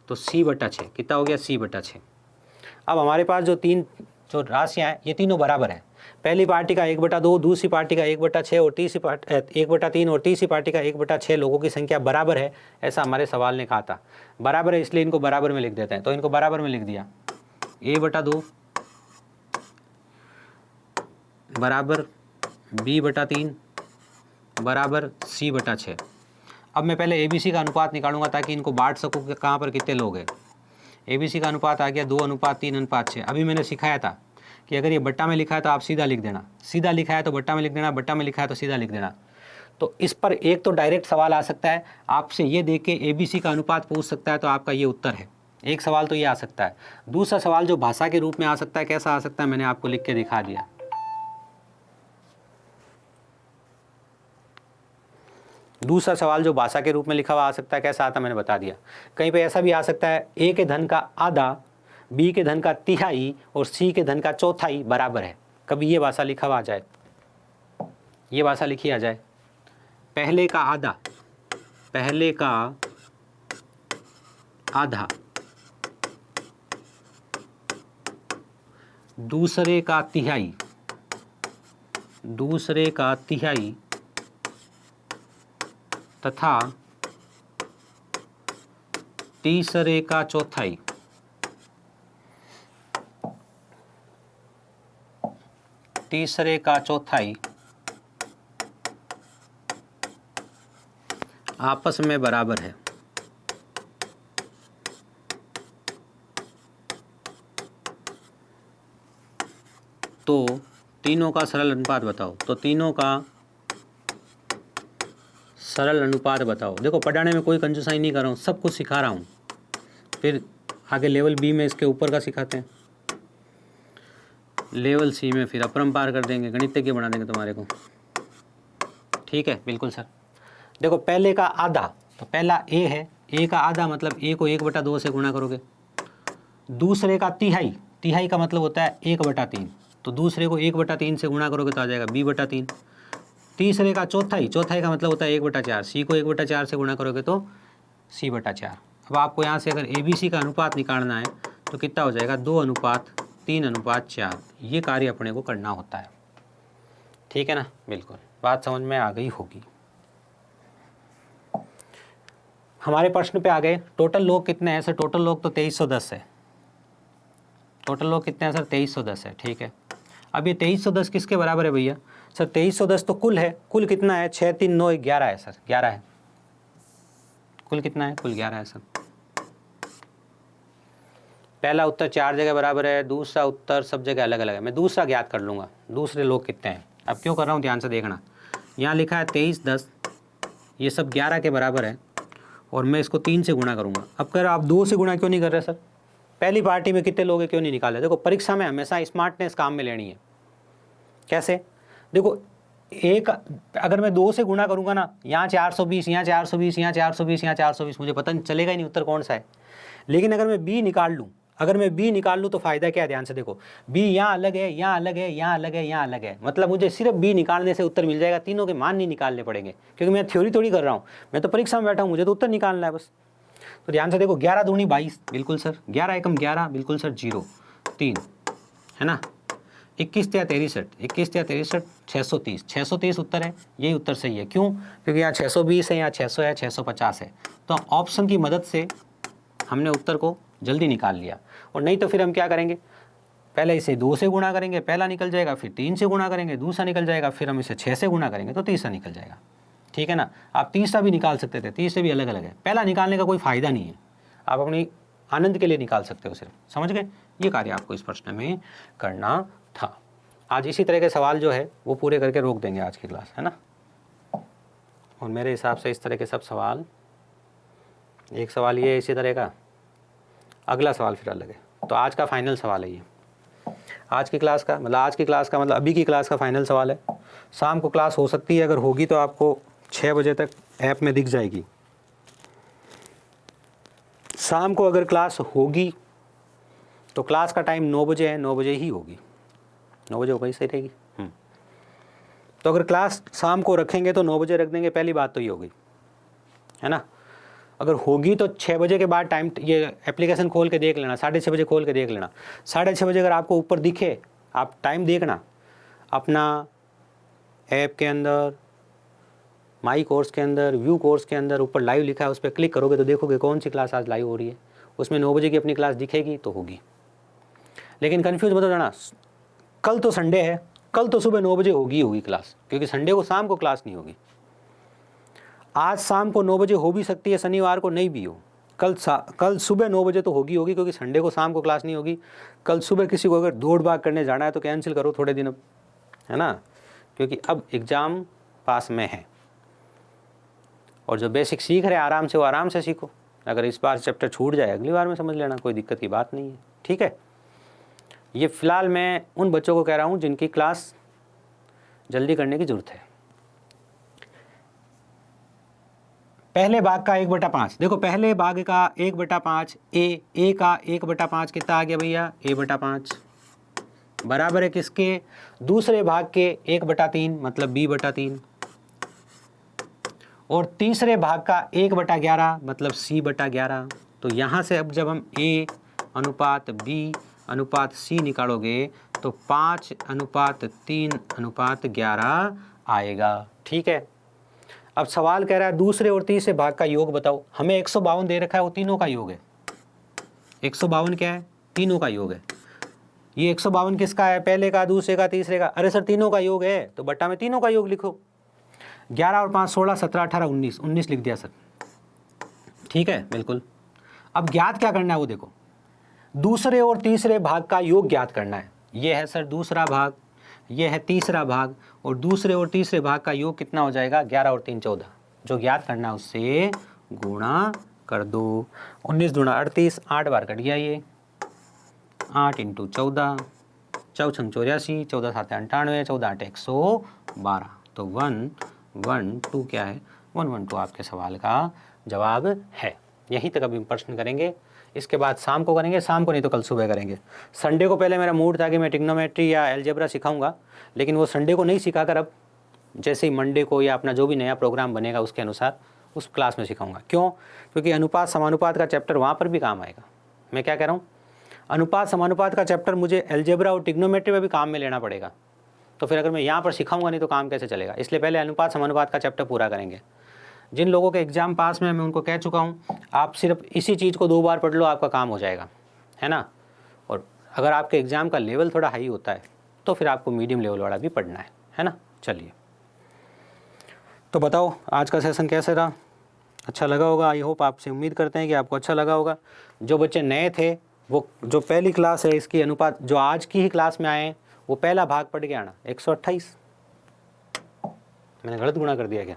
तो c/6 कितना हो गया? c/6। अब हमारे पास जो राशियाँ हैं ये तीनों बराबर है, पहली पार्टी का 1/2, दूसरी पार्टी का 1/6 और तीसरी पार्टी 1/3 और तीसरी पार्टी का 1/6 लोगों की संख्या बराबर है, ऐसा हमारे सवाल ने कहा था। बराबर है इसलिए इनको बराबर में लिख देते हैं, तो इनको बराबर में लिख दिया। A/2 बराबर B/3 बराबर C/6। अब मैं पहले ABC का अनुपात निकालूंगा ताकि इनको बांट सकूँ कि कहाँ पर कितने लोग हैं। ABC का अनुपात आ गया 2:3:6। अभी मैंने सिखाया था कि अगर ये बट्टा में लिखा है तो आप सीधा लिख देना, सीधा लिखा है तो बट्टा में लिख देना, बट्टा में लिखा है तो सीधा लिख देना। तो इस पर एक तो डायरेक्ट सवाल आ सकता है, आपसे ये देख के ABC का अनुपात पूछ सकता है, तो आपका ये उत्तर है। एक सवाल तो ये आ सकता है। दूसरा सवाल जो भाषा के रूप में आ सकता है, कैसा आ सकता है मैंने आपको लिख के दिखा दिया। दूसरा सवाल जो भाषा के रूप में लिखा हुआ आ सकता है, कैसा आता है मैंने बता दिया। कहीं पे ऐसा भी आ सकता है A के धन का आधा, B के धन का तिहाई और C के धन का चौथाई बराबर है। कभी ये भाषा लिखा हुआ आ जाए, ये भाषा लिखी आ जाए, पहले का आधा, पहले का आधा, दूसरे का तिहाई, दूसरे का तिहाई तथा तीसरे का चौथाई। तीसरे का चौथाई आपस में बराबर है। तो तीनों का सरल अनुपात बताओ, तो तीनों का सरल अनुपात बताओ। देखो पढ़ाने में कोई कंजूसाई नहीं कर रहा हूँ, सब कुछ सिखा रहा हूँ। फिर आगे लेवल B में इसके ऊपर का सिखाते हैं, लेवल C में फिर अपरंपार कर देंगे, गणितज्ञ बना देंगे तुम्हारे को। ठीक है, बिल्कुल सर। देखो पहले का आधा, तो पहला A है, A का आधा मतलब A को 1/2 से गुणा करोगे। दूसरे का तिहाई, तिहाई का मतलब होता है 1/3, तो दूसरे को 1/3 से गुणा करोगे तो आ जाएगा B/3। तीसरे का चौथाई, चौथाई का मतलब होता है 1/4, C को 1/4 से गुणा करोगे तो C/4। अब आपको यहाँ से अगर ABC का अनुपात निकालना है तो कितना हो जाएगा, 2:3:4। ये कार्य अपने को करना होता है। ठीक है ना, बिल्कुल बात समझ में आ गई होगी। हमारे प्रश्न पे आ गए। टोटल लोग कितने हैं सर? टोटल लोग तो 2310 है। टोटल लोग कितने हैं सर? 2310 है। ठीक है, अब ये 2310 किसके बराबर है भैया? सर 2310 तो कुल है। कुल कितना है? 6 3 9 11 है सर, 11 है। कुल कितना है? कुल 11 है सर। पहला उत्तर 4 जगह बराबर है, दूसरा उत्तर सब जगह अलग अलग है। मैं दूसरा ज्ञात कर लूँगा, दूसरे लोग कितने हैं। अब क्यों कर रहा हूँ ध्यान से देखना। यहाँ लिखा है 2310, ये सब 11 के बराबर है और मैं इसको 3 से गुणा करूँगा। अब कर आप 2 से गुणा क्यों नहीं कर रहे सर? पहली पार्टी में कितने लोग हैं क्यों नहीं निकाले? देखो परीक्षा में हमेशा स्मार्टनेस काम में लेनी है। कैसे? देखो एक, अगर मैं 2 से गुणा करूँगा ना, यहाँ 420, यहाँ 420, यहाँ 420, यहाँ 420, मुझे पता नहीं चलेगा ही नहीं उत्तर कौन सा है। लेकिन अगर मैं B निकाल लूँ, अगर मैं B निकाल लूँ तो फ़ायदा क्या है? ध्यान से देखो, B यहाँ अलग है, यहाँ अलग है, यहाँ अलग है, यहाँ अलग है, मतलब मुझे सिर्फ B निकालने से उत्तर मिल जाएगा। तीनों के मान नहीं निकालने पड़ेंगे, क्योंकि मैं थ्योरी थोड़ी कर रहा हूँ, मैं तो परीक्षा में बैठा हूँ, मुझे तो उत्तर निकालना है बस। तो ध्यान से देखो, 11 दूनी 22, बिल्कुल सर। 11 एकम 11, बिल्कुल सर। 0 3 है ना। 21 या 63, 21 या 63, 630, 630 उत्तर है। यही उत्तर सही है। क्यों? क्योंकि यहाँ 620 है, यहाँ 600 है, 650 है। तो ऑप्शन की मदद से हमने उत्तर को जल्दी निकाल लिया। और नहीं तो फिर हम क्या करेंगे, पहले इसे 2 से गुणा करेंगे, पहला निकल जाएगा, फिर 3 से गुणा करेंगे, दूसरा निकल जाएगा, फिर हम इसे 6 से गुणा करेंगे तो तीसरा निकल जाएगा। ठीक है ना। आप तीसरा भी निकाल सकते थे, तीसरे भी अलग अलग है। पहला निकालने का कोई फ़ायदा नहीं है, आप अपनी आनंद के लिए निकाल सकते हो सिर्फ। समझ गए? ये कार्य आपको इस प्रश्न में करना था। आज इसी तरह के सवाल जो है वो पूरे करके रोक देंगे आज की क्लास, है ना। और मेरे हिसाब से इस तरह के सब सवाल, एक सवाल ये इसी तरह का, अगला सवाल फिर अलग है। तो आज का फाइनल सवाल है ये, आज की क्लास का मतलब, आज की क्लास का मतलब अभी की क्लास का फाइनल सवाल है। शाम को क्लास हो सकती है, अगर होगी तो आपको 6 बजे तक ऐप में दिख जाएगी। शाम को अगर क्लास होगी तो क्लास का टाइम 9 बजे है, 9 बजे ही होगी, 9 बजे हो गई, सही रहेगी। तो अगर क्लास शाम को रखेंगे तो 9 बजे रख देंगे, पहली बात तो ये हो गई, है ना। अगर होगी तो 6 बजे के बाद टाइम, ये एप्लीकेशन खोल के देख लेना, 6:30 बजे खोल के देख लेना। 6:30 बजे अगर आपको ऊपर दिखे, आप टाइम देखना, अपना ऐप के अंदर, माई कोर्स के अंदर, व्यू कोर्स के अंदर ऊपर लाइव लिखा है, उस पर क्लिक करोगे तो देखोगे कौन सी क्लास आज लाइव हो रही है। उसमें 9 बजे की अपनी क्लास दिखेगी तो होगी। लेकिन कन्फ्यूज मत हो जाना, कल तो संडे है, कल तो सुबह 9 बजे होगी क्लास, क्योंकि संडे को शाम को क्लास नहीं होगी। आज शाम को 9 बजे हो भी सकती है, शनिवार को नहीं भी हो। कल सुबह 9 बजे तो होगी क्योंकि संडे को शाम को क्लास नहीं होगी। कल सुबह किसी को अगर दौड़ भाग करने जाना है तो कैंसिल करो थोड़े दिन अब, है ना, क्योंकि अब एग्ज़ाम पास में है। और जो बेसिक सीख रहे आराम से वो आराम से सीखो। अगर इस बार चैप्टर छूट जाए अगली बार में समझ लेना, कोई दिक्कत की बात नहीं है, ठीक है। ये फ़िलहाल मैं उन बच्चों को कह रहा हूँ जिनकी क्लास जल्दी करने की ज़रूरत है। पहले भाग का 1/5, देखो पहले भाग का 1/5 ए का 1/5 कितना आ गया भैया, a/5 बराबर है किसके, दूसरे भाग के 1/3 मतलब b/3, और तीसरे भाग का 1/11 मतलब c/11। तो यहाँ से अब जब हम a/b/c निकालोगे तो 5/3/11 आएगा, ठीक है। अब सवाल कह रहा है दूसरे और तीसरे भाग का योग बताओ। हमें 152 दे रखा है, वो तीनों का योग है। 152 क्या है, तीनों का योग है। ये 152 किसका है, पहले का, दूसरे का, तीसरे का। अरे सर तीनों का योग है तो बट्टा में तीनों का योग लिखो। 11 और 5 16 17 18 19 लिख दिया सर, ठीक है, बिल्कुल। अब ज्ञात क्या करना है वो देखो, दूसरे और तीसरे भाग का योग ज्ञात करना है। ये है सर दूसरा भाग, ये है तीसरा भाग, और दूसरे और तीसरे भाग का योग कितना हो जाएगा, 11 और 3 14। जो ज्ञात करना है उससे गुणा कर दो। 19 दूना 38, 8 बार कट गया ये, 8 × 14, 4 × 84, 14 7 98, 14 8 112। तो 112 क्या है, 112 आपके सवाल का जवाब है। यहीं तक अभी हम प्रश्न करेंगे, इसके बाद शाम को करेंगे, शाम को नहीं तो कल सुबह करेंगे। संडे को पहले मेरा मूड था कि मैं ट्रिग्नोमेट्री या अलजेब्रा सिखाऊंगा, लेकिन वो संडे को नहीं सिखाकर अब जैसे ही मंडे को या अपना जो भी नया प्रोग्राम बनेगा उसके अनुसार उस क्लास में सिखाऊंगा। क्यों, क्योंकि अनुपात समानुपात का चैप्टर वहाँ पर भी काम आएगा। मैं क्या कह रहा हूँ, अनुपात समानुपात का चैप्टर मुझे अलजेब्रा और ट्रिग्नोमेट्री में भी काम में लेना पड़ेगा। तो फिर अगर मैं यहाँ पर सिखाऊंगा नहीं तो काम कैसे चलेगा, इसलिए पहले अनुपात समानुपात का चैप्टर पूरा करेंगे। जिन लोगों के एग्ज़ाम पास में मैं उनको कह चुका हूँ, आप सिर्फ इसी चीज़ को 2 बार पढ़ लो, आपका काम हो जाएगा, है ना। और अगर आपके एग्ज़ाम का लेवल थोड़ा हाई होता है तो फिर आपको मीडियम लेवल वाला भी पढ़ना है ना। चलिए, तो बताओ आज का सेशन कैसे रहा, अच्छा लगा होगा। आई होप, आपसे उम्मीद करते हैं कि आपको अच्छा लगा होगा। जो बच्चे नए थे वो जो पहली क्लास है इसकी अनुपात, जो आज की ही क्लास में आए हैं वो पहला भाग पढ़ के आना। 128 मैंने गलत गुणा कर दिया क्या,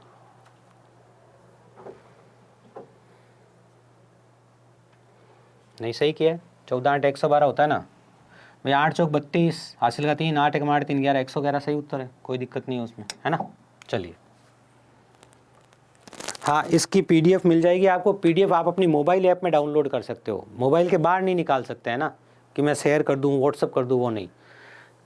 नहीं सही किया है। 14 8 112 होता है ना भाई, 8 चौक 32, हासिल का 3, 8 1 8 3 11, 111 सही उत्तर है, कोई दिक्कत नहीं है उसमें, है ना। चलिए, हाँ इसकी PDF मिल जाएगी आपको। PDF आप अपनी मोबाइल ऐप में डाउनलोड कर सकते हो, मोबाइल के बाहर नहीं निकाल सकते हैं ना, कि मैं शेयर कर दूँ, व्हाट्सअप कर दूँ, वो नहीं।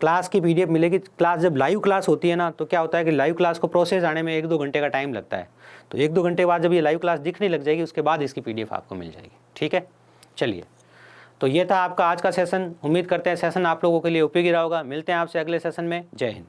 क्लास की PDF मिलेगी। क्लास जब लाइव क्लास होती है ना तो क्या होता है कि लाइव क्लास को प्रोसेस आने में 1-2 घंटे का टाइम लगता है। तो 1-2 घंटे बाद जब ये लाइव क्लास दिखने लग जाएगी उसके बाद इसकी PDF आपको मिल जाएगी, ठीक है। चलिए, तो ये था आपका आज का सेशन। उम्मीद करते हैं सेशन आप लोगों के लिए उपयोगी रहा होगा। मिलते हैं आपसे अगले सेशन में। जय हिंद।